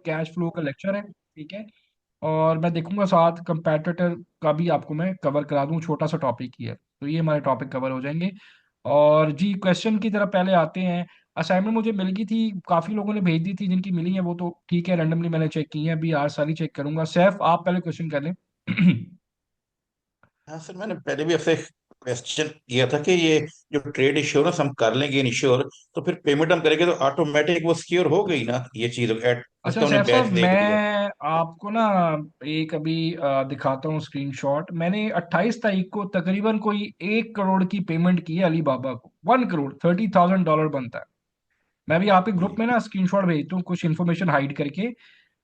Cash flow का lecture है, ठीक है। और मैं देखूंगा साथ कंपैटिटर का भी आपको मैं कवर करा दूं, छोटा सा टॉपिक ही है, तो ये हमारे टॉपिक कवर हो जाएंगे। और जी क्वेश्चन की तरफ पहले आते हैं। असाइनमेंट मुझे मिल गई थी, काफी लोगों ने भेज दी थी, जिनकी मिली है वो तो ठीक है, रैंडमली मैंने चेक की है, अभी आज सारी चेक करूंगा। सैफ आप पहले क्वेश्चन कर लें। हाँ सर, मैंने पहले भी आपसे क्वेश्चन किया था कि ये जो ट्रेड इंश्योरेंस हम कर लेंगे इंश्योर, तो फिर पेमेंट हम करेंगे तो ऑटोमेटिक वो सिक्योर हो गई ना ये चीज, एट अच्छा उसका हमने सैफ साहब, बैच देख लिया। मैं आपको ना एक अभी दिखाता हूँ स्क्रीनशॉट। मैंने 28 तारीख को तकरीबन कोई 1 करोड़ की पेमेंट की है अली बाबा को। 1 करोड़ 30,000 डॉलर बनता है। मैं भी आपके ग्रुप जी। में ना स्क्रीनशॉट भेजता हूँ कुछ इन्फॉर्मेशन हाइड करके,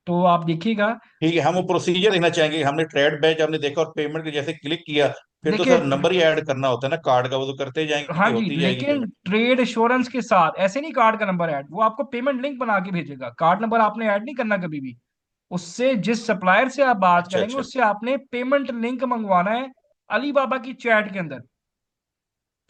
तो आप देखिएगा। ठीक है, हम वो प्रोसीजर देखना चाहेंगे। हमने ट्रेड बैच हमने देखा और पेमेंट के जैसे क्लिक किया, फिर तो देखिए, सर नंबर ही ऐड करना होता है ना कार्ड का, वो तो करते हाँ जाएंगे, जी, होती जाएगी लेकिन पेमेंट। ट्रेड इंश्योरेंस के साथ ऐसे नहीं कार्ड का नंबर ऐड, वो आपको पेमेंट लिंक बना के भेजेगा। कार्ड नंबर आपने ऐड नहीं करना कभी भी। उससे जिस सप्लायर से आप बात अच्छा करेंगे अच्छा। उससे आपने पेमेंट लिंक मंगवाना है अली बाबा की चैट के अंदर,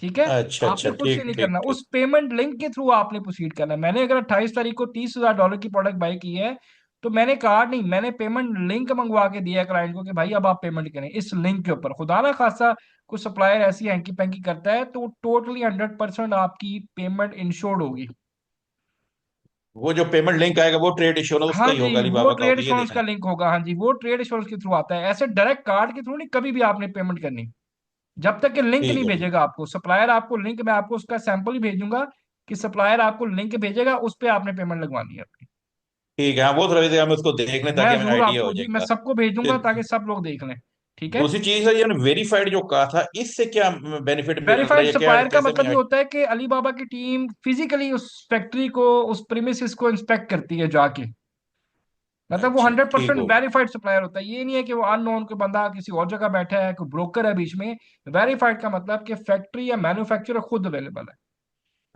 ठीक है। अच्छा आपने अच्छा, खुद से ठीक नहीं ठीक करना, ठीक। उस पेमेंट लिंक के थ्रू आपने प्रोसीड करना है। मैंने अगर 28 तारीख को 30,000 डॉलर की प्रोडक्ट बाय की है, तो मैंने कार्ड नहीं, मैंने पेमेंट लिंक मंगवा के दिया है क्लाइंट को कि भाई अब आप पेमेंट करें इस लिंक के ऊपर। खुदा ना खासा कुछ सप्लायर ऐसी हैंकी पैंकी करता है, तो टोटली 100% आपकी पेमेंट इंश्योर्ड होगी। वो जो पेमेंट लिंक आएगा वो ट्रेड इंश्योरेंस उसका हाँ ही होगा, जी, वो अलीबाबा का ट्रेड होगा, ये इंश्योरेंस देखना का है। लिंक होगा। हाँ जी, वो ट्रेड इंश्योरेंस के थ्रू आता है, ऐसे डायरेक्ट कार्ड के थ्रू नहीं कभी भी आपने पेमेंट करनी, जब तक कि लिंक नहीं ठीक है ठीक। भेजेगा आपको सप्लायर। आपको लिंक, मैं आपको उसका सैंपल ही भेजूंगा कि सप्लायर आपको लिंक भेजेगा, उस पे आपने पेमेंट लगवानी है अपनी। ठीक है, हाँ वो थोड़ा सा हमें उसको देख लें मैं ताकि हमें जरूर आइडिया आपको हो जी, मैं जाएगा। सबको भेज दूंगा फिर ताकि सब लोग देख लें, ठीक है। दूसरी चीज है, ये वेरीफाइड जो कहा था, इससे क्या बेनिफिट मिल रहा है वेरीफाइड या क्या, सप्लायर का कैसे मतलब मैं ये होता है कि अली बाबा की टीम फिजिकली उस फैक्ट्री को, उस प्रीमिसेस को इंस्पेक्ट करती है जाके। मतलब वो अच्छा 100% ठीक हो। वेरीफाइड सप्लायर होता है, ये नहीं है कि वो अननोन कोई बंदा किसी और जगह बैठा है, कोई ब्रोकर है बीच में। वेरीफाइड का मतलब कि फैक्ट्री या मैन्युफैक्चरर खुद अवेलेबल है।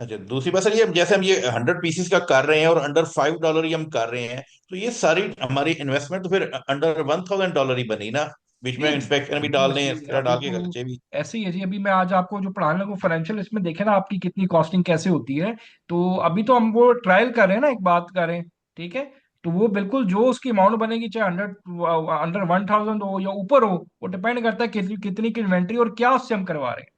अच्छा, दूसरी बात सर, ये जैसे हम ये 100 पीसीस का कर रहे हैं और अंडर $5 ही हम कर रहे हैं, तो ये सारी हमारी इन्वेस्टमेंट तो फिर अंडर $1,000 ही बनी ना। बीच में नहीं, इंस्पेक्शन भी जी डाल दें, जी, एक्स्ट्रा अभी डाल के तो खर्चे भी। ऐसे ही है जी। अभी मैं आज आपको जो पढ़ाने लगूँ फाइनेंशियल, इसमें देखे ना आपकी कितनी कॉस्टिंग कैसे होती है। तो अभी तो हम वो ट्रायल कर रहे हैं ना, एक बात कर रहे हैं, ठीक है। तो वो बिल्कुल जो उसकी अमाउंट बनेगी, चाहे अंडर 1,000 हो या ऊपर हो, वो डिपेंड करता है कितनी कितनी की इन्वेंट्री और क्या उससे हम करवा रहे हैं।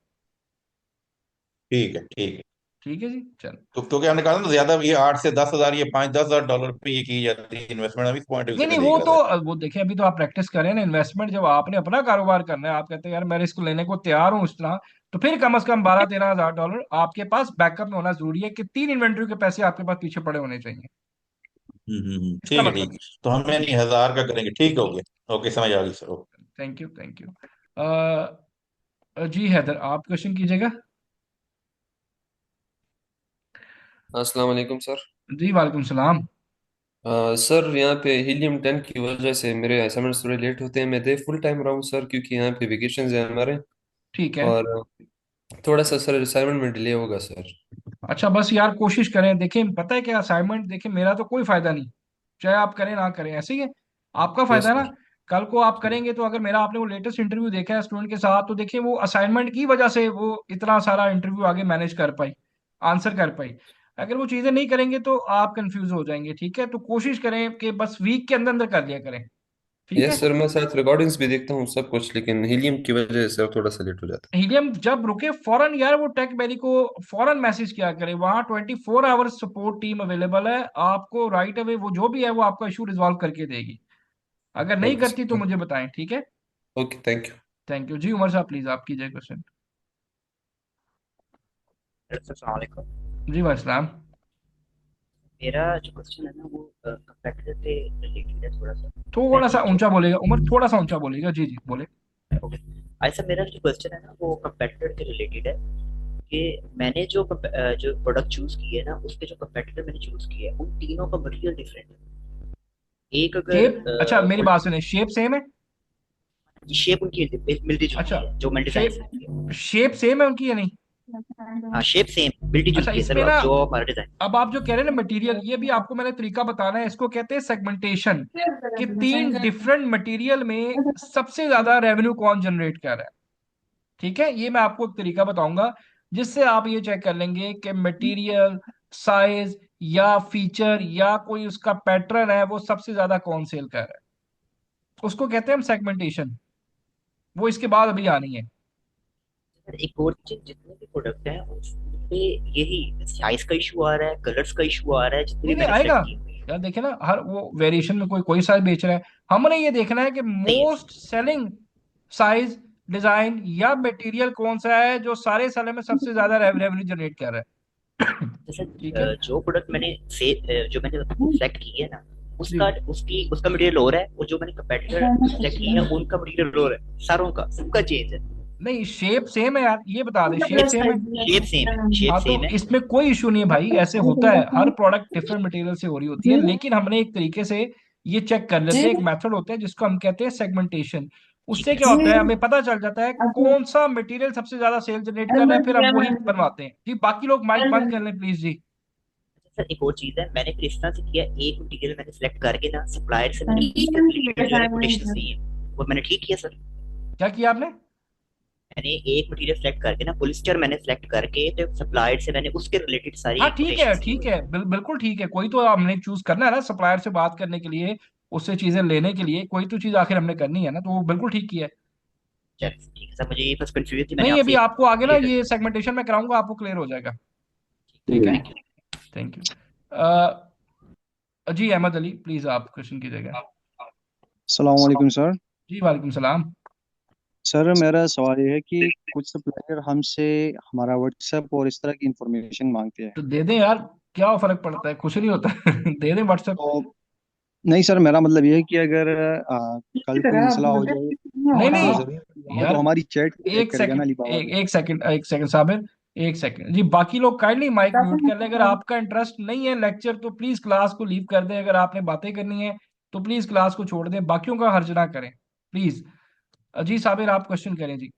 ठीक है ठीक है। ठीक है जी, चलो। तो क्योंकि हमने कहा ना ज्यादा, ये 8 से 10 हजार, ये 5-10 हजार डॉलर पे ये की जाती है इन्वेस्टमेंट, अभी इस पॉइंट ऑफ व्यू नहीं से नहीं, मैं वो देख रहा तो था। वो देखिए, अभी तो आप प्रैक्टिस करें ना। इन्वेस्टमेंट जब आपने अपना कारोबार करना है, आप कहते हैं यार मैं रिस्क लेने को तैयार हूँ इस तरह, तो फिर कम से कम 12-13 हजार डॉलर आपके पास बैकअप में होना जरूरी है कि 3 इन्वेंट्री के पैसे आपके पास पीछे पड़े होने चाहिए। इसका ठीक है मतलब ठीक। ये, तो हम ठीक है। यानी 1000 का करेंगे, ठीक हो गया, ओके समझ आ गई sir, okay. Thank you thank you. जी हैदर, आप क्वेश्चन कीजिएगा। अस्सलाम वालेकुम सर। जी वालेकुम सलाम। सर यहाँ पे हीलियम 10 की वजह से मेरे असाइनमेंट्स थोड़े लेट होते हैं। मैं दे फुल टाइम रहा हूँ सर, क्योंकि यहाँ पे वेकेशन है हमारे। ठीक है। और थोड़ा सा सर असाइनमेंट में डिले होगा सर। अच्छा बस यार कोशिश करें। देखिए पता है क्या, असाइनमेंट देखिए मेरा तो कोई फायदा नहीं, चाहे आप करें ना करें, ऐसे ही है। आपका फायदा यस है ना। सर। कल को आप करेंगे तो, अगर मेरा आपने वो लेटेस्ट इंटरव्यू देखा है स्टूडेंट के साथ, तो देखिए वो असाइनमेंट की वजह से वो इतना सारा इंटरव्यू आगे मैनेज कर पाई, आंसर कर पाई। अगर वो चीजें नहीं करेंगे तो आप कंफ्यूज हो जाएंगे, ठीक है। तो कोशिश करें कि बस वीक के अंदर अंदर कर लिया करें, ठीक है। यस सर, मैं साथ रिकॉर्डिंग्स भी देखता हूँ सब कुछ, लेकिन हीलियम की वजह से थोड़ा सा लेट हो जाता हीलियम जब रुके फौरन यार वो टेक बेरी को फौरन मैसेज किया करें, वहां 24 आवर्स सपोर्ट टीम अवेलेबल है आपको, राइट अवे वो जो भी है वो आपका इशू रिजॉल्व करके देगी। अगर है। नहीं ओके करती तो सर। मुझे बताएं, ठीक है। Okay, thank you. Thank you जी। उमर साहब प्लीज आप कीजिए क्वेश्चन। अस्सलाम वालेकुम। जी वालेकुम। मेरा जो क्वेश्चन है ना वो कंपैटिटर से रिलेटेड है थोड़ा सा। मैं थोड़ा सा टीचर ऊंचा हूँ। बोलेगा उमर, थोड़ा सा ऊंचा बोलेगा, जी जी बोले। ओके। ऐसा मेरा जो क्वेश्चन है ना वो कंपैटिटर से रिलेटेड है कि मैंने जो प्रोडक्ट चूज की है ना उसके जो कंपैटिटर मैंने चूज किए हैं उन तीनों का मटेरियल डिफरेंट है। एक अगर शेप, अच्छा मेरी बात सुने, शेप सेम है। शेप उनकी मिलती अच्छा, जुलती है जो मैंने डिजाइन शेप, की है। शेप सेम है उनकी या नहीं। हाँ शेप सेम मिलती अच्छा जुलती है सर, इसमें ना, अब जो हमारा डिजाइन। अब आप जो कह रहे हैं ना मटेरियल, ये भी आपको मैंने तरीका बताना है, इसको कहते हैं सेगमेंटेशन। कि 3 डिफरेंट मटेरियल में सबसे ज्यादा रेवेन्यू कौन जनरेट कर रहा है, ठीक है। ये मैं आपको एक तरीका बताऊंगा जिससे आप ये चेक कर लेंगे कि मटेरियल, साइज, या फीचर या कोई उसका पैटर्न है, वो सबसे ज्यादा कौन सेल कर रहा है, उसको कहते हैं हम सेगमेंटेशन। वो इसके बाद अभी आनी है। सर एक और चीज, जितने भी प्रोडक्ट हैं उसपे यही साइज का इशू आ रहा है, कलर्स का इशू आ रहा है, जितने नहीं भी नहीं मैंने आएगा। सेलेक्ट किए हुए हैं। यार देखे ना, हर वो वेरिएशन में कोई कोई साइज बेच रहा है। हमने ये देखना है कि नहीं है मोस्ट सेलिंग साइज, डिजाइन या मटेरियल कौन सा है जो सारे साल में सबसे ज्यादा रेवेन्यू जनरेट कर रहा है। जैसे ठीक है जो प्रोडक्ट मैंने से जो मैंने सेलेक्ट की है ना, जी। उसका उसका मटेरियल और है, और जो मैंने कंपेटिटर सेलेक्ट किए हैं उनका मटेरियल और है, सारों का सबका चेंज है। नहीं शेप सेम है यार, ये बता दे, शेप सेम है। शेप सेम है, शेप हाँ तो सेम है। इसमें कोई इशू नहीं है भाई, ऐसे होता है, हर प्रोडक्ट डिफरेंट मटेरियल से हो रही होती है, लेकिन हमने एक तरीके से ये चेक कर लेते हैं, एक मेथड होता है जिसको हम कहते हैं सेगमेंटेशन। ठीक उससे है क्या सर। होता है, हमें पता चल जाता है कौन सा मटेरियल सबसे ज्यादा सेल जनरेट कर रहा है, फिर हम वही बनवाते हैं जी। बाकी लोग माइक बंद कर लें प्लीज जी। सर एक और चीज है, मैंने फिर इस तरह से किया, एक मटेरियल मैंने सेलेक्ट करके ना सप्लायर से मैंने उसके रिलेटेड जो है कोटेशन ली है, वो मैंने ठीक किया सर। क्या किया आपने? मैंने एक मटेरियल सेलेक्ट करके ना, पोलिस्टर मैंने सेलेक्ट करके तो सप्लायर से मैंने उसके रिलेटेड हाँ सारी ठीक है कोटेशन ली ठीक हुई है, बिल्कुल ठीक है। कोई तो हमने चूज करना है ना सप्लायर से बात करने के लिए, उससे चीजें लेने के लिए, कोई तो चीज आखिर हमने करनी है ना, तो वो बिल्कुल ठीक किया है। है। ठीक है सर, मुझे ये बस कंफ्यूजन थी, मैंने नहीं अभी आपसे आपको आगे ना क्लियर कर ये दिया। सेगमेंटेशन में कराऊंगा, आपको क्लियर हो जाएगा। ठीक है। Thank you. Thank you. जी अहमद अली प्लीज आप क्वेश्चन कीजिएगा। अस्सलाम वालेकुम सर। जी वालेकुम सलाम। सर मेरा सवाल ये है कि कुछ सप्लायर हमसे हमारा व्हाट्सएप और इस तरह की इंफॉर्मेशन मांगते हैं। तो दे दें यार, क्या फर्क पड़ता है, कुछ नहीं होता। दे दें व्हाट्सएप। तो नहीं सर, मेरा मतलब ये है कि अगर कल कोई मसला हो जाए नहीं तो नहीं जरूर वो तो यार, हमारी चैट चेक एक करेगा ना सेकंड, अलीबाबा पे। एक सेकंड साबिर, एक सेकंड जी। बाकी लोग काइंडली माइक म्यूट कर लें। अगर आपका इंटरेस्ट नहीं है लेक्चर, तो प्लीज क्लास को लीव कर दें। अगर आपने बातें करनी है तो प्लीज क्लास को छोड़ दें, बाकियों का हर्ज ना करें प्लीज। जी साबिर आप क्वेश्चन करें जी।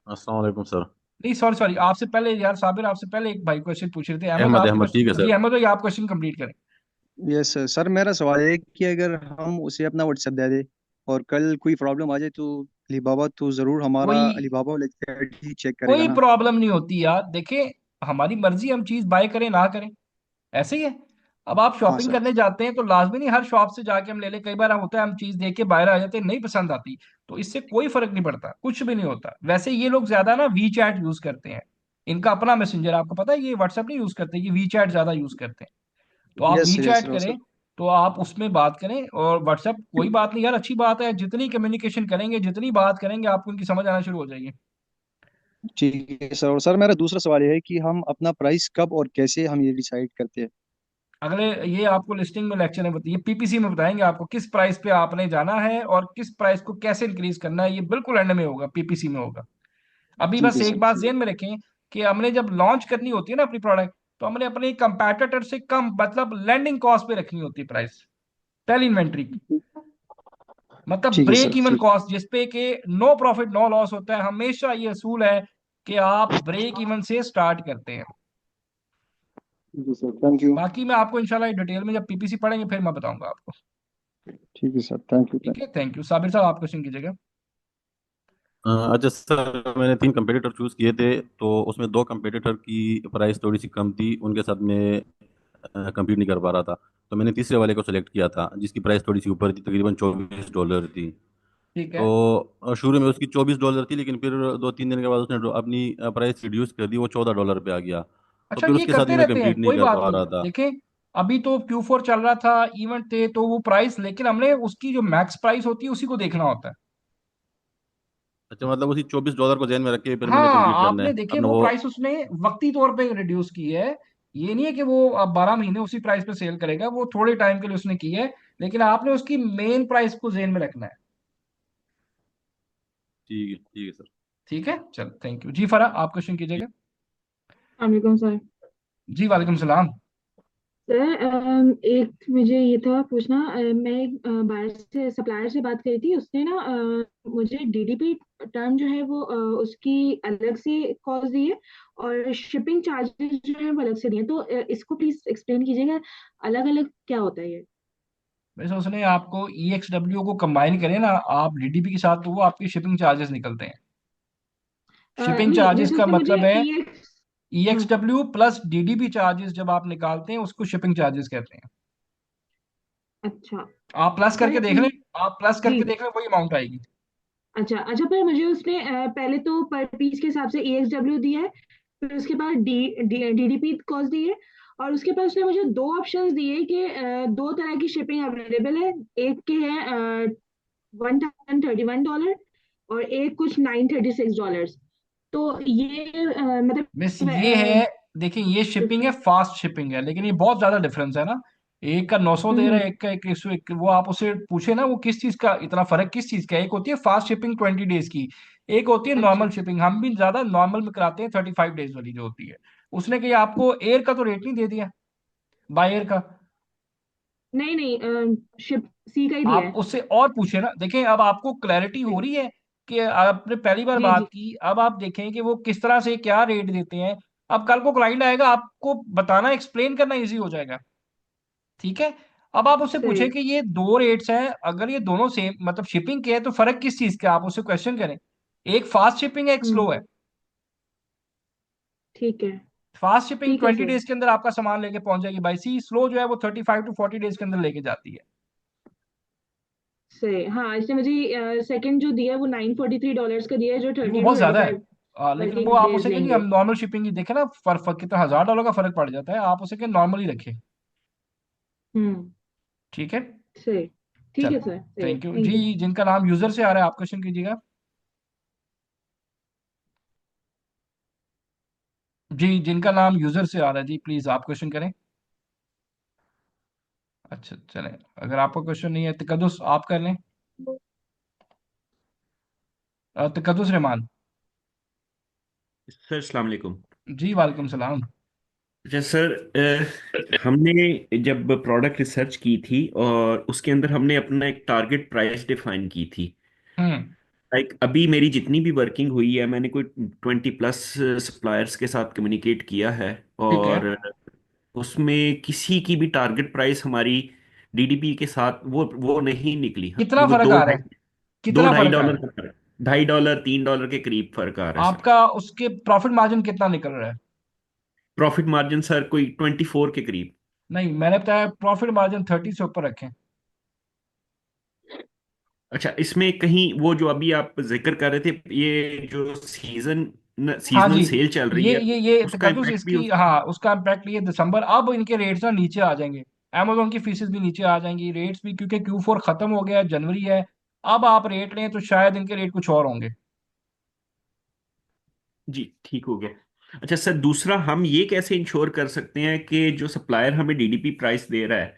अस्सलाम वालेकुम सर। नहीं सॉरी सॉरी, आपसे पहले यार साबिर, आपसे पहले एक भाई क्वेश्चन पूछ रहे थे। अहमद अहमद आप अहमद ठीक है क्वेश्चन जी, सर। अहमद भाई आप क्वेश्चन कंप्लीट करें। Yes sir. सर मेरा सवाल है कि अगर हम उसे अपना व्हाट्सएप दे दें और कल कोई प्रॉब्लम आ जाए तो अलीबाबा तो जरूर हमारा कोई अलीबाबा वाला चैट ही चेक करेगा कोई ना। प्रॉब्लम नहीं होती यार, देखें हमारी मर्जी, हम चीज बाय करें ना करें, ऐसे ही है। अब आप हाँ शॉपिंग सर। करने जाते हैं तो लाजमी नहीं हर शॉप से जाके हम ले लें। कई बार होता है हम चीज देख के बाहर आ जाते हैं, नहीं पसंद आती, तो इससे कोई फर्क नहीं पड़ता, कुछ भी नहीं होता। वैसे ये लोग ज्यादा ना वी चैट यूज करते हैं, इनका अपना मैसेंजर आपको पता है, ये व्हाट्सएप नहीं यूज करते, ये वी चैट ज्यादा यूज करते हैं। तो आप वी यस चैट सर। करें, तो आप उसमें बात करें। और व्हाट्सएप कोई बात नहीं यार, अच्छी बात है, जितनी कम्युनिकेशन करेंगे, जितनी बात करेंगे, आपको उनकी समझ आना शुरू हो जाएगी। ठीक है सर। और सर मेरा दूसरा सवाल ये है कि हम अपना प्राइस कब और कैसे हम ये डिसाइड करते हैं। अगले, ये आपको लिस्टिंग में लेक्चर में बताइए, पीपीसी में बताएंगे आपको किस प्राइस पे आपने जाना है और किस प्राइस को कैसे इंक्रीज करना है, ये बिल्कुल एंड में होगा, पीपीसी में होगा। अभी ठीक बस है एक सर। बात ध्यान में रखें कि हमने जब लॉन्च करनी होती है ना अपनी प्रोडक्ट, तो हमने अपने कंपैटिटर से कम, मतलब लैंडिंग कॉस्ट पे रखनी होती है प्राइस, पहली इन्वेंट्री की। मतलब ठीक है सर। ब्रेक इवन ठीक। कॉस्ट जिसपे कि नो प्रॉफिट नो लॉस होता है, हमेशा ये असूल है कि आप ब्रेक इवन से स्टार्ट करते हैं। ठीक है सर। Thank you. बाकी मैं आपको इंशाल्लाह डिटेल में जब पीपीसी पढ़ेंगे फिर मैं बताऊंगा आपको। ठीक है सर। Thank you. ठीक है, थैंक यू। साबिर साहब आप क्वेश्चन कीजिएगा। अच्छा सर, मैंने 3 कंपेटिटर चूज़ किए थे, तो उसमें 2 कंपेटिटर की प्राइस थोड़ी सी कम थी, उनके साथ मैं compete नहीं कर पा रहा था। तो मैंने तीसरे वाले को सिलेक्ट किया था जिसकी प्राइस थोड़ी सी ऊपर थी, तकरीबन $24 थी। ठीक है। तो शुरू में उसकी $24 थी, लेकिन फिर 2-3 दिन के बाद उसने अपनी प्राइस रिड्यूस कर दी, वो $14 पे आ गया। तो अच्छा फिर ये उसके साथ करते भी मैं रहते हैं, compete नहीं कोई कर बात पा नहीं। रहा था। देखें अभी तो Q4 चल रहा था, इवेंट थे, तो वो प्राइस, लेकिन हमने उसकी जो मैक्स प्राइस होती है उसी को देखना होता है। अच्छा, मतलब उसी $24 को ध्यान में रख के फिर मैंने हाँ compete करना आपने है देखिए अपना वो वो। प्राइस उसने वक्ती तौर पे रिड्यूस की है। ये नहीं है कि वो अब 12 महीने उसी प्राइस पे सेल करेगा, वो थोड़े टाइम के लिए उसने की है, लेकिन आपने उसकी मेन प्राइस को जेन में रखना है। ठीक है सर। ठीक है चल, थैंक यू जी। फरा आप क्वेश्चन कीजिएगा। वालेकुम सर। जी वालेकुम सलाम। सर एक मुझे ये था पूछना, मैं एक बायर से सप्लायर से बात करी थी, उसने ना मुझे डीडीपी टर्म जो है वो उसकी अलग से कॉस्ट दी है, और शिपिंग चार्जेस जो है वो अलग से दिए हैं। तो इसको प्लीज एक्सप्लेन कीजिएगा, अलग अलग क्या होता है ये। वैसे उसने आपको EXW को कंबाइन करें ना आप डीडीपी के साथ, तो वो आपके शिपिंग चार्जेस निकलते हैं। शिपिंग नहीं, चार्जेस जैसे का उसने मुझे मतलब है, ई हम्म। EXW प्लस DDP चार्जेस जब आप निकालते हैं उसको शिपिंग चार्जेस कहते हैं। अच्छा। आप प्लस पर करके देख लें, आप प्लस जी। करके देख लें, वही अमाउंट आएगी। अच्छा अच्छा, पर मुझे उसने पहले तो पर पीस के हिसाब से EXW दिया है, फिर उसके बाद DDP कॉस्ट दी है, और उसके बाद उसने मुझे दो ऑप्शंस दिए कि दो तरह की शिपिंग अवेलेबल है। एक के है $1,031, और एक कुछ $936। तो ये मिस मतलब ये है, देखिए ये शिपिंग है, फास्ट शिपिंग है, लेकिन ये बहुत ज्यादा डिफरेंस है ना। एक का 900 दे रहा है, हम्म। एक का 2101। वो आप उसे पूछे ना, वो किस चीज का इतना फर्क, किस चीज का है? एक होती है फास्ट शिपिंग 20 डेज की, एक होती है नॉर्मल अच्छा। शिपिंग। हम भी ज्यादा नॉर्मल में कराते हैं, 35 डेज वाली जो होती है। उसने कही आपको एयर का तो रेट नहीं दे दिया, बाय एयर का। नहीं नहीं, शिप सी का ही दिया आप है। उससे और पूछे ना, देखें अब आपको क्लैरिटी हो रही है कि आपने पहली बार जी बात जी। की, अब आप देखें कि वो किस तरह से क्या रेट देते हैं। अब कल को क्लाइंट आएगा, आपको बताना, एक्सप्लेन करना इजी हो जाएगा। ठीक है। अब आप उससे पूछे सही। कि ये दो रेट्स हैं, अगर ये दोनों सेम मतलब शिपिंग के हैं, तो फर्क किस चीज का है? आप उससे क्वेश्चन करें। एक फास्ट शिपिंग है, एक स्लो हम्म। है। ठीक है। फास्ट शिपिंग ठीक है 20 सर। डेज के अंदर आपका सामान लेके पहुंच जाएगी बाई सी, स्लो जो है वो 35 to 40 डेज के अंदर लेके जाती है। सही। हाँ, इसने मुझे सेकंड जो दिया है वो $943 का दिया है, जो ये वो थर्टी टू बहुत थर्टी ज्यादा है। फाइव लेकिन वो वर्किंग आप डेज उसे कहेंगे, हम लेंगे। नॉर्मल शिपिंग ही देखे ना, फर्क कितना, $1000 का फर्क पड़ जाता है, आप उसे कहें नॉर्मल ही रखे। हम्म। ठीक है। सही। ठीक है चलो, सर, सही, थैंक यू थैंक जी। यू। जिनका नाम यूजर से आ रहा है, आप क्वेश्चन कीजिएगा। जी, जिनका नाम यूजर से आ रहा है जी, प्लीज आप क्वेश्चन करें। अच्छा चले, अगर आपका क्वेश्चन नहीं है, तकद्दुस आप कर लें। तकद्दुस रहमान। सर अस्सलाम वालेकुम। जी वालेकुम सलाम। अच्छा सर, हमने जब प्रोडक्ट रिसर्च की थी और उसके अंदर हमने अपना एक टारगेट प्राइस डिफाइन की थी। हम्म। लाइक अभी मेरी जितनी भी वर्किंग हुई है, मैंने कोई 20+ सप्लायर्स के साथ कम्युनिकेट किया है, ठीक है। और उसमें किसी की भी टारगेट प्राइस हमारी डीडीपी के साथ वो नहीं निकली। कितना वो फर्क दो आ रहा ढाई है? दो कितना ढाई फर्क आ डॉलर रहा है? का फर्क, $2.5 $3 के करीब फर्क आ रहा है सर। आपका उसके प्रॉफिट मार्जिन कितना निकल रहा है? प्रॉफिट मार्जिन सर कोई 24 के करीब। नहीं, मैंने बताया प्रॉफिट मार्जिन 30 से ऊपर रखें। अच्छा, इसमें कहीं वो जो अभी आप जिक्र कर रहे थे, ये जो हाँ जी। सीजनल सेल चल रही है, ये उसका तकद्दुस इम्पैक्ट भी इसकी, हाँ उसका इम्पैक्ट ये दिसंबर, अब इनके रेट्स ना नीचे आ जाएंगे। Amazon की फीसेस भी नीचे आ जाएंगी, रेट्स भी, क्योंकि Q4 खत्म हो गया है, जनवरी है। अब आप रेट लें तो शायद इनके रेट कुछ और होंगे। जी ठीक हो गया। अच्छा सर, दूसरा हम ये कैसे इंश्योर कर सकते हैं कि जो सप्लायर हमें डीडीपी प्राइस दे रहा है,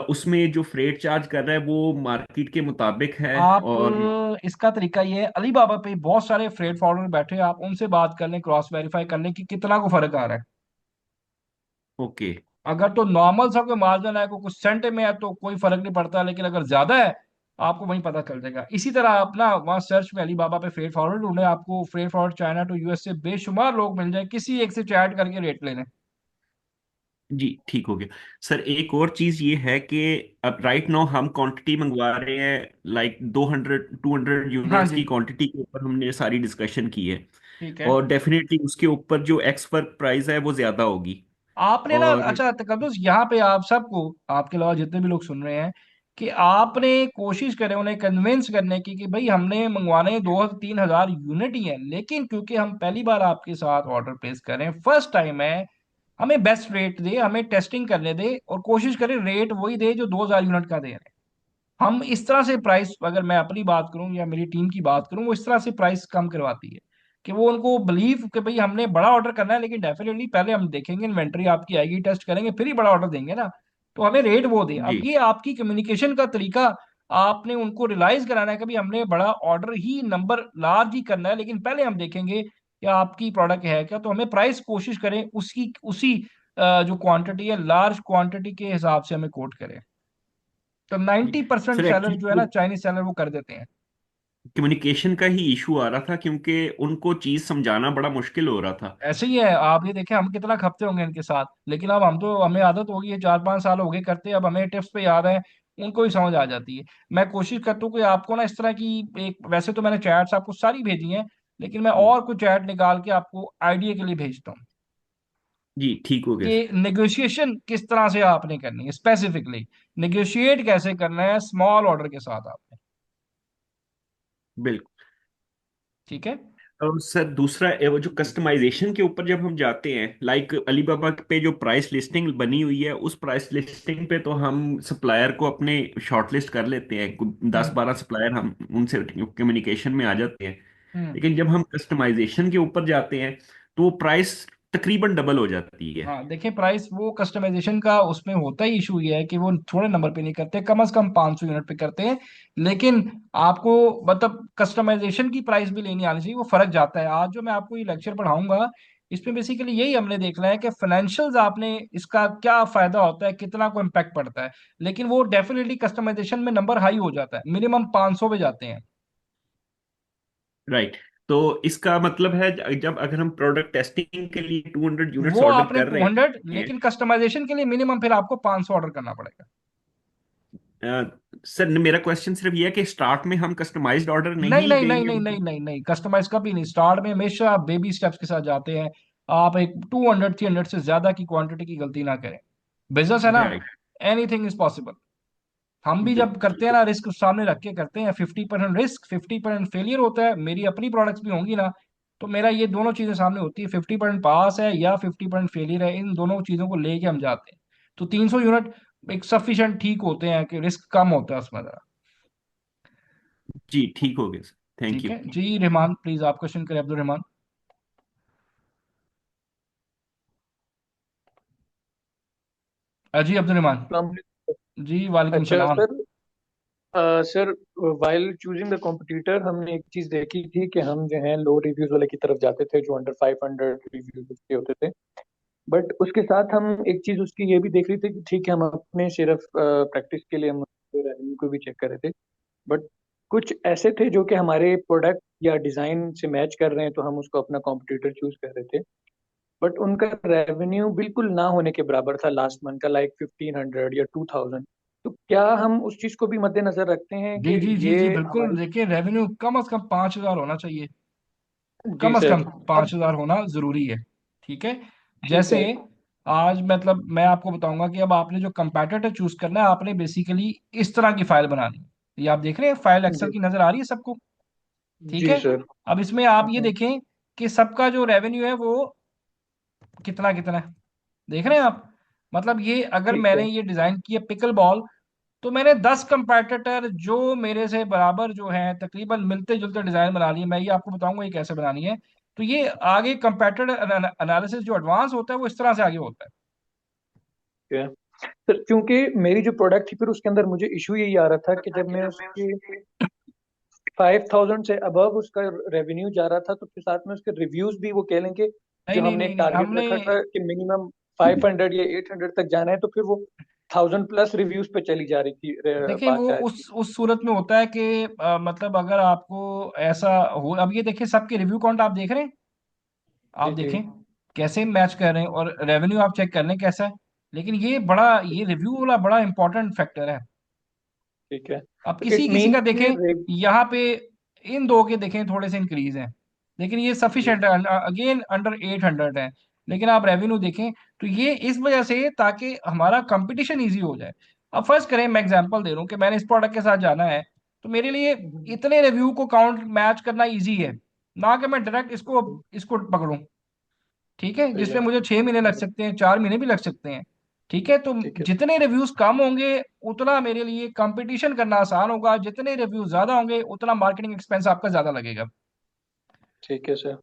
उसमें जो फ्रेट चार्ज कर रहा है वो मार्केट के मुताबिक है? आप और इसका तरीका ये है, अलीबाबा पे बहुत सारे फ्रेट फॉरवर्डर बैठे हैं, आप उनसे बात कर लें, क्रॉस वेरीफाई कर लें कि कितना को फर्क आ रहा है। ओके। अगर तो नॉर्मल सा कोई मार्जिन है, कोई कुछ सेंट में है, तो कोई फर्क नहीं पड़ता, लेकिन अगर ज्यादा है, आपको वहीं पता चल जाएगा। इसी तरह आप ना वहाँ सर्च में अलीबाबा पे फ्रेट फॉरवर्ड ढूंढे, आपको freight forward China to US से बेशुमार लोग मिल जाए, किसी एक से चैट करके रेट ले लें। जी ठीक हो गया। सर एक और चीज ये है कि अब राइट नाउ हम क्वांटिटी मंगवा रहे हैं, लाइक 200 हाँ यूनिट्स जी। की क्वांटिटी के ऊपर हमने सारी डिस्कशन की है। ठीक है। और डेफिनेटली उसके ऊपर जो एक्स वर्क प्राइस है वो ज्यादा होगी। आपने ना, और अच्छा तकद्दुस, यहाँ पे आप सबको, आपके अलावा जितने भी लोग सुन रहे हैं, कि आपने कोशिश करें उन्हें कन्विंस करने की कि भाई हमने मंगवाने 2 3 हजार यूनिट ही है, लेकिन क्योंकि हम पहली बार आपके साथ ऑर्डर प्लेस करें, फर्स्ट टाइम है, हमें बेस्ट रेट दे, हमें टेस्टिंग करने दे, और कोशिश करें रेट वही दे जो 2000 यूनिट का दे रहे हैं। हम इस तरह से प्राइस, अगर मैं अपनी बात करूं या मेरी टीम की बात करूं, वो इस तरह से प्राइस कम करवाती है कि वो उनको बिलीव कि भाई हमने बड़ा ऑर्डर करना है, लेकिन डेफिनेटली पहले हम देखेंगे, इन्वेंट्री आपकी आएगी, टेस्ट करेंगे, फिर ही बड़ा ऑर्डर देंगे ना। तो हमें रेट वो दे। अब जी ये आपकी कम्युनिकेशन का तरीका, आपने उनको रियलाइज कराना है कि भाई हमने बड़ा ऑर्डर ही, नंबर लार्ज ही करना है, लेकिन पहले हम देखेंगे कि आपकी प्रोडक्ट है क्या, तो हमें प्राइस कोशिश करें उसकी उसी जो क्वांटिटी है, लार्ज क्वांटिटी के हिसाब से हमें कोट करें। तो जी 90% सर, सेलर जो है एक्चुअली ना, चाइनीज सेलर, वो कर देते हैं। कम्युनिकेशन का ही इशू आ रहा था, क्योंकि उनको चीज समझाना बड़ा मुश्किल हो रहा था। ऐसे ही है, आप ये देखें हम कितना खपते होंगे इनके साथ, लेकिन अब हम तो, हमें आदत हो गई है, 4 5 साल हो गए करते, अब हमें टिप्स पे याद है, उनको ही समझ आ जाती है। मैं कोशिश करता हूँ कि आपको ना इस तरह की एक, वैसे तो मैंने चैट्स आपको सारी भेजी हैं, लेकिन मैं हम्म। और कुछ चैट निकाल के आपको आइडिया के लिए भेजता हूँ। जी ठीक हो गया कि सर। नेगोशिएशन किस तरह से आपने करनी है, स्पेसिफिकली नेगोशिएट कैसे करना है स्मॉल ऑर्डर के साथ आपने। बिल्कुल। ठीक है। और सर दूसरा वो जो कस्टमाइजेशन के ऊपर जब हम जाते हैं, लाइक अलीबाबा पे जो प्राइस लिस्टिंग बनी हुई है, उस प्राइस लिस्टिंग पे तो हम सप्लायर को अपने शॉर्टलिस्ट कर लेते हैं, दस हम्म। बारह सप्लायर हम उनसे कम्युनिकेशन में आ जाते हैं। हम्म। लेकिन जब हम कस्टमाइजेशन के ऊपर जाते हैं तो वो प्राइस तकरीबन डबल हो जाती है। हाँ देखिए, प्राइस वो कस्टमाइजेशन का उसमें होता ही इशू ये है कि वो थोड़े नंबर पे नहीं करते, कम से कम 500 यूनिट पे करते हैं। लेकिन आपको मतलब कस्टमाइजेशन की प्राइस भी लेनी आनी चाहिए, वो फर्क जाता है। आज जो मैं आपको ये लेक्चर पढ़ाऊंगा, इसमें बेसिकली यही हमने देखना है कि फाइनेंशियल्स आपने इसका क्या फायदा होता है, कितना को इम्पैक्ट पड़ता है। लेकिन वो डेफिनेटली कस्टमाइजेशन में नंबर हाई हो जाता है, मिनिमम 500 पे जाते हैं। राइट। तो इसका मतलब है जब अगर हम प्रोडक्ट टेस्टिंग के लिए 200 यूनिट्स वो ऑर्डर आपने कर रहे 200, हैं, लेकिन कस्टमाइजेशन के लिए मिनिमम फिर आपको 500 ऑर्डर करना पड़ेगा। सर मेरा क्वेश्चन सिर्फ ये है कि स्टार्ट में हम कस्टमाइज्ड ऑर्डर नहीं नहीं नहीं नहीं देंगे नहीं उनको। नहीं नहीं नहीं, कस्टमाइज कभी नहीं। स्टार्ट में हमेशा आप बेबी स्टेप्स के साथ जाते हैं। आप एक 200 300 से ज्यादा की क्वांटिटी की गलती ना करें। बिजनेस है ना, राइट। Anything is possible. हम भी जब करते हैं बिल्कुल। ना, रिस्क सामने रख के करते हैं। 50% रिस्क, 50% फेलियर होता है। मेरी अपनी प्रोडक्ट्स भी होंगी ना, तो मेरा ये दोनों चीजें सामने होती है, 50% पास है या 50% फेलियर है, इन दोनों चीजों को लेके हम जाते हैं। तो 300 यूनिट एक सफिशिएंट ठीक होते हैं कि रिस्क कम होता है उसमें जरा। जी ठीक हो गया सर। थैंक ठीक यू। है जी। रहमान प्लीज, आप क्वेश्चन करें, अब्दुल रहमान। जी अब्दुल रहमान। अस्सलाम वालेकुम। जी वालेकुम अच्छा सलाम। Sir, sir while choosing the competitor हमने एक चीज देखी थी कि हम जो है लो रिव्यूज वाले की तरफ जाते थे जो अंडर 500 रिव्यूज के होते थे। बट उसके साथ हम एक चीज उसकी ये भी देख रही थी कि ठीक है हम अपने सिर्फ प्रैक्टिस के लिए हम रेवेन्यू को भी चेक कर रहे थे। बट कुछ ऐसे थे जो कि हमारे प्रोडक्ट या डिजाइन से मैच कर रहे हैं तो हम उसको अपना कॉम्पिटिटर चूज कर रहे थे। बट उनका रेवेन्यू बिल्कुल ना होने के बराबर था लास्ट मंथ का, लाइक 1500 या 2000। तो क्या हम उस चीज को भी मद्देनजर रखते हैं जी कि जी जी ये जी बिल्कुल। हमारी। देखिए, रेवेन्यू कम से कम 5,000 होना चाहिए। जी कम से कम सर। पांच अब हजार होना जरूरी है। ठीक है। ठीक जैसे है। आज मतलब मैं आपको बताऊंगा कि अब आपने जो कंपैटिटर चूज करना है, आपने बेसिकली इस तरह की फाइल बनानी है। ये आप देख रहे हैं, फाइल एक्सेल जी। की नजर आ रही है सबको। ठीक जी है। सर। अब इसमें आप ये हम्म, देखें कि सबका जो रेवेन्यू है वो कितना कितना है। देख रहे हैं आप। मतलब ये अगर ठीक मैंने है। ये डिजाइन किया पिकल बॉल, तो मैंने 10 कंपैटिटर जो मेरे से बराबर जो है, तकरीबन मिलते जुलते डिजाइन बना लिए। मैं ये आपको बताऊंगा ये कैसे बनानी है। तो ये आगे कंपैटिटर एनालिसिस जो एडवांस होता है वो इस तरह से आगे होता है। ठीक है सर, क्योंकि मेरी जो प्रोडक्ट थी फिर उसके अंदर मुझे इशू यही आ रहा था कि जब मैं उसकी 5000 से अबव उसका रेवेन्यू जा रहा था तो फिर साथ में उसके रिव्यूज भी वो कह लें कि नहीं जो नहीं हमने नहीं एक नहीं, टारगेट हमने रखा था कि मिनिमम 500 या 800 तक जाना है, तो फिर वो 1000+ रिव्यूज पे चली जा रही थी देखिए बात वो जा रही थी। उस सूरत में होता है कि मतलब अगर आपको ऐसा हो, अब ये देखिए सबके रिव्यू काउंट आप देख रहे हैं। आप जी जी। देखें कैसे मैच कर रहे हैं, और रेवेन्यू आप चेक कर रहे हैं कैसा है। लेकिन ये रिव्यू वाला बड़ा इंपॉर्टेंट फैक्टर है। ठीक है। अब तो किसी इट किसी का मीन्स देखें, कि यहाँ पे इन दो के देखें थोड़े से इंक्रीज हैं, लेकिन ये जी सफिशिएंट है, अगेन अंडर 800 है। लेकिन आप रेवेन्यू देखें तो ये इस वजह से ताकि हमारा कंपटीशन ईजी हो जाए। अब फर्स्ट करें, मैं एग्जांपल दे रहा हूँ कि मैंने इस प्रोडक्ट के साथ जाना है, तो मेरे लिए इतने रिव्यू को काउंट मैच करना इजी है, ना कि मैं डायरेक्ट इसको इसको पकड़ूं। ठीक है, सही जिसमें है। मुझे 6 महीने लग सकते हैं, 4 महीने भी लग सकते हैं। ठीक है, तो ठीक है। जितने रिव्यूज कम होंगे उतना मेरे लिए कंपटीशन करना आसान होगा, जितने रिव्यूज ज्यादा होंगे उतना मार्केटिंग एक्सपेंस आपका ज्यादा लगेगा। ठीक है सर।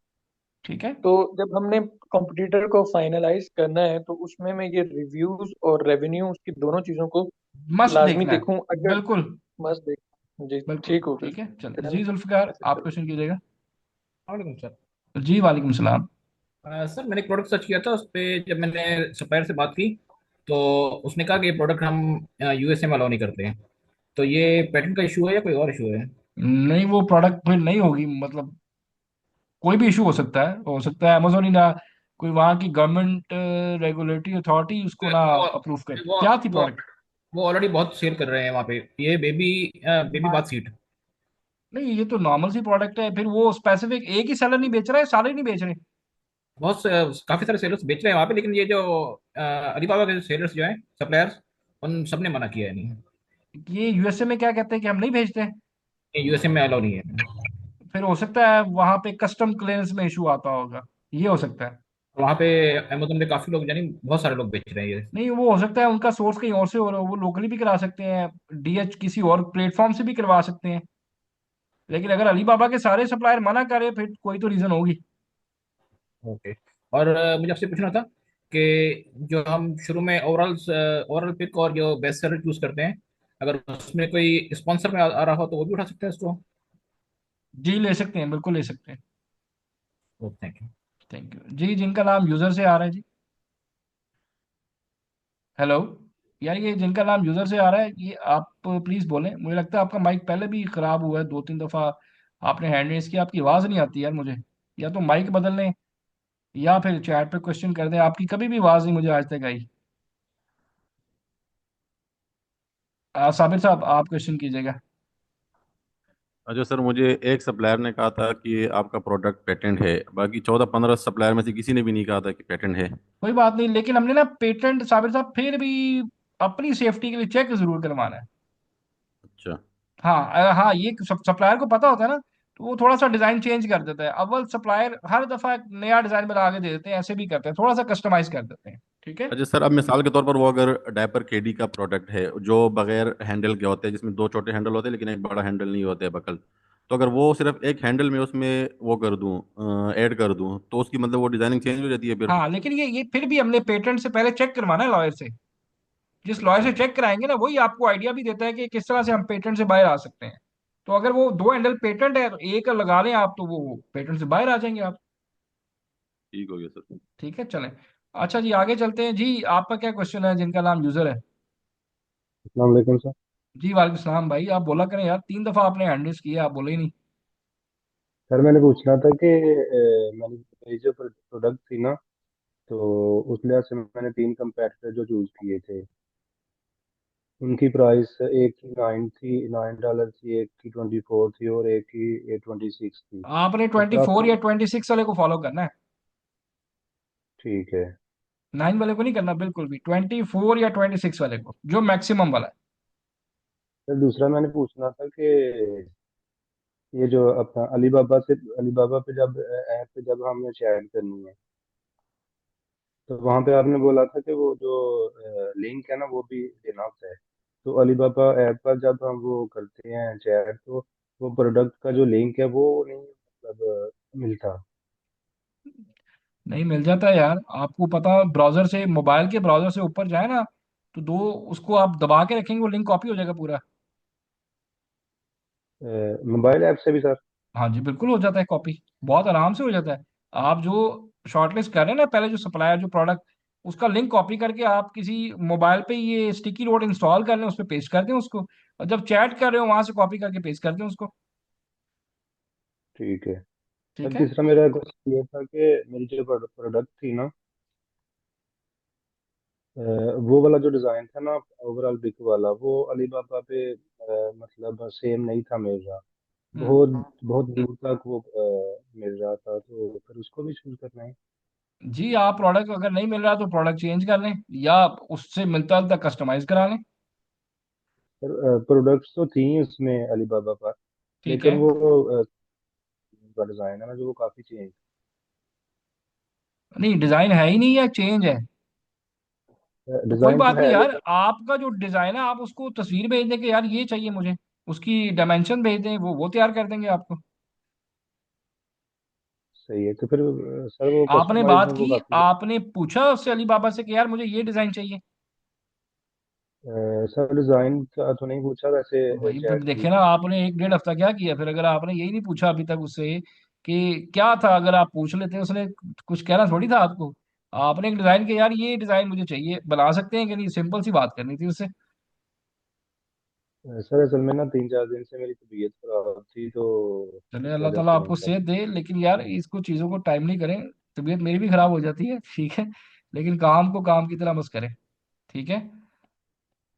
ठीक है। तो जब हमने कंपटीटर को फाइनलाइज करना है तो उसमें मैं ये रिव्यूज और रेवेन्यू उसकी दोनों चीजों को मस्ट लाजमी देखना है। देखूं अगर। बिल्कुल। मस्त देख। जी बिल्कुल ठीक हो गया ठीक है, चले सर। जी जुल्फिकार, ऐसे आप चलो। क्वेश्चन कीजिएगा। वालेकुम सर। जी वालेकुम सलाम। सर मैंने एक प्रोडक्ट सर्च किया था, उस पे जब मैंने सप्लायर से बात की तो उसने कहा कि ये प्रोडक्ट हम यूएसए में अलाउ नहीं करते हैं। तो ये पैटर्न का इशू है या कोई और इशू है? नहीं, वो प्रोडक्ट फिर नहीं होगी, मतलब कोई भी इशू हो सकता है। हो सकता है अमेजोन ही ना, कोई वहाँ की गवर्नमेंट रेगुलेटरी अथॉरिटी उसको ना वो अप्रूव करे। वो क्या थी वो प्रोडक्ट? वो ऑलरेडी बहुत सेल कर रहे हैं वहाँ पे, ये बेबी बेबी बाथ सीट। नहीं, ये तो नॉर्मल सी प्रोडक्ट है। फिर वो स्पेसिफिक एक ही सेलर नहीं बेच रहा है, सारे नहीं बेच रहे। काफी सारे सेलर्स बेच रहे हैं वहां पे, लेकिन ये जो अलीबाबा के सेलर्स जो हैं, सप्लायर्स, उन सब ने मना किया है, नहीं। ये यूएसए में क्या कहते हैं कि हम नहीं भेजते हैं। ये यूएसए में अलाउ नहीं है। फिर हो सकता है वहां पे कस्टम क्लियरेंस में इशू आता होगा, ये हो सकता है। वहां पे अमेजोन पे काफी लोग, यानी बहुत सारे लोग बेच रहे हैं ये। नहीं, वो हो सकता है उनका सोर्स कहीं और से हो रहा हो, वो लोकली भी करा सकते हैं, डीएच किसी और प्लेटफॉर्म से भी करवा सकते हैं। लेकिन अगर अलीबाबा के सारे सप्लायर मना करे फिर कोई तो रीजन होगी। ओके। और मुझे आपसे पूछना था कि जो हम शुरू में ओवरऑल ओवरऑल पिक और जो बेस्ट सेलर चूज करते हैं, अगर उसमें कोई स्पॉन्सर में आ रहा हो तो वो भी उठा सकते हैं इसको। जी ले सकते हैं, बिल्कुल ले सकते हैं। Thank you. थैंक यू जी। जिनका नाम यूजर से आ रहा है जी। हेलो। यार ये जिनका नाम यूजर से आ रहा है ये आप प्लीज बोलें, मुझे लगता है आपका माइक पहले भी खराब हुआ है, 2-3 दफा आपने हैंड रेस किया, आपकी आवाज नहीं आती यार मुझे। या तो माइक बदल लें या फिर चैट पे क्वेश्चन कर दें, आपकी कभी भी आवाज नहीं मुझे आज तक आई। साबिर साहब आप क्वेश्चन कीजिएगा। अच्छा सर, मुझे एक सप्लायर ने कहा था कि आपका प्रोडक्ट पेटेंट है, बाकी 14-15 सप्लायर में से किसी ने भी नहीं कहा था कि पेटेंट है। कोई बात नहीं, लेकिन हमने ना पेटेंट साबिर साहब फिर भी अपनी सेफ्टी के लिए चेक जरूर करवाना है। अच्छा। हाँ हाँ, ये सप्लायर को पता होता है ना, तो वो थोड़ा सा डिजाइन चेंज कर देता है। अव्वल सप्लायर हर दफा एक नया डिजाइन बना के दे देते हैं, ऐसे भी करते हैं, थोड़ा सा कस्टमाइज कर देते हैं। ठीक है। अच्छा सर, अब मिसाल के तौर पर वो अगर डायपर केडी का प्रोडक्ट है जो बगैर हैंडल के होते हैं, जिसमें दो छोटे हैंडल होते हैं लेकिन एक बड़ा हैंडल नहीं होते बकल, तो अगर वो सिर्फ एक हैंडल में उसमें वो कर दूं, ऐड कर दूं, तो उसकी मतलब वो डिजाइनिंग चेंज हो जाती है फिर। हाँ लेकिन ये फिर भी हमने पेटेंट से पहले चेक करवाना है लॉयर से। जिस लॉयर से अच्छा। चेक कराएंगे ना वही आपको आइडिया भी देता है कि किस तरह से हम पेटेंट से बाहर आ सकते हैं। तो अगर वो दो हैंडल पेटेंट है तो एक लगा लें आप, तो वो पेटेंट से बाहर आ जाएंगे आप। ठीक हो गया सर। ठीक है, चलें। अच्छा जी आगे चलते हैं जी। आपका क्या क्वेश्चन है जिनका नाम यूजर है। अस्सलाम वालेकुम सर। जी वालेकुम सलाम भाई, आप बोला करें यार, 3 दफा आपने हैंडल्स किया, आप बोले ही नहीं। सर मैंने पूछना था कि मैंने मेरी जो प्रोडक्ट थी ना, तो उस लिहाज से मैंने तीन कंपैरेटर जो चूज किए थे, उनकी प्राइस एक की 9 थी, $9 थी, एक की 24 थी और एक की 26 थी। आपने तो ट्वेंटी सर फोर आपको या 26 वाले को फॉलो करना है। ठीक है। 9 वाले को नहीं करना बिल्कुल भी, 24 या 26 वाले को जो मैक्सिमम वाला है। सर दूसरा मैंने पूछना था कि ये जो अपना अलीबाबा पे जब ऐप पे जब हमें चैट करनी है, तो वहां पे आपने बोला था कि वो जो लिंक है ना वो भी देना होता है। तो अलीबाबा ऐप पर जब हम वो करते हैं चैट, तो वो प्रोडक्ट का जो लिंक है वो नहीं मतलब मिलता। नहीं मिल जाता है यार, आपको पता, ब्राउजर से, मोबाइल के ब्राउजर से ऊपर जाए ना, तो दो, उसको आप दबा के रखेंगे वो लिंक कॉपी हो जाएगा पूरा। मोबाइल ऐप से भी सर? हाँ जी बिल्कुल हो जाता है कॉपी, बहुत आराम से हो जाता है। आप जो शॉर्टलिस्ट कर रहे हैं ना पहले, जो सप्लायर जो प्रोडक्ट, उसका लिंक कॉपी करके आप किसी मोबाइल पे ये स्टिकी नोट इंस्टॉल कर लें, उस पर पेस्ट कर दें उसको, और जब चैट कर रहे हो वहां से कॉपी करके पेस्ट कर दें उसको। ठीक है। ठीक सर है। तीसरा मेरा क्वेश्चन ये था कि मेरी जो प्रोडक्ट थी ना, अ, वो वाला जो डिज़ाइन था ना, ओवरऑल बिक वाला, वो अलीबाबा पे मतलब सेम नहीं था मिल रहा। हम्म। बहुत बहुत दूर तक वो मिल रहा था, तो फिर उसको भी चूज करना है। जी आप प्रोडक्ट अगर नहीं मिल रहा तो प्रोडक्ट चेंज कर लें, या उससे मिलता जुलता कस्टमाइज करा लें। सर प्रोडक्ट्स तो थी उसमें अलीबाबा पर, ठीक लेकिन है। वो का डिज़ाइन है ना जो वो काफ़ी चेंज। नहीं डिजाइन है ही नहीं या चेंज है। तो कोई डिज़ाइन तो बात नहीं है यार, लेकिन। आपका जो डिजाइन है आप उसको तस्वीर भेज दें कि यार ये चाहिए मुझे, उसकी डायमेंशन भेज दें, वो तैयार कर देंगे आपको। सही है, तो फिर सर वो आपने कस्टमाइज बात में वो की, काफ़ी। आपने पूछा उससे अली बाबा से कि यार मुझे ये डिजाइन चाहिए। सर डिज़ाइन का तो नहीं पूछा वैसे, भाई फिर चैट की देखे ना, थी। आपने 1-1.5 हफ्ता क्या किया फिर, अगर आपने यही नहीं पूछा अभी तक उससे कि क्या था, अगर आप पूछ लेते उसने कुछ कहना थोड़ी था आपको। आपने एक डिजाइन के यार ये डिजाइन मुझे चाहिए, बना सकते हैं कि नहीं, सिंपल सी बात करनी थी उससे। सर असल में ना 3-4 दिन से मेरी तबीयत खराब थी, तो चले इस अल्लाह वजह ताला से नहीं आपको कर। सेहत दे, लेकिन यार इसको चीज़ों को टाइमली करें। तबीयत मेरी भी खराब हो जाती है ठीक है, लेकिन काम को काम की तरह बस करें। ठीक है।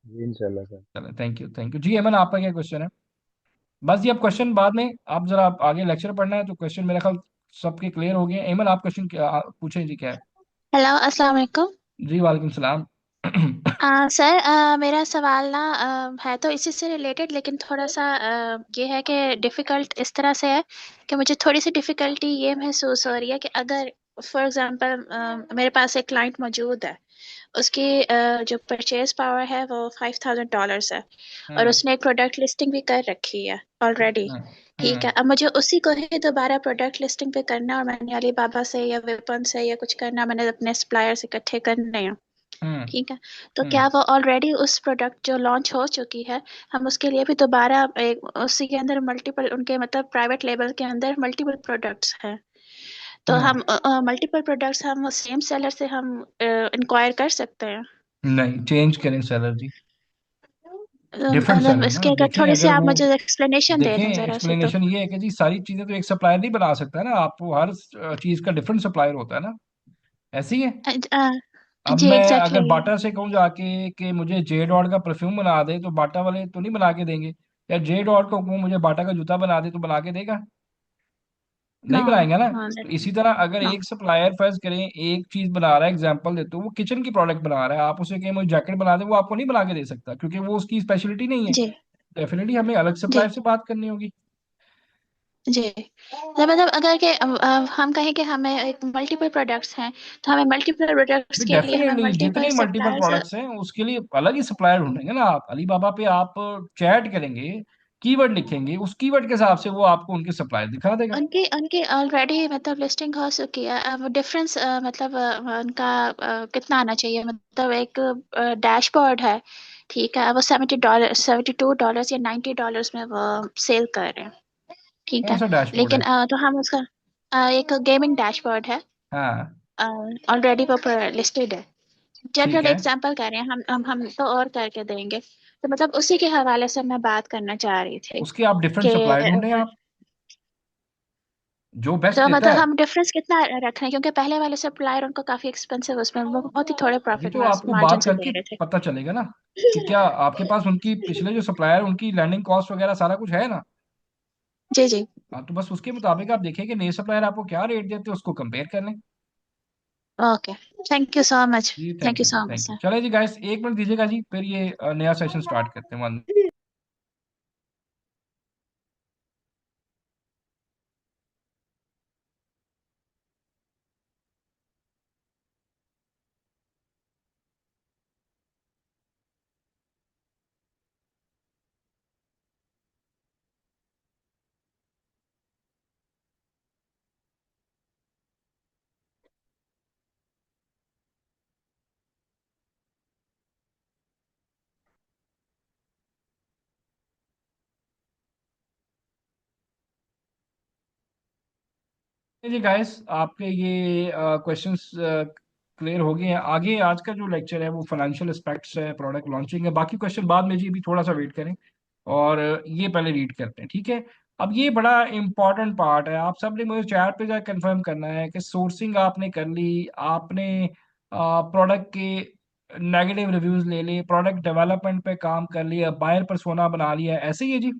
जी इंशाल्लाह सर। चले, थैंक यू थैंक यू जी। अमन आपका क्या क्वेश्चन है। बस ये अब क्वेश्चन बाद में, आप जरा आप आगे लेक्चर पढ़ना है तो क्वेश्चन मेरा ख्याल सबके क्लियर हो गए? एमल आप क्वेश्चन पूछें जी, क्या है? हेलो, अस्सलाम वालेकुम। जी वालेकुम सलाम। सर, मेरा सवाल ना है तो इसी से रिलेटेड, लेकिन थोड़ा सा ये है कि डिफ़िकल्ट इस तरह से है कि मुझे थोड़ी सी डिफ़िकल्टी ये महसूस हो रही है कि अगर फॉर एग्जांपल मेरे पास एक क्लाइंट मौजूद है, उसकी जो परचेज पावर है वो $5,000 है, और हम्म। उसने एक प्रोडक्ट लिस्टिंग भी कर रखी है ऑलरेडी। हम्म। ठीक है, हम्म। अब मुझे उसी को ही दोबारा प्रोडक्ट लिस्टिंग पे करना, और मैंने अलीबाबा से या विपन से या कुछ करना, मैंने अपने सप्लायर से इकट्ठे करने हैं। हम्म। ठीक है, तो क्या हम्म। वो ऑलरेडी उस प्रोडक्ट जो लॉन्च हो चुकी है, हम उसके लिए भी दोबारा एक उसी के अंदर मल्टीपल, उनके मतलब प्राइवेट लेबल के अंदर मल्टीपल प्रोडक्ट्स हैं, तो हम्म। हम मल्टीपल प्रोडक्ट्स हम सेम सेलर से हम इंक्वायर कर सकते हैं? नहीं, चेंज करें सेलर जी, डिफरेंट मतलब सेलर ना। इसके अगर देखें थोड़ी सी अगर आप वो, मुझे एक्सप्लेनेशन दे देखें दें जरा से तो। एक्सप्लेनेशन ये है कि जी सारी चीजें तो एक सप्लायर नहीं बना सकता है ना, आपको हर चीज का डिफरेंट सप्लायर होता है ना, ऐसे ही है। अ, अ, अब जी मैं अगर एग्जैक्टली। बाटा से कहूँ जाके कि मुझे जे डॉट का परफ्यूम बना दे, तो बाटा वाले तो नहीं बना के देंगे। या जे डॉट को कहूँ मुझे बाटा का जूता बना दे, तो बना के देगा? नो। नहीं बनाएगा ना। नो। तो इसी तरह अगर नो। एक सप्लायर फर्ज करें एक चीज बना रहा है, एग्जांपल देता हूँ, वो किचन की प्रोडक्ट बना रहा है, आप उसे कहें मुझे जैकेट बना दे, वो आपको नहीं बना के दे सकता, क्योंकि वो उसकी स्पेशलिटी नहीं है। जी। डेफिनेटली हमें अलग जी। सप्लायर से बात करनी होगी। जी, तो मतलब अगर के हम कहें कि हमें एक मल्टीपल प्रोडक्ट्स हैं, तो हमें मल्टीपल प्रोडक्ट्स भी के लिए हमें डेफिनेटली मल्टीपल जितनी मल्टीपल सप्लायर्स। प्रोडक्ट्स हैं उसके लिए अलग ही सप्लायर ढूंढेंगे ना। आप अलीबाबा पे आप चैट करेंगे, कीवर्ड लिखेंगे, उस कीवर्ड के हिसाब से वो आपको उनके सप्लायर दिखा देगा। उनकी उनकी ऑलरेडी मतलब लिस्टिंग हो चुकी है। अब डिफरेंस मतलब उनका कितना आना चाहिए, मतलब एक डैशबोर्ड है, ठीक है, वो $70, $72 या $90 में वो सेल कर रहे हैं। ठीक कौन है, सा डैशबोर्ड लेकिन है? तो हम उसका एक गेमिंग डैशबोर्ड है, हाँ। ऑलरेडी वो लिस्टेड है। ठीक जनरल है, एग्जांपल कर रहे हैं, हम तो और करके देंगे, तो मतलब उसी के हवाले से मैं बात करना चाह रही थी उसके आप डिफरेंट कि सप्लायर ढूंढें, आप जो बेस्ट तो देता मतलब है। हम डिफरेंस कितना रख रहे हैं, क्योंकि पहले वाले सप्लायर उनको काफी एक्सपेंसिव, उसमें वो बहुत ही थोड़े ये प्रॉफिट तो आपको मार्जिन बात से करके दे रहे थे। पता चलेगा ना, कि क्या आपके पास उनकी पिछले जो सप्लायर उनकी लैंडिंग कॉस्ट वगैरह सारा कुछ है ना। जी जी। हाँ, तो बस उसके मुताबिक आप देखें कि नए सप्लायर आपको क्या रेट देते हैं, उसको कंपेयर कर लें। Okay, thank you so much. जी थैंक थैंक यू यू जी, so much thank you. Sir. चले जी गाइस, एक मिनट दीजिएगा जी, फिर ये नया सेशन स्टार्ट करते हैं। जी गाइस, आपके ये क्वेश्चंस क्लियर हो गए हैं। आगे आज का जो लेक्चर है वो फाइनेंशियल एस्पेक्ट्स है, प्रोडक्ट लॉन्चिंग है। बाकी क्वेश्चन बाद में जी, भी थोड़ा सा वेट करें। और ये पहले रीड करते हैं, ठीक है। अब ये बड़ा इंपॉर्टेंट पार्ट है, आप सब ने मुझे चैट पे जाकर कंफर्म करना है कि सोर्सिंग आपने कर ली, आपने प्रोडक्ट के नेगेटिव रिव्यूज ले लिए, प्रोडक्ट डेवलपमेंट पे काम कर लिया, बायर पर्सोना बना लिया, ऐसे ही है जी?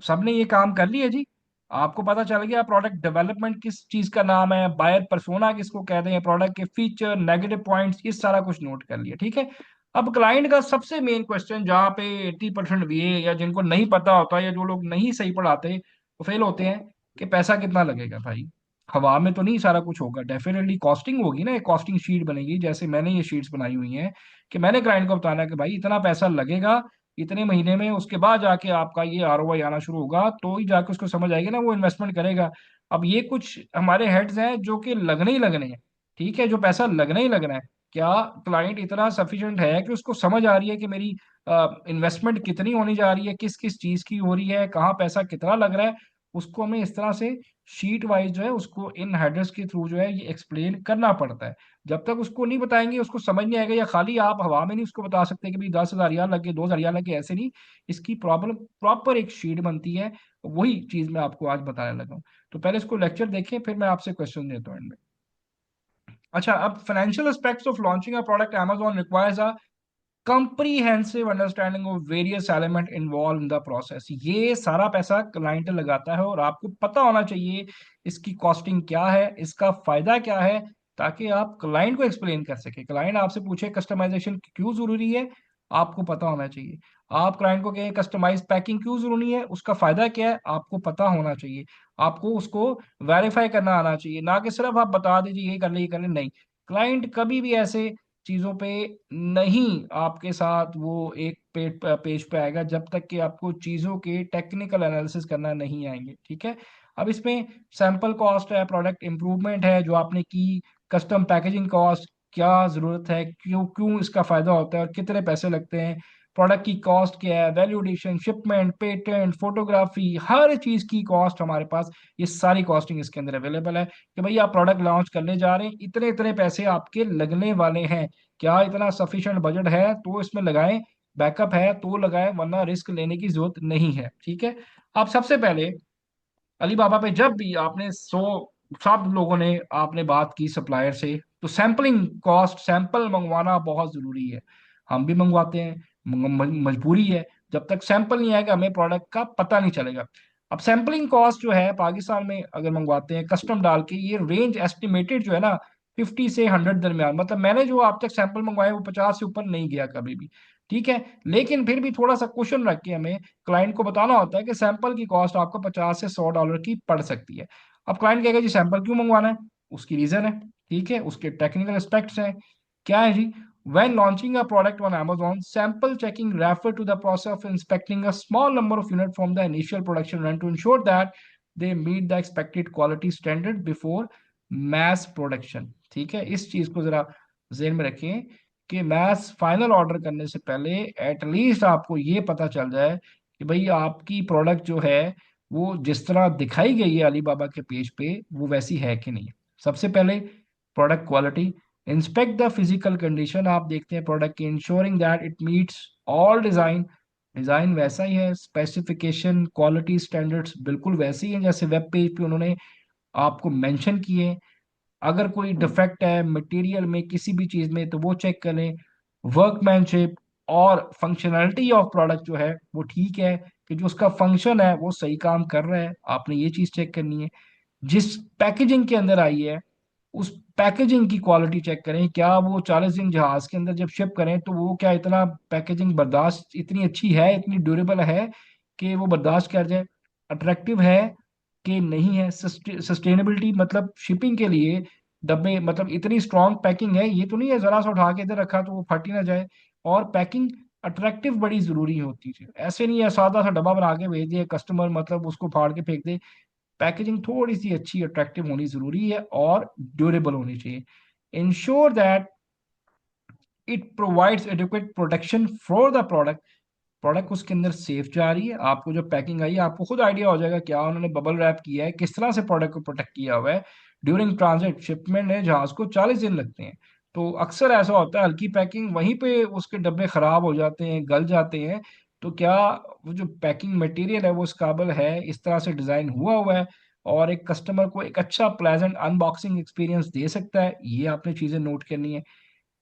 सबने ये काम कर लिया जी? आपको पता चल गया प्रोडक्ट डेवलपमेंट किस चीज का नाम है, बायर पर्सोना किसको कहते हैं, प्रोडक्ट के फीचर, नेगेटिव पॉइंट्स, ये सारा कुछ नोट कर लिया, ठीक है। अब क्लाइंट का सबसे मेन क्वेश्चन, जहाँ पे 80% वीए या जिनको नहीं पता होता, या जो लोग नहीं सही पढ़ाते वो फेल होते हैं, कि पैसा कितना लगेगा भाई। हवा में तो नहीं सारा कुछ होगा, डेफिनेटली कॉस्टिंग होगी ना, एक कॉस्टिंग शीट बनेगी, जैसे मैंने ये शीट्स बनाई हुई हैं, कि मैंने क्लाइंट को बताना है कि भाई इतना पैसा लगेगा इतने महीने में, उसके बाद जाके आपका ये आरओआई आना शुरू होगा, तो ही जाके उसको समझ आएगी ना, वो इन्वेस्टमेंट करेगा। अब ये कुछ हमारे हेड्स हैं जो कि लगने ही लगने हैं, ठीक है, जो पैसा लगना ही लगना है। क्या क्लाइंट इतना सफिशिएंट है कि उसको समझ आ रही है कि मेरी इन्वेस्टमेंट कितनी होनी जा रही है, किस किस चीज की हो रही है, कहाँ पैसा कितना लग रहा है। उसको हमें इस तरह से शीट वाइज जो है उसको इन हेडर्स के थ्रू जो है ये एक्सप्लेन करना पड़ता है। जब तक उसको नहीं बताएंगे उसको समझ नहीं आएगा, या खाली आप हवा में नहीं उसको बता सकते कि भाई 10,000 लगे, 2,000 लगे, ऐसे नहीं। इसकी प्रॉब्लम प्रॉपर एक शीट बनती है। वही चीज मैं आपको आज बताने लगा हूँ। तो पहले इसको लेक्चर देखें, फिर मैं आपसे क्वेश्चन देता हूँ इनमें। अच्छा, अब financial aspects of launching a product, Amazon requires a comprehensive understanding of various element involve in the process. ये सारा पैसा क्लाइंट लगाता है और आपको पता होना चाहिए इसकी कॉस्टिंग क्या है, इसका फायदा क्या है, ताकि आप क्लाइंट को एक्सप्लेन कर सके। क्लाइंट आपसे पूछे कस्टमाइजेशन क्यों जरूरी है, आपको पता होना चाहिए। आप क्लाइंट को कहें कस्टमाइज पैकिंग क्यों जरूरी है, उसका फायदा क्या है, आपको पता होना चाहिए। आपको उसको वेरीफाई करना आना चाहिए, ना कि सिर्फ आप बता दीजिए ये कर ले ये कर ले। नहीं, क्लाइंट कभी भी ऐसे चीजों पे नहीं आपके साथ वो एक पेज पे आएगा जब तक कि आपको चीजों के टेक्निकल एनालिसिस करना नहीं आएंगे। ठीक है। अब इसमें सैंपल कॉस्ट है, प्रोडक्ट इम्प्रूवमेंट है जो आपने की, कस्टम पैकेजिंग कॉस्ट, क्या जरूरत है, क्यों क्यों इसका फायदा होता है और कितने पैसे लगते हैं, प्रोडक्ट की कॉस्ट क्या है, value addition, shipment, patent, photography, हर चीज की कॉस्ट हमारे पास, ये सारी कॉस्टिंग इसके अंदर अवेलेबल है कि भाई आप प्रोडक्ट लॉन्च करने जा रहे हैं, इतने इतने पैसे आपके लगने वाले हैं, क्या इतना सफिशिएंट बजट है तो इसमें लगाएं, बैकअप है तो लगाएं, वरना रिस्क लेने की जरूरत नहीं है। ठीक है। आप सबसे पहले अलीबाबा पे जब भी आपने सब लोगों ने आपने बात की सप्लायर से, तो सैंपलिंग कॉस्ट, सैंपल मंगवाना बहुत जरूरी है। हम भी मंगवाते हैं, मजबूरी है। जब तक सैंपल नहीं आएगा हमें प्रोडक्ट का पता नहीं चलेगा। अब सैंपलिंग कॉस्ट जो है पाकिस्तान में अगर मंगवाते हैं कस्टम डाल के, ये रेंज एस्टिमेटेड जो है ना 50 से 100 दरमियान, मतलब मैंने जो आप तक सैंपल मंगवाए वो 50 से ऊपर नहीं गया कभी भी। ठीक है। लेकिन फिर भी थोड़ा सा क्वेश्चन रख के हमें क्लाइंट को बताना होता है कि सैंपल की कॉस्ट आपको 50 से 100 डॉलर की पड़ सकती है। अब क्लाइंट कहेगा जी सैंपल क्यों मंगवाना है, उसकी रीजन है। ठीक है, उसके टेक्निकल एस्पेक्ट्स हैं। क्या है जी? When launching a product on Amazon, sample checking refer to the process of inspecting a small number of units from the initial production run to ensure that they meet the expected quality standard before mass production। ठीक है, इस चीज को जरा जेहन में रखें कि मैस फाइनल ऑर्डर करने से पहले एटलीस्ट आपको ये पता चल जाए कि भाई आपकी प्रोडक्ट जो है वो जिस तरह दिखाई गई है अलीबाबा के पेज पे वो वैसी है कि नहीं। सबसे पहले product quality, inspect the physical condition, आप देखते हैं प्रोडक्ट की, ensuring that it meets all design, design वैसा ही है, स्पेसिफिकेशन क्वालिटी स्टैंडर्ड्स बिल्कुल वैसे ही हैं जैसे वेब पेज पे उन्होंने आपको मेंशन किए। अगर कोई डिफेक्ट है मटेरियल में किसी भी चीज में तो वो चेक करें। वर्कमैनशिप और फंक्शनैलिटी ऑफ प्रोडक्ट जो है वो ठीक है, कि जो उसका फंक्शन है वो सही काम कर रहा है, आपने ये चीज चेक करनी है। जिस पैकेजिंग के अंदर आई है उस पैकेजिंग की क्वालिटी चेक करें, क्या वो 40 दिन जहाज के अंदर जब शिप करें तो वो क्या इतना पैकेजिंग बर्दाश्त इतनी अच्छी है, इतनी ड्यूरेबल है कि वो बर्दाश्त कर जाए, अट्रैक्टिव है कि नहीं है, सस्टेनेबिलिटी मतलब शिपिंग के लिए डब्बे, मतलब इतनी स्ट्रॉन्ग पैकिंग है, ये तो नहीं है जरा सा उठा के इधर रखा तो वो फट ही ना जाए। और पैकिंग अट्रैक्टिव बड़ी जरूरी होती है, ऐसे नहीं है सादा सा डब्बा बना के भेज दिया कस्टमर मतलब उसको फाड़ के फेंक दे। पैकेजिंग थोड़ी सी अच्छी अट्रैक्टिव होनी जरूरी है और ड्यूरेबल होनी चाहिए। Ensure that it provides adequate protection for the product, product उसके अंदर सेफ जा रही है, आपको जो पैकिंग आई है आपको खुद आइडिया हो जाएगा क्या उन्होंने बबल रैप किया है, किस तरह से प्रोडक्ट को प्रोटेक्ट किया हुआ है। ड्यूरिंग ट्रांजिट शिपमेंट है जहाज को 40 दिन लगते हैं, तो अक्सर ऐसा होता है हल्की पैकिंग वहीं पे उसके डब्बे खराब हो जाते हैं, गल जाते हैं। तो क्या वो जो पैकिंग मटेरियल है वो इस काबिल है, इस तरह से डिजाइन हुआ है और एक कस्टमर को एक अच्छा प्लेजेंट अनबॉक्सिंग एक्सपीरियंस दे सकता है, ये आपने चीजें नोट करनी है।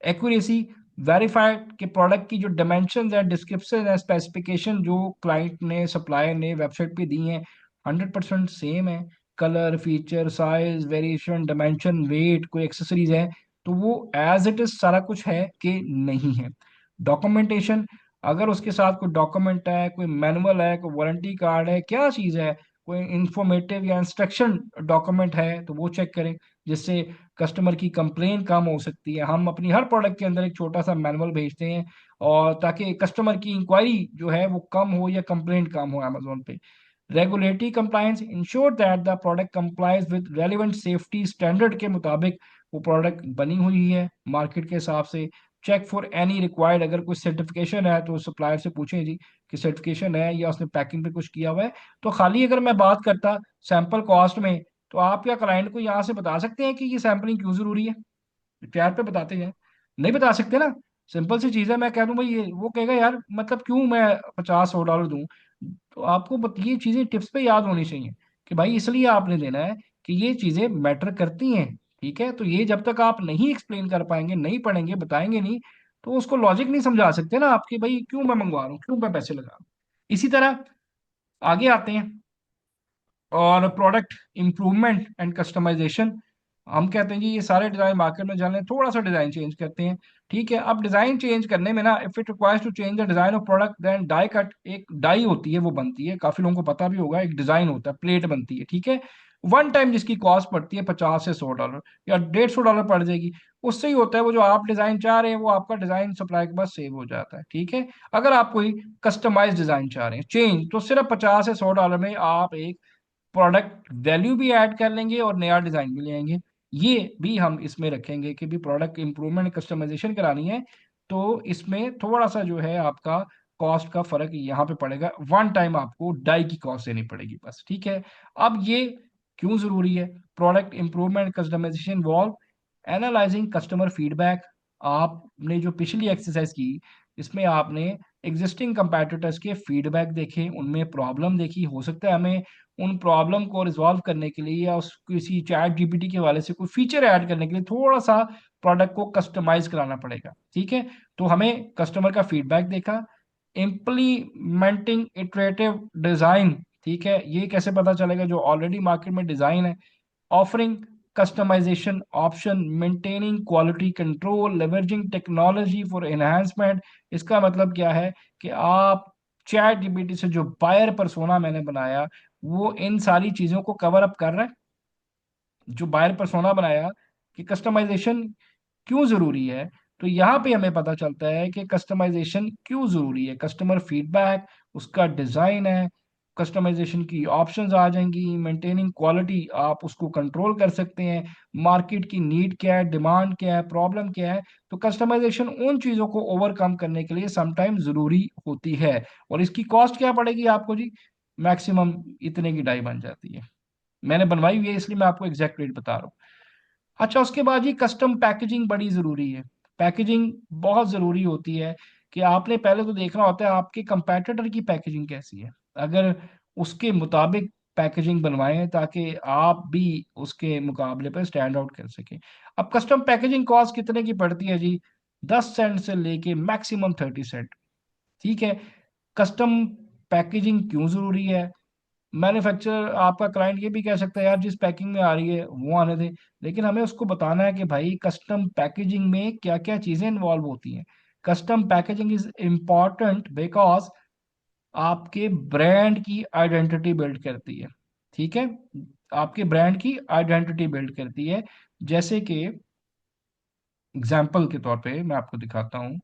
एक्यूरेसी, वेरीफाइड के प्रोडक्ट की जो डायमेंशन है, डिस्क्रिप्शन है, स्पेसिफिकेशन जो क्लाइंट ने सप्लायर ने वेबसाइट पे दी है 100% सेम है। Colour, feature, size, variation, dimension, weight, कोई एक्सेसरीज है तो वो एज इट इज सारा कुछ है कि नहीं है। डॉक्यूमेंटेशन, अगर उसके साथ कोई डॉक्यूमेंट है, कोई मैनुअल है, कोई वारंटी कार्ड है, क्या चीज़ है, कोई इंफॉर्मेटिव या इंस्ट्रक्शन डॉक्यूमेंट है तो वो चेक करें, जिससे कस्टमर की कंप्लेन कम हो सकती है। हम अपनी हर प्रोडक्ट के अंदर एक छोटा सा मैनुअल भेजते हैं और ताकि कस्टमर की इंक्वायरी जो है वो कम हो या कंप्लेंट कम हो अमेजोन पे। Regulatory compliance, ensure that the product complies with relevant safety standard के मुताबिक वो प्रोडक्ट बनी हुई है मार्केट के हिसाब से। चेक फॉर एनी रिक्वायर्ड, अगर कोई सर्टिफिकेशन है तो सप्लायर से पूछें जी कि सर्टिफिकेशन है या उसने पैकिंग पे कुछ किया हुआ है। तो खाली अगर मैं बात करता सैंपल कॉस्ट में, तो आप या क्लाइंट को यहाँ से बता सकते हैं कि ये सैम्पलिंग क्यों जरूरी है, चैट पे बताते हैं? नहीं बता सकते ना। सिंपल सी चीज है, मैं कह दूं भाई ये, वो कहेगा यार मतलब क्यों मैं 50-100 डॉलर दूं। तो आपको ये चीजें टिप्स पे याद होनी चाहिए कि भाई इसलिए आपने देना है कि ये चीजें मैटर करती हैं। ठीक है, तो ये जब तक आप नहीं एक्सप्लेन कर पाएंगे, नहीं पढ़ेंगे, बताएंगे नहीं, तो उसको लॉजिक नहीं समझा सकते ना आपके, भाई क्यों मैं मंगवा रहा हूँ, क्यों मैं पैसे लगा रहा हूँ। इसी तरह आगे आते हैं, और प्रोडक्ट इम्प्रूवमेंट एंड कस्टमाइजेशन। हम कहते हैं जी ये सारे डिजाइन मार्केट में जाने, थोड़ा सा डिजाइन चेंज करते हैं। ठीक है, अब डिजाइन चेंज करने में ना, if it requires to change the design of product then die cut, एक डाई होती है वो बनती है, काफी लोगों को पता भी होगा, एक डिजाइन होता है, प्लेट बनती है। ठीक है, वन टाइम जिसकी कॉस्ट पड़ती है 50 से 100 डॉलर या 150 डॉलर पड़ जाएगी। उससे ही होता है वो जो आप डिजाइन चाह रहे हैं वो आपका डिजाइन सप्लाई के बाद सेव हो जाता है। ठीक है, अगर आप कोई कस्टमाइज डिजाइन चाह रहे हैं चेंज, तो सिर्फ 50 से 100 डॉलर में आप एक प्रोडक्ट वैल्यू भी ऐड कर लेंगे और नया डिजाइन भी ले आएंगे। ये भी हम इसमें रखेंगे कि भी प्रोडक्ट इंप्रूवमेंट कस्टमाइजेशन करानी है, तो इसमें थोड़ा सा जो है आपका कॉस्ट का फर्क यहाँ पे पड़ेगा, वन टाइम आपको डाई की कॉस्ट देनी पड़ेगी बस। ठीक है, अब ये क्यों जरूरी है? Product improvement customisation valve analysing customer feedback. आपने जो पिछली एक्सरसाइज की, इसमें आपने एग्जिस्टिंग कंपेटिटर्स के फीडबैक देखे, उनमें प्रॉब्लम देखी, हो सकता है हमें उन प्रॉब्लम को रिजॉल्व करने के लिए या उस किसी चैट जीपीटी के वाले से कोई फीचर ऐड करने के लिए थोड़ा सा प्रोडक्ट को कस्टमाइज कराना पड़ेगा। ठीक है, तो हमें कस्टमर का फीडबैक देखा, इम्प्लीमेंटिंग इटरेटिव डिजाइन। ठीक है, ये कैसे पता चलेगा? जो ऑलरेडी मार्केट में डिजाइन है, offering customisation option, maintaining quality control, leveraging technology for enhancement. इसका मतलब क्या है कि आप चैट जीपीटी से जो बायर पर्सोना मैंने बनाया, वो इन सारी चीजों को कवर अप कर रहा है। जो बायर पर्सोना बनाया कि कस्टमाइजेशन क्यों जरूरी है, तो यहाँ पे हमें पता चलता है कि कस्टमाइजेशन क्यों जरूरी है। कस्टमर फीडबैक, उसका डिजाइन है, कस्टमाइजेशन की ऑप्शंस आ जाएंगी, मेंटेनिंग क्वालिटी आप उसको कंट्रोल कर सकते हैं, मार्केट की नीड क्या है, डिमांड क्या है, प्रॉब्लम क्या है। तो कस्टमाइजेशन उन चीजों को ओवरकम करने के लिए समटाइम जरूरी होती है। और इसकी कॉस्ट क्या पड़ेगी आपको जी? मैक्सिमम इतने की डाई बन जाती है। मैंने बनवाई हुई है इसलिए मैं आपको एग्जैक्ट रेट बता रहा हूँ। अच्छा, उसके बाद ये कस्टम पैकेजिंग बड़ी जरूरी है। पैकेजिंग बहुत जरूरी होती है कि आपने पहले तो देखना होता है आपके कंपैटिटर की पैकेजिंग कैसी है, अगर उसके मुताबिक पैकेजिंग बनवाएं ताकि आप भी उसके मुकाबले पर स्टैंड आउट कर सकें। अब कस्टम पैकेजिंग कॉस्ट कितने की पड़ती है जी? 10 सेंट से लेके मैक्सिमम 30 सेंट। ठीक है, कस्टम पैकेजिंग क्यों जरूरी है? मैन्युफैक्चरर आपका क्लाइंट ये भी कह सकता है यार जिस पैकिंग में आ रही है वो आने दे, लेकिन हमें उसको बताना है कि भाई कस्टम पैकेजिंग में क्या क्या चीजें इन्वॉल्व होती हैं। Custom packaging is important because आपके ब्रांड की आइडेंटिटी बिल्ड करती है। ठीक है, आपके ब्रांड की आइडेंटिटी बिल्ड करती है। जैसे कि एग्जाम्पल के तौर पे मैं आपको दिखाता हूँ।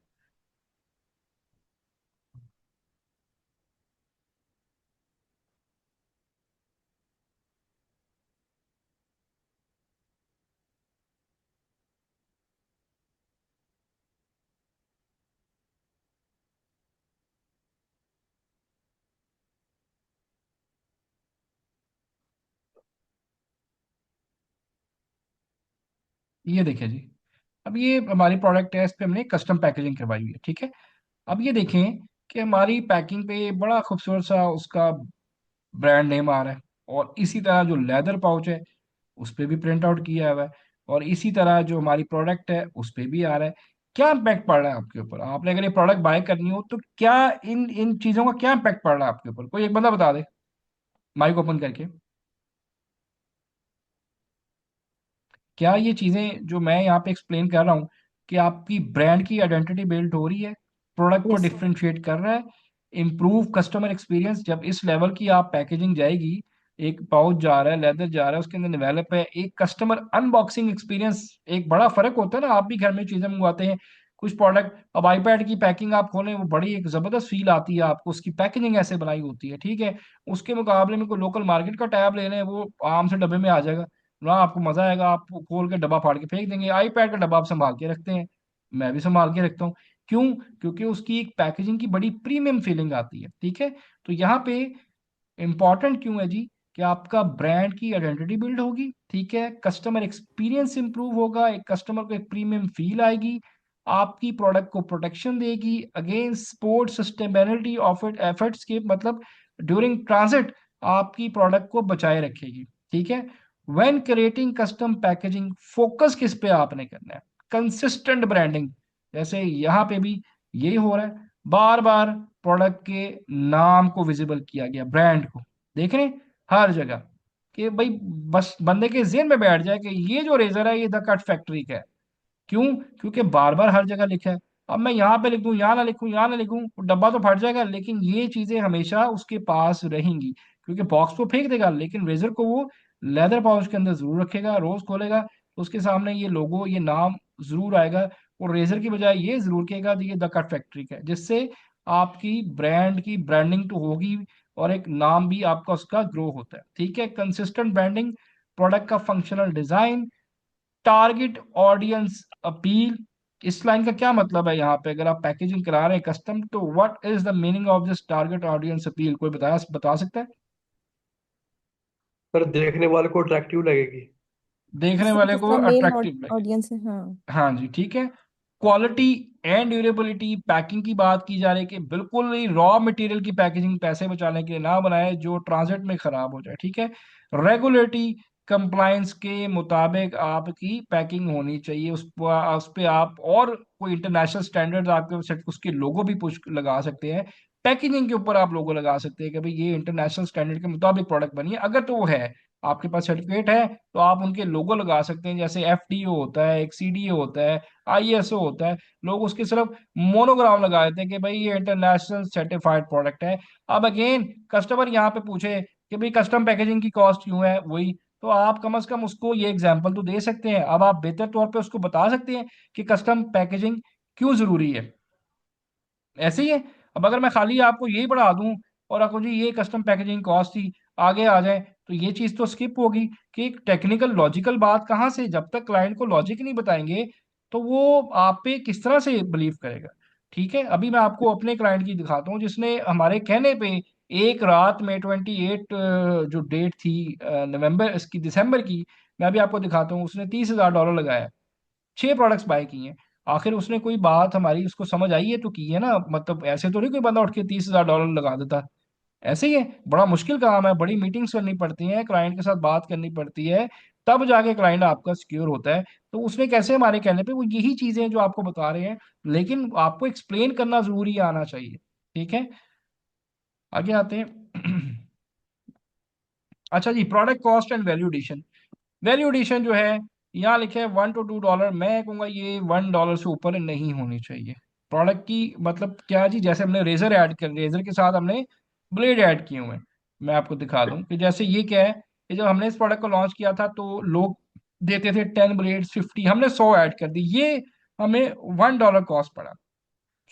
ये देखिए जी, अब ये हमारी प्रोडक्ट है, इस पे हमने कस्टम पैकेजिंग करवाई हुई है। ठीक है, अब ये देखें कि हमारी पैकिंग पे बड़ा खूबसूरत सा उसका ब्रांड नेम आ रहा है, और इसी तरह जो लेदर पाउच है उस पे भी प्रिंट आउट किया हुआ है, और इसी तरह जो हमारी प्रोडक्ट है उस पे भी आ रहा है। क्या इम्पैक्ट पड़ रहा है आपके ऊपर? आपने अगर ये प्रोडक्ट बाय करनी हो तो क्या इन इन चीजों का क्या इम्पैक्ट पड़ रहा है आपके ऊपर? कोई एक बंदा बता दे माइक ओपन करके। क्या ये चीजें जो मैं यहाँ पे एक्सप्लेन कर रहा हूँ कि आपकी ब्रांड की आइडेंटिटी बिल्ड हो रही है, प्रोडक्ट को यस सर। डिफरेंशिएट कर रहा है, इम्प्रूव कस्टमर एक्सपीरियंस? जब इस लेवल की आप पैकेजिंग जाएगी, एक पाउच जा रहा है, लेदर जा रहा है, उसके अंदर डेवलप है, एक कस्टमर अनबॉक्सिंग एक्सपीरियंस, एक बड़ा फर्क होता है ना। आप भी घर में चीजें मंगवाते हैं कुछ प्रोडक्ट, अब आईपैड की पैकिंग आप खोलें वो बड़ी एक जबरदस्त फील आती है आपको, उसकी पैकेजिंग ऐसे बनाई होती है। ठीक है, उसके मुकाबले में कोई लोकल मार्केट का टैब ले लें, वो आराम से डब्बे में आ जाएगा ना, आपको मजा आएगा, आप खोल के डब्बा फाड़ के फेंक देंगे। आईपैड का डब्बा आप संभाल के रखते हैं, मैं भी संभाल के रखता हूँ। क्यों? क्योंकि उसकी एक पैकेजिंग की बड़ी प्रीमियम फीलिंग आती है। ठीक है, तो यहाँ पे इंपॉर्टेंट क्यों है जी? कि आपका ब्रांड की आइडेंटिटी बिल्ड होगी, ठीक है, कस्टमर एक्सपीरियंस इंप्रूव होगा, एक कस्टमर को एक प्रीमियम फील आएगी, आपकी प्रोडक्ट को प्रोटेक्शन देगी against sport sustainability of it efforts के, मतलब ड्यूरिंग ट्रांजिट आपकी प्रोडक्ट को बचाए रखेगी। ठीक है, when creating custom packaging focus किस पे आपने करना है? कंसिस्टेंट ब्रांडिंग, जैसे यहाँ पे भी यही हो रहा है, बार बार प्रोडक्ट के नाम को विजिबल किया गया, ब्रांड को देख रहे हैं हर जगह, कि भाई बस बंदे के जेहन में बैठ जाए कि ये जो रेजर है ये द कट फैक्ट्री का है। क्यों? क्योंकि बार बार हर जगह लिखा है। अब मैं यहाँ पे लिख दूं, यहाँ ना लिखूं, यहाँ ना लिखूं, वो डब्बा तो फट जाएगा, लेकिन ये चीजें हमेशा उसके पास रहेंगी, क्योंकि बॉक्स तो फेंक देगा लेकिन रेजर को वो लेदर पाउच के अंदर जरूर रखेगा, रोज खोलेगा तो उसके सामने ये लोगो, ये नाम जरूर आएगा, और रेजर की बजाय ये जरूर कहेगा कि ये द कट फैक्ट्री का है, जिससे आपकी ब्रांड की ब्रांडिंग तो होगी और एक नाम भी आपका उसका ग्रो होता है। ठीक है, कंसिस्टेंट ब्रांडिंग, प्रोडक्ट का functional design, target audience appeal. इस लाइन का क्या मतलब है? यहाँ पे अगर आप पैकेजिंग करा रहे हैं कस्टम, तो what is the meaning of this target audience appeal? कोई बता सकता है? पर देखने वाले को अट्रैक्टिव लगेगी। देखने जिसका वाले को जिसका मेल अट्रैक्टिव लगे। ऑडियंस है, हाँ। हाँ जी, ठीक है। क्वालिटी एंड ड्यूरेबिलिटी, पैकिंग की बात की जा रही है कि बिल्कुल ही रॉ मटेरियल की पैकेजिंग पैसे बचाने के लिए ना बनाए जो ट्रांजिट में खराब हो जाए। ठीक है। रेगुलेटरी कंप्लायंस के मुताबिक आपकी पैकिंग होनी चाहिए, उस पे आप और कोई इंटरनेशनल स्टैंडर्ड्स आपके उसके लोगो भी पुश लगा सकते हैं। पैकेजिंग के ऊपर आप लोगो लगा सकते हैं कि भाई ये इंटरनेशनल स्टैंडर्ड के मुताबिक प्रोडक्ट बनी है, अगर तो वो है, आपके पास सर्टिफिकेट है तो आप उनके लोगो लगा सकते हैं। जैसे एफडीओ होता है, एक सीडीए होता है, आईएसओ होता है, लोग उसके सिर्फ मोनोग्राम लगा देते हैं कि भाई ये इंटरनेशनल सर्टिफाइड प्रोडक्ट है। अब अगेन कस्टमर यहाँ पे पूछे कि भाई कस्टम पैकेजिंग की कॉस्ट क्यों है, वही तो आप कम से कम उसको ये एग्जाम्पल तो दे सकते हैं। अब आप बेहतर तौर पे उसको बता सकते हैं कि कस्टम पैकेजिंग क्यों जरूरी है। ऐसे ही है। अब अगर मैं खाली आपको यही बढ़ा दूं और आपको जी ये कस्टम पैकेजिंग कॉस्ट थी, आगे आ जाए, तो ये चीज तो स्किप होगी कि एक टेक्निकल लॉजिकल बात कहाँ से, जब तक क्लाइंट को लॉजिक नहीं बताएंगे तो वो आप पे किस तरह से बिलीव करेगा। ठीक है, अभी मैं आपको अपने क्लाइंट की दिखाता हूँ जिसने हमारे कहने पे एक रात में 28 जो डेट थी नवंबर इसकी दिसंबर की, मैं अभी आपको दिखाता हूँ, उसने $30,000 लगाया, 6 प्रोडक्ट्स बाय किए हैं। आखिर उसने कोई बात हमारी उसको समझ आई है तो की है ना, मतलब ऐसे तो नहीं कोई बंदा उठ के $30,000 लगा देता। ऐसे ही है, बड़ा मुश्किल काम है, बड़ी मीटिंग्स करनी पड़ती हैं, क्लाइंट के साथ बात करनी पड़ती है, तब जाके क्लाइंट आपका सिक्योर होता है। तो उसने कैसे हमारे कहने पे वो यही चीजें जो आपको बता रहे हैं, लेकिन आपको एक्सप्लेन करना जरूरी आना चाहिए। ठीक है, आगे आते हैं। अच्छा जी, product cost and valuation. Valuation जो है यहाँ लिखे है $1 to $2, मैं कहूँगा ये $1 से ऊपर नहीं होनी चाहिए। प्रोडक्ट की मतलब क्या जी, जैसे हमने रेजर ऐड कर, रेजर के साथ हमने ब्लेड ऐड किए हुए हैं। मैं आपको दिखा दूं कि जैसे ये क्या है, कि जब हमने इस प्रोडक्ट को लॉन्च किया था तो लोग देते थे 10 ब्लेड 50, हमने 100 ऐड कर दी, ये हमें $1 कॉस्ट पड़ा।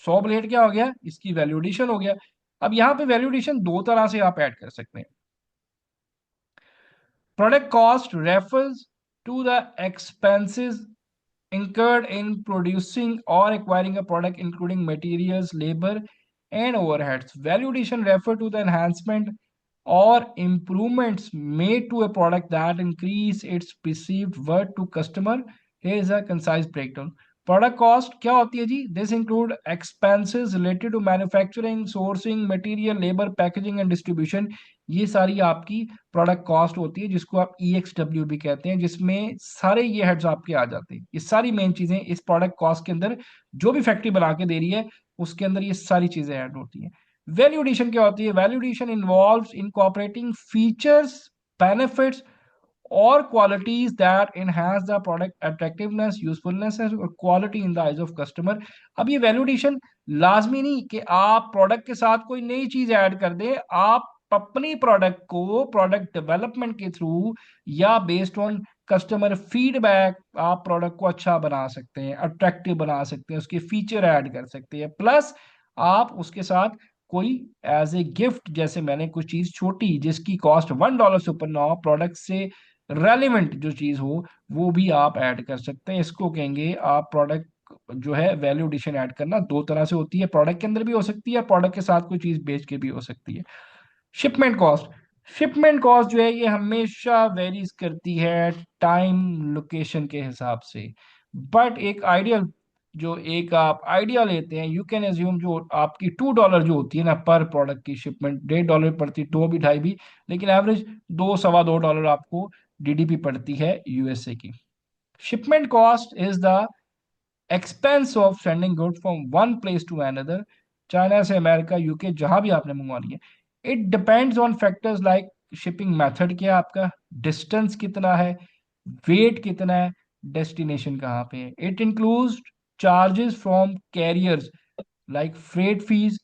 100 ब्लेड क्या हो गया, इसकी वैल्यूडेशन हो गया। अब यहाँ पे वैल्यूडेशन दो तरह से आप ऐड कर सकते हैं। Product cost refers to the expenses incurred in producing or acquiring a product, including materials, labor, and overheads. Value addition refer to the enhancement or improvements made to a product that increase its perceived worth to customer. Here is a concise breakdown. Product cost क्या होती है जी? This include expenses related to manufacturing, sourcing, material, labour, packaging and distribution. ये सारी आपकी product cost होती है, जिसको आप EXW भी कहते हैं, जिसमें सारे ये हेड्स आपके आ जाते हैं। ये सारी मेन चीजें इस प्रोडक्ट कॉस्ट के अंदर, जो भी फैक्ट्री बना के दे रही है उसके अंदर ये सारी चीजें ऐड होती हैं। वैल्यू एडिशन क्या होती है? Value addition involves incorporating features, benefits or qualities that enhance the product attractiveness, usefulness और quality in the eyes of customer। अब ये वैल्यूडेशन लाजमी नहीं कि आप प्रोडक्ट के साथ कोई नई चीज ऐड कर दें, आप अपनी प्रोडक्ट को प्रोडक्ट डेवलपमेंट के थ्रू या बेस्ड ऑन कस्टमर फीडबैक आप प्रोडक्ट को अच्छा बना सकते हैं, अट्रैक्टिव बना सकते हैं, उसके फीचर ऐड कर सकते हैं, प्लस आप उसके साथ कोई एज ए गिफ्ट, जैसे मैंने कुछ चीज छोटी जिसकी कॉस्ट $1 से ऊपर ना हो, प्रोडक्ट से रेलिवेंट जो चीज हो, वो भी आप ऐड कर सकते हैं। इसको कहेंगे आप प्रोडक्ट जो है वैल्यू एडिशन ऐड करना। दो तरह से होती है, प्रोडक्ट के अंदर भी हो सकती है, प्रोडक्ट के साथ कोई चीज बेच के भी हो सकती है। शिपमेंट कॉस्ट, शिपमेंट कॉस्ट जो है ये हमेशा वेरीज करती है टाइम लोकेशन के हिसाब से, बट एक आइडियल, जो एक आप आइडिया लेते हैं, यू कैन एज्यूम जो आपकी $2 जो होती है ना पर प्रोडक्ट की शिपमेंट, $1.5 पड़ती, दो भी ढाई भी, लेकिन एवरेज दो सवा $2 आपको DDP पड़ती है USA की। Shipment cost is the expense of sending good from one place to another, China से अमेरिका, यूके, जहां भी आपने मंगवानी है। It depends on factors like shipping method क्या है आपका, डिस्टेंस कितना है, वेट कितना है, डेस्टिनेशन कहाँ पे है। It includes charges from carriers like freight fees,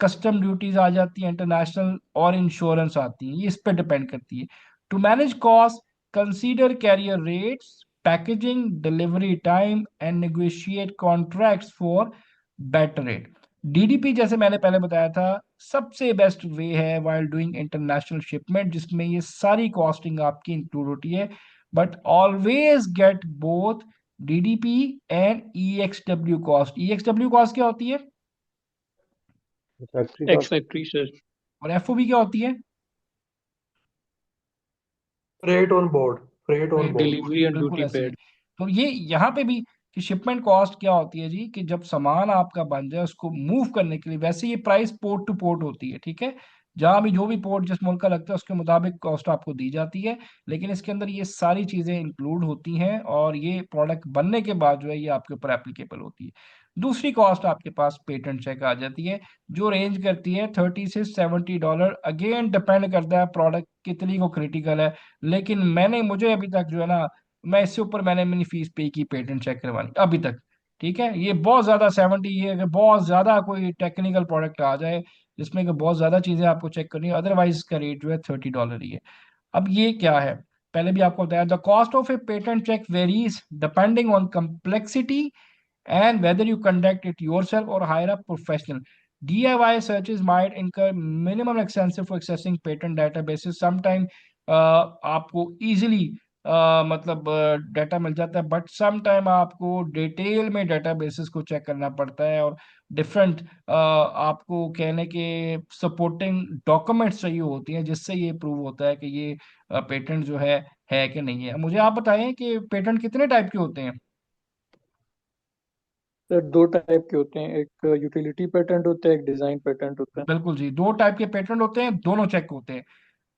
custom duties आ जाती है, इंटरनेशनल और इंश्योरेंस आती है, ये इस पे डिपेंड करती है। To manage cost consider carrier rates, packaging, delivery time and negotiate contracts for better rate. DDP जैसे मैंने पहले बताया था सबसे बेस्ट वे है वाइल डूइंग इंटरनेशनल शिपमेंट, जिसमें ये सारी कॉस्टिंग आपकी इंक्लूड होती है। But always get both DDP and EXW cost. EXW cost क्या होती है factory ex cost. Factory sir. और एफओबी क्या होती है? Freight on board. Freight on board. Delivery and बिल्कुल ड्यूटी ऐसे ही। पेड। तो ये यहाँ पे भी कि शिपमेंट कॉस्ट क्या होती है जी, कि जब सामान आपका बन जाए उसको मूव करने के लिए, वैसे ये प्राइस पोर्ट टू पोर्ट होती है, ठीक है। जहाँ भी जो भी पोर्ट जिस मुल्क का लगता है उसके मुताबिक कॉस्ट आपको दी जाती है, लेकिन इसके अंदर ये सारी चीजें इंक्लूड होती हैं और ये प्रोडक्ट बनने के बाद जो है ये आपके ऊपर एप्लीकेबल होती है। दूसरी कॉस्ट आपके पास पेटेंट चेक आ जाती है, जो रेंज करती है $30 से $70। अगेन डिपेंड करता है प्रोडक्ट कितनी को क्रिटिकल है, लेकिन मुझे अभी तक जो है ना, मैं इससे ऊपर मैंने अपनी फीस पे की पेटेंट चेक करवानी अभी तक। ठीक है, ये बहुत ज्यादा 70, ये अगर बहुत ज्यादा कोई टेक्निकल प्रोडक्ट आ जाए जिसमें कि बहुत ज्यादा चीजें आपको चेक करनी है, अदरवाइज इसका रेट जो है $30 ही है। अब ये क्या है, पहले भी आपको बताया, the cost of a patent check varies depending on complexity and whether you conduct it yourself or hire a professional. DIY searches might incur minimum expenses for accessing patent databases. Sometime आपको easily मतलब data मिल जाता है, but some time आपको detail में databases को check करना पड़ता है और डिफरेंट आपको कहने के सपोर्टिंग डॉक्यूमेंट्स चाहिए होती हैं, जिससे ये प्रूव होता है कि ये पेटेंट जो है कि नहीं है। मुझे आप बताएं कि पेटेंट कितने टाइप के होते हैं? सर दो टाइप के होते हैं, एक यूटिलिटी पेटेंट होता है, एक डिजाइन पेटेंट होता है। बिल्कुल जी, दो टाइप के पेटेंट होते हैं, दोनों चेक होते हैं।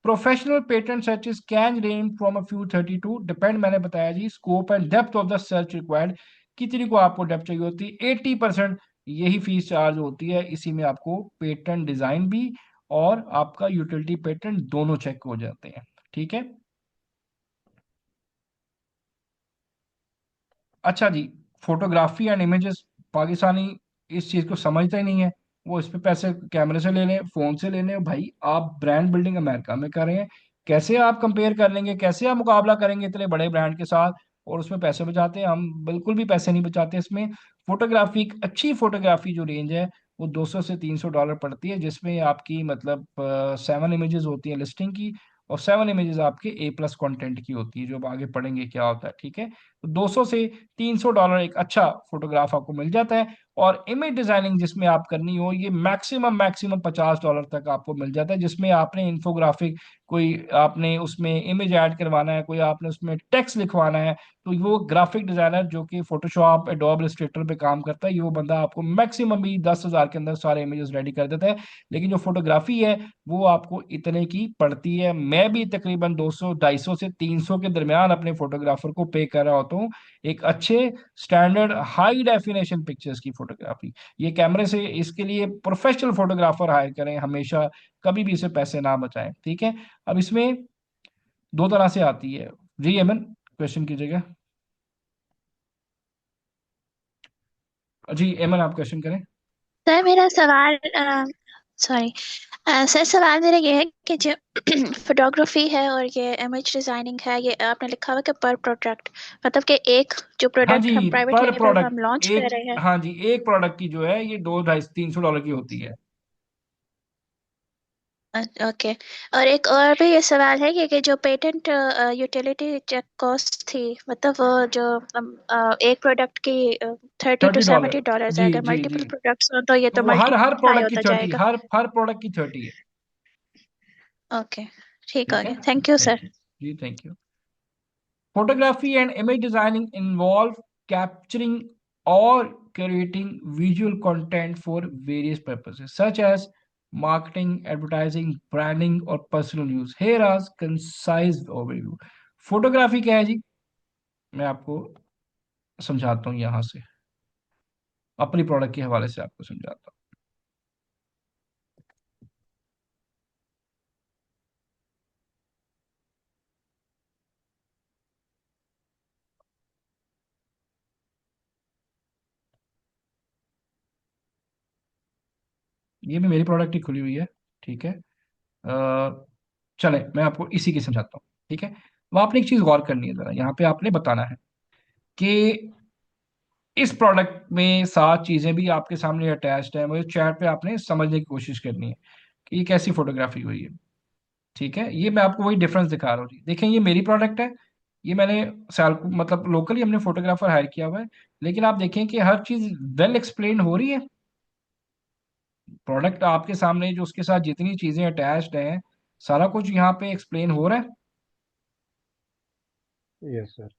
Professional patent searches can range from a few 32, depend, मैंने बताया जी, scope and depth of the search required, कितनी को आपको डेप्थ चाहिए होती है। 80% यही फीस चार्ज होती है, इसी में आपको पेटेंट डिजाइन भी और आपका यूटिलिटी पेटेंट दोनों चेक हो जाते हैं, ठीक है। अच्छा जी, फोटोग्राफी एंड इमेजेस, पाकिस्तानी इस चीज को समझते ही नहीं है, वो इस पे पैसे कैमरे से ले लें, फोन से ले लें। भाई आप ब्रांड बिल्डिंग अमेरिका में कर रहे हैं, कैसे आप कंपेयर कर लेंगे, कैसे आप मुकाबला करेंगे इतने बड़े ब्रांड के साथ, और उसमें पैसे बचाते हैं? हम बिल्कुल भी पैसे नहीं बचाते इसमें। फोटोग्राफी, एक अच्छी फोटोग्राफी जो रेंज है वो $200 से $300 पड़ती है, जिसमें आपकी मतलब 7 इमेजेस होती है लिस्टिंग की, और 7 इमेजेस आपके A+ कंटेंट की होती है, जो अब आगे पढ़ेंगे क्या होता है, ठीक है। तो $200 से $300 एक अच्छा फोटोग्राफ आपको मिल जाता है। और इमेज डिजाइनिंग जिसमें आप करनी हो, ये मैक्सिमम मैक्सिमम $50 तक आपको मिल जाता है, जिसमें आपने इंफोग्राफिक, कोई आपने उसमें इमेज ऐड करवाना है, कोई आपने उसमें टेक्स्ट लिखवाना है, तो वो ग्राफिक डिजाइनर जो कि फोटोशॉप, एडोब इलस्ट्रेटर पे काम करता है, ये वो बंदा आपको मैक्सिमम भी 10,000 के अंदर सारे इमेजेस रेडी कर देता है। लेकिन जो फोटोग्राफी है वो आपको इतने की पड़ती है। मैं भी तकरीबन 200, 250 से 300 के दरमियान अपने फोटोग्राफर को पे कर रहा होता हूँ, एक अच्छे स्टैंडर्ड हाई डेफिनेशन पिक्चर्स की फोटोग्राफी। ये कैमरे से, इसके लिए प्रोफेशनल फोटोग्राफर हायर करें हमेशा, कभी भी इसे पैसे ना बचाएं, ठीक है। अब इसमें दो तरह से आती है जी, एमन क्वेश्चन कीजिएगा। जी एमन आप क्वेश्चन करें। सर मेरा सवाल, सॉरी सर, सवाल मेरा ये है कि जो फोटोग्राफी है और ये इमेज डिजाइनिंग है, ये आपने लिखा हुआ कि पर प्रोडक्ट, मतलब कि एक जो हाँ प्रोडक्ट जी, हम प्राइवेट पर लेवल प्रोडक्ट, हम लॉन्च कर एक, रहे हैं। हाँ जी, एक प्रोडक्ट की जो है ये 200, 250, $300 की होती है। ओके। और एक और भी ये सवाल है कि जो पेटेंट यूटिलिटी चेक कॉस्ट थी, मतलब वो जो एक प्रोडक्ट की $30 to $70 है, जी अगर जी जी। मल्टीपल प्रोडक्ट्स हो तो ये तो तो वो हर हर मल्टीप्लाई प्रोडक्ट की होता 30, जाएगा। हर प्रोडक्ट की 30 है। ओके, ठीक हो ठीक है, गया, thank you thank sir. You जी, thank you. Photography and image designing involve capturing or curating visual content for various purposes, such as marketing, advertising, branding, or personal use. Here are concise overview. Photography क्या है जी, मैं आपको समझाता हूँ यहाँ से। अपनी प्रोडक्ट के हवाले से आपको समझाता हूँ। ये भी मेरी प्रोडक्ट ही खुली हुई है, ठीक है। चले मैं आपको इसी की समझाता हूँ, ठीक है। वो आपने एक चीज गौर करनी है जरा, यहाँ पे आपने बताना है कि इस प्रोडक्ट में 7 चीजें भी आपके सामने अटैच्ड है, मुझे चैट पे आपने समझने की कोशिश करनी है कि ये कैसी फोटोग्राफी हुई है, ठीक है। ये मैं आपको वही डिफरेंस दिखा रहा हूँ जी, देखें ये मेरी प्रोडक्ट है, ये मैंने साल मतलब लोकली हमने फोटोग्राफर हायर किया हुआ है, लेकिन आप देखें कि हर चीज वेल एक्सप्लेन हो रही है। प्रोडक्ट आपके सामने जो उसके साथ जितनी चीजें अटैच्ड हैं, सारा कुछ यहाँ पे एक्सप्लेन हो रहा है। Yes sir.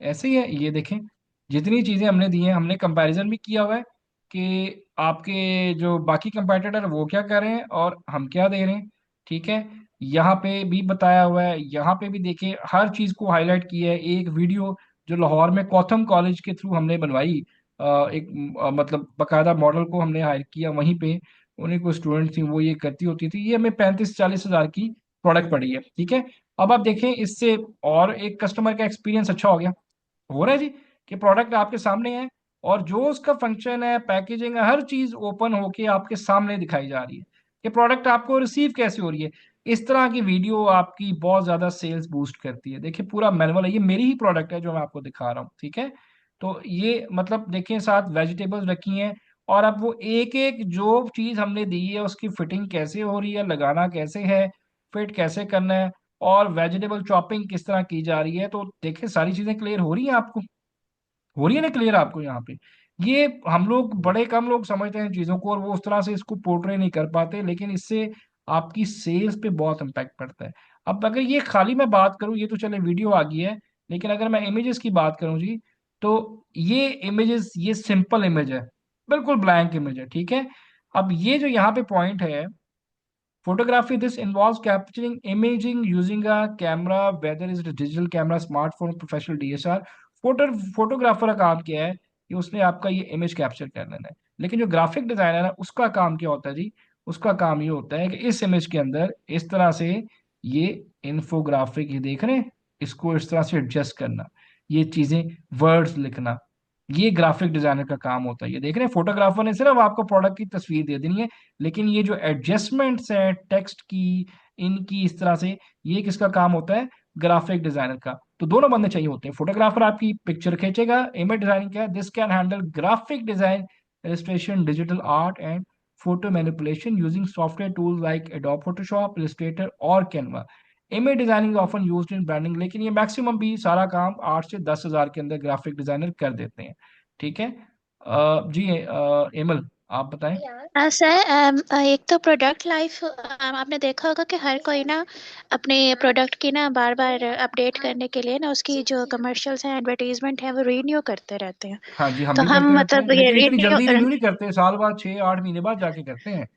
ऐसे ही है, ये देखें जितनी चीजें हमने दी हैं, हमने कंपैरिजन भी किया हुआ है कि आपके जो बाकी कंपैटिटर वो क्या कर रहे हैं और हम क्या दे रहे हैं, ठीक है। यहाँ पे भी बताया हुआ है, यहाँ पे भी देखिए हर चीज को हाईलाइट किया है। एक वीडियो जो लाहौर में कौथम कॉलेज के थ्रू हमने बनवाई, एक मतलब बकायदा मॉडल को हमने हायर किया वहीं पे, उन्हीं को स्टूडेंट थी वो ये करती होती थी, ये हमें 35-40 हज़ार की प्रोडक्ट पड़ी है, ठीक है। अब आप देखें इससे और एक कस्टमर का एक्सपीरियंस अच्छा हो रहा है जी, कि प्रोडक्ट आपके सामने है और जो उसका फंक्शन है, पैकेजिंग है, हर चीज ओपन होके आपके सामने दिखाई जा रही है कि प्रोडक्ट आपको रिसीव कैसे हो रही है। इस तरह की वीडियो आपकी बहुत ज्यादा सेल्स बूस्ट करती है। देखिए पूरा मैनुअल है, ये मेरी ही प्रोडक्ट है जो मैं आपको दिखा रहा हूँ, ठीक है। तो ये मतलब देखिए साथ वेजिटेबल्स रखी हैं, और अब वो एक एक जो चीज हमने दी है उसकी फिटिंग कैसे हो रही है, लगाना कैसे है, फिट कैसे करना है, और वेजिटेबल चॉपिंग किस तरह की जा रही है, तो देखिए सारी चीजें क्लियर हो रही हैं आपको, हो रही है ना क्लियर आपको यहाँ पे। ये हम लोग बड़े कम लोग समझते हैं चीजों को और वो उस तरह से इसको पोर्ट्रे नहीं कर पाते, लेकिन इससे आपकी सेल्स पे बहुत इम्पैक्ट पड़ता है। अब अगर ये खाली मैं बात करूँ, ये तो चले वीडियो आ गई है, लेकिन अगर मैं इमेजेस की बात करूँ जी, तो ये इमेजेस, ये सिंपल इमेज है, बिल्कुल ब्लैंक इमेज है, ठीक है। अब ये जो यहाँ पे पॉइंट है, photography, this involves capturing imaging using a camera, whether it's a digital camera, smartphone, professional DSLR। Photographer का काम क्या है कि उसने आपका ये इमेज कैप्चर कर लेना है, लेकिन जो ग्राफिक डिजाइनर है उसका काम क्या होता है जी, उसका काम ये होता है कि इस इमेज के अंदर इस तरह से ये इंफोग्राफिक, ये देख रहे हैं, इसको इस तरह से एडजस्ट करना, ये चीजें, वर्ड्स लिखना, ये ग्राफिक डिजाइनर का काम होता है। ये देख रहे हैं फोटोग्राफर ने सिर्फ आपको प्रोडक्ट की तस्वीर दे देनी है, लेकिन ये जो एडजस्टमेंट्स हैं टेक्स्ट की, इनकी, इस तरह से, ये किसका काम होता है, ग्राफिक डिजाइनर का। तो दोनों बंदे चाहिए होते हैं, फोटोग्राफर आपकी पिक्चर खींचेगा, इमेज डिजाइनिंग क्या है, this can handle graphic design, illustration, digital art and photo manipulation using software tools like Adobe Photoshop, Illustrator और Canva। Image designing often used in branding, लेकिन ये मैक्सिमम भी सारा काम 8 से 10 हज़ार के अंदर ग्राफिक डिजाइनर कर देते हैं, ठीक है। जी एमल आप बताएं। सर एक तो प्रोडक्ट लाइफ आपने देखा होगा कि हर कोई ना अपने प्रोडक्ट की ना बार बार अपडेट करने के लिए ना उसकी जो कमर्शियल्स हैं, एडवर्टीजमेंट है, वो रिन्यू करते रहते हैं। हाँ जी, हम तो भी हम करते रहते हैं, मतलब ये लेकिन इतनी रिन्यू, जल्दी रिन्यू नहीं करते, साल बाद 6-8 महीने बाद जाके करते हैं,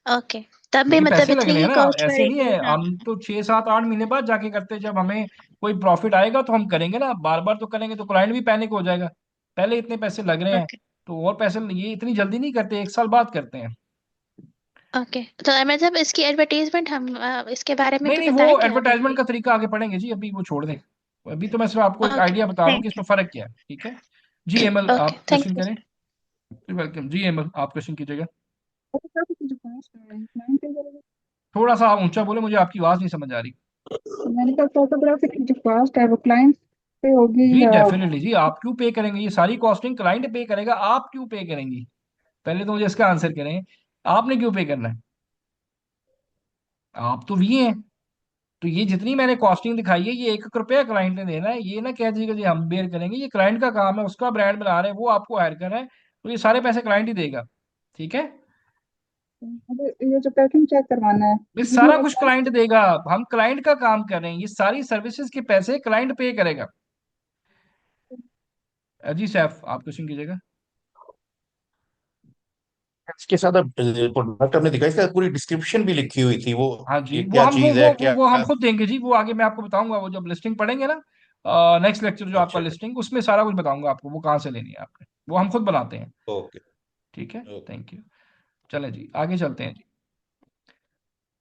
ओके, तब भी क्योंकि मतलब पैसे इतनी लगने ही हैं ना, कॉस्ट ऐसे नहीं पड़ेगी, है। हाँ। हम तो 6-7-8 महीने बाद जाके करते हैं, जब हमें कोई प्रॉफिट आएगा तो हम करेंगे ना, बार बार तो करेंगे तो क्लाइंट भी पैनिक हो जाएगा, पहले इतने पैसे लग रहे हैं, ओके तो और पैसे ये इतनी जल्दी नहीं करते, 1 साल बाद करते हैं। ओके, तो मतलब इसकी एडवर्टीजमेंट हम इसके बारे में नहीं भी नहीं, वो बताएंगे आप एडवर्टाइजमेंट अभी। का तरीका आगे पढ़ेंगे जी, अभी वो छोड़ दें। अभी तो मैं सिर्फ आपको एक ओके आइडिया बता रहा हूँ कि थैंक इसमें फर्क क्या है, ठीक है। जी यू, एमएल ओके आप थैंक क्वेश्चन यू। करें। वेलकम जी एमएल, आप क्वेश्चन कीजिएगा। थोड़ा सा आप ऊंचा बोले, मुझे आपकी आवाज नहीं समझ आ रही। मैंने कहा फोटोग्राफी की जो कॉस्ट है वो क्लाइंट पे होगी जी या? डेफिनेटली जी, आप क्यों पे करेंगे, ये सारी कॉस्टिंग क्लाइंट पे करेगा, आप क्यों पे करेंगी, पहले तो मुझे इसका आंसर करें, आपने क्यों पे करना है, आप तो वी हैं। तो ये जितनी मैंने कॉस्टिंग दिखाई है, ये 1 रुपया क्लाइंट ने देना है, ये ना कह दीजिएगा जी हम बेयर करेंगे, ये क्लाइंट का काम है, उसका ब्रांड बना रहे हैं, वो आपको हायर कर रहा है, तो ये सारे पैसे क्लाइंट ही देगा, ठीक है। अरे ये जो पैकिंग चेक करवाना है ये ये भी सारा वो कुछ क्लाइंट? क्लाइंट देगा, हम क्लाइंट का काम कर रहे हैं, ये सारी सर्विसेज के पैसे क्लाइंट पे करेगा। जी सैफ आप क्वेश्चन कीजिएगा। इसके साथ अब प्रोडक्ट आपने दिखाई, इसका पूरी डिस्क्रिप्शन भी लिखी हुई थी वो, हाँ जी, ये वो क्या हम चीज है क्या। वो हम खुद देंगे जी, वो आगे मैं आपको बताऊंगा, वो जब लिस्टिंग पढ़ेंगे ना, नेक्स्ट लेक्चर जो आपका अच्छा लिस्टिंग, उसमें सारा कुछ बताऊंगा आपको वो कहाँ से लेनी है आपने। वो हम खुद बनाते हैं। ओके। ठीक है, ओके। Thank you. चलें जी, आगे चलते हैं जी।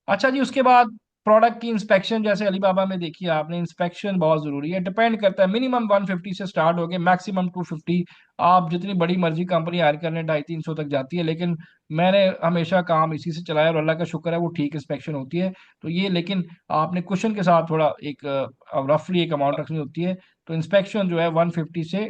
अच्छा जी, उसके बाद प्रोडक्ट की इंस्पेक्शन, जैसे अलीबाबा में देखिए आपने, इंस्पेक्शन बहुत जरूरी है। डिपेंड करता है, मिनिमम 150 से स्टार्ट हो गए, मैक्सिमम 250। आप जितनी बड़ी मर्जी कंपनी हायर कर लें 250-300 तक जाती है, लेकिन मैंने हमेशा काम इसी से चलाया और अल्लाह का शुक्र है वो ठीक इंस्पेक्शन होती है। तो ये, लेकिन आपने क्वेश्चन के साथ थोड़ा एक रफली एक अमाउंट रखनी होती है। तो इंस्पेक्शन जो है 150 से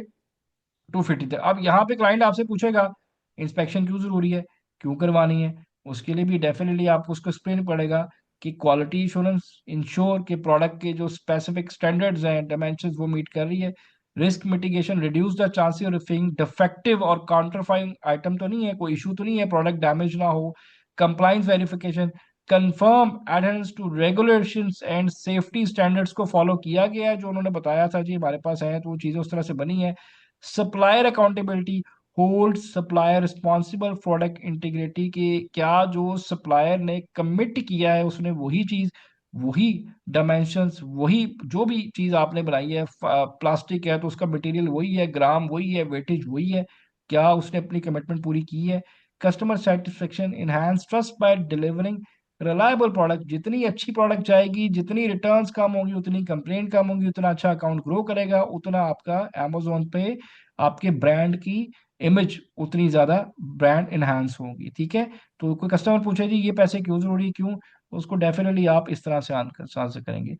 250 तक। अब यहाँ पे क्लाइंट आपसे पूछेगा इंस्पेक्शन क्यों जरूरी है, क्यों करवानी है, उसके लिए भी डेफिनेटली आपको उसको एक्सप्लेन पड़ेगा कि क्वालिटी इंश्योरेंस इंश्योर के प्रोडक्ट के जो स्पेसिफिक स्टैंडर्ड्स हैं, डायमेंशंस वो मीट कर रही है। Risk mitigation, reduce the chances of being defective और काउंटरफाइंग आइटम तो नहीं है, कोई इशू तो नहीं है, प्रोडक्ट डैमेज ना हो। Compliance verification, confirm adherence to regulations and safety standards को फॉलो किया गया है, जो उन्होंने बताया था जी हमारे पास है, तो वो चीज़ें उस तरह से बनी है। Supplier accountability, hold supplier responsible product integrity, के क्या जो सप्लायर ने कमिट किया है उसने वही चीज, वही डायमेंशंस, वही जो भी चीज आपने बनाई है, प्लास्टिक है तो उसका मटेरियल वही है, ग्राम वही है, वेटेज वही है, क्या उसने अपनी कमिटमेंट पूरी की है। Customer satisfaction, enhance trust bye delivering reliable product, जितनी अच्छी प्रोडक्ट जाएगी, जितनी रिटर्न्स कम होंगी, उतनी कंप्लेंट कम होंगी, उतना अच्छा अकाउंट ग्रो करेगा, उतना आपका अमेजोन पे आपके ब्रांड की इमेज उतनी ज्यादा ब्रांड इनहांस होगी। ठीक है, तो कोई कस्टमर पूछे जी ये पैसे क्यों जरूरी है, क्यों, तो उसको डेफिनेटली आप इस तरह से आंसर करेंगे।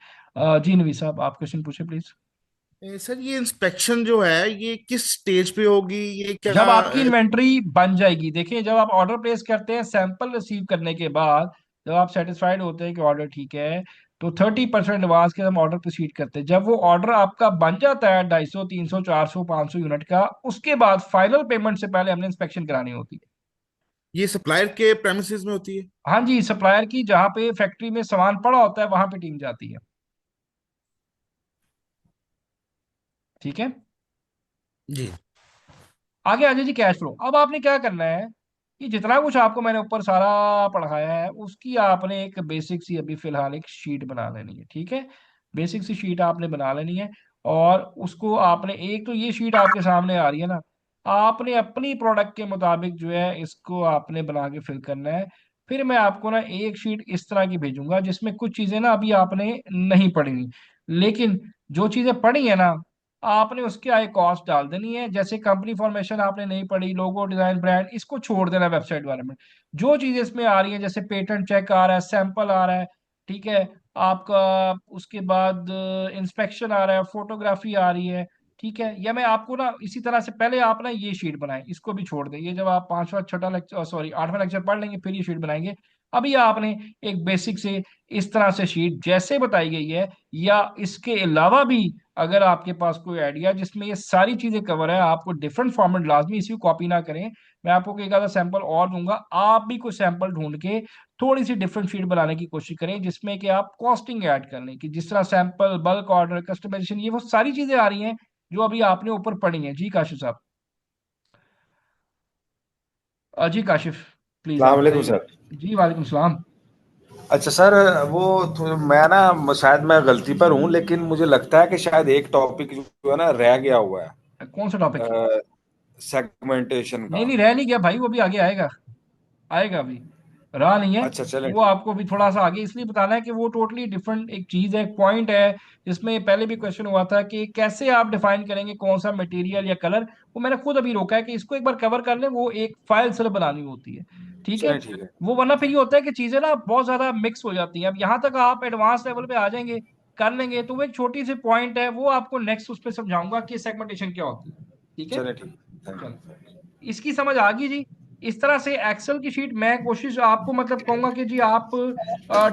जी नवी साहब, आप क्वेश्चन पूछे प्लीज। सर ये इंस्पेक्शन जो है ये किस स्टेज पे होगी, ये क्या? जब आपकी इन्वेंट्री बन जाएगी, देखिए जब आप ऑर्डर प्लेस करते हैं, सैंपल रिसीव करने के बाद जब आप सेटिस्फाइड होते हैं कि ऑर्डर ठीक है, तो 30% एडवांस के हम ऑर्डर प्रोसीड करते हैं। जब वो ऑर्डर आपका बन जाता है 250, 300, 400, 500 यूनिट का, उसके बाद फाइनल पेमेंट से पहले हमने इंस्पेक्शन करानी होती है। ये सप्लायर के प्रेमिसेस में होती है? हाँ जी, सप्लायर की जहाँ पे फैक्ट्री में सामान पड़ा होता है वहां पे टीम जाती है। ठीक है, जी। आगे आ जाइए जी, कैश फ्लो। अब आपने क्या करना है कि जितना कुछ आपको मैंने ऊपर सारा पढ़ाया है उसकी आपने एक बेसिक सी अभी फिलहाल एक शीट बना लेनी है। ठीक है, बेसिक सी शीट आपने बना लेनी है, और उसको आपने, एक तो ये शीट आपके सामने आ रही है ना, आपने अपनी प्रोडक्ट के मुताबिक जो है इसको आपने बना के फिल करना है। फिर मैं आपको ना एक शीट इस तरह की भेजूंगा जिसमें कुछ चीजें ना अभी आपने नहीं पढ़ी, लेकिन जो चीजें पढ़ी है ना आपने उसके आगे कॉस्ट डाल देनी है। जैसे कंपनी फॉर्मेशन आपने नहीं पढ़ी, लोगो डिजाइन ब्रांड, इसको छोड़ देना है, वेबसाइट डेवलपमेंट। जो चीजें इसमें आ रही है, जैसे पेटेंट चेक आ रहा है, सैंपल आ रहा है, ठीक है, आपका उसके बाद इंस्पेक्शन आ रहा है, फोटोग्राफी आ रही है, ठीक है, या मैं आपको ना इसी तरह से पहले आप ना ये शीट बनाएं, इसको भी छोड़ दें, ये जब आप पांचवा छठा लेक्चर, सॉरी 8वां लेक्चर पढ़ लेंगे फिर ये शीट बनाएंगे। अभी आपने एक बेसिक से इस तरह से शीट जैसे बताई गई है, या इसके अलावा भी अगर आपके पास कोई आइडिया जिसमें ये सारी चीजें कवर है, आपको डिफरेंट फॉर्मेट, लाजमी इसी को कॉपी ना करें, मैं आपको एक आधा सैंपल और दूंगा, आप भी कुछ सैंपल ढूंढ के थोड़ी सी डिफरेंट शीट बनाने की कोशिश करें जिसमें कि आप कॉस्टिंग ऐड कर लें, कि जिस तरह सैंपल, बल्क ऑर्डर, कस्टमाइजेशन, ये वो सारी चीजें आ रही हैं जो अभी आपने ऊपर पढ़ी हैं। जी काशिफ साहब, जी काशिफ, प्लीज सलाम आप वालेकुम बताइए। सर। जी वालेकुम सलाम। अच्छा सर, वो मैं ना शायद मैं गलती पर हूँ, लेकिन मुझे लगता है कि शायद एक टॉपिक जो है ना रह गया हुआ कौन सा टॉपिक? है, सेगमेंटेशन नहीं का। नहीं, रह नहीं गया भाई, वो भी आगे आएगा, आएगा अभी, रहा नहीं है। अच्छा चलें वो ठीक। आपको भी थोड़ा सा आगे इसलिए बताना है कि वो टोटली डिफरेंट एक चीज है, पॉइंट है। जिसमें पहले भी क्वेश्चन हुआ था कि कैसे आप डिफाइन करेंगे कौन सा मटेरियल या कलर, वो मैंने खुद अभी रोका है कि इसको एक बार कवर कर लें, वो एक फाइल सिर्फ बनानी होती है। ठीक है, चलें ठीक है। वो वरना फिर ये होता है कि चीजें ना बहुत ज्यादा मिक्स हो जाती हैं। अब यहाँ तक आप एडवांस लेवल पे आ जाएंगे, कर लेंगे, तो वो एक छोटी सी पॉइंट है, वो आपको नेक्स्ट उस पर समझाऊंगा कि सेगमेंटेशन क्या होती है। ठीक है, चलें ठीक। थैंक चलो, यू। इसकी समझ आ गई जी। इस तरह से एक्सेल की शीट मैं कोशिश आपको मतलब कहूंगा कि जी आप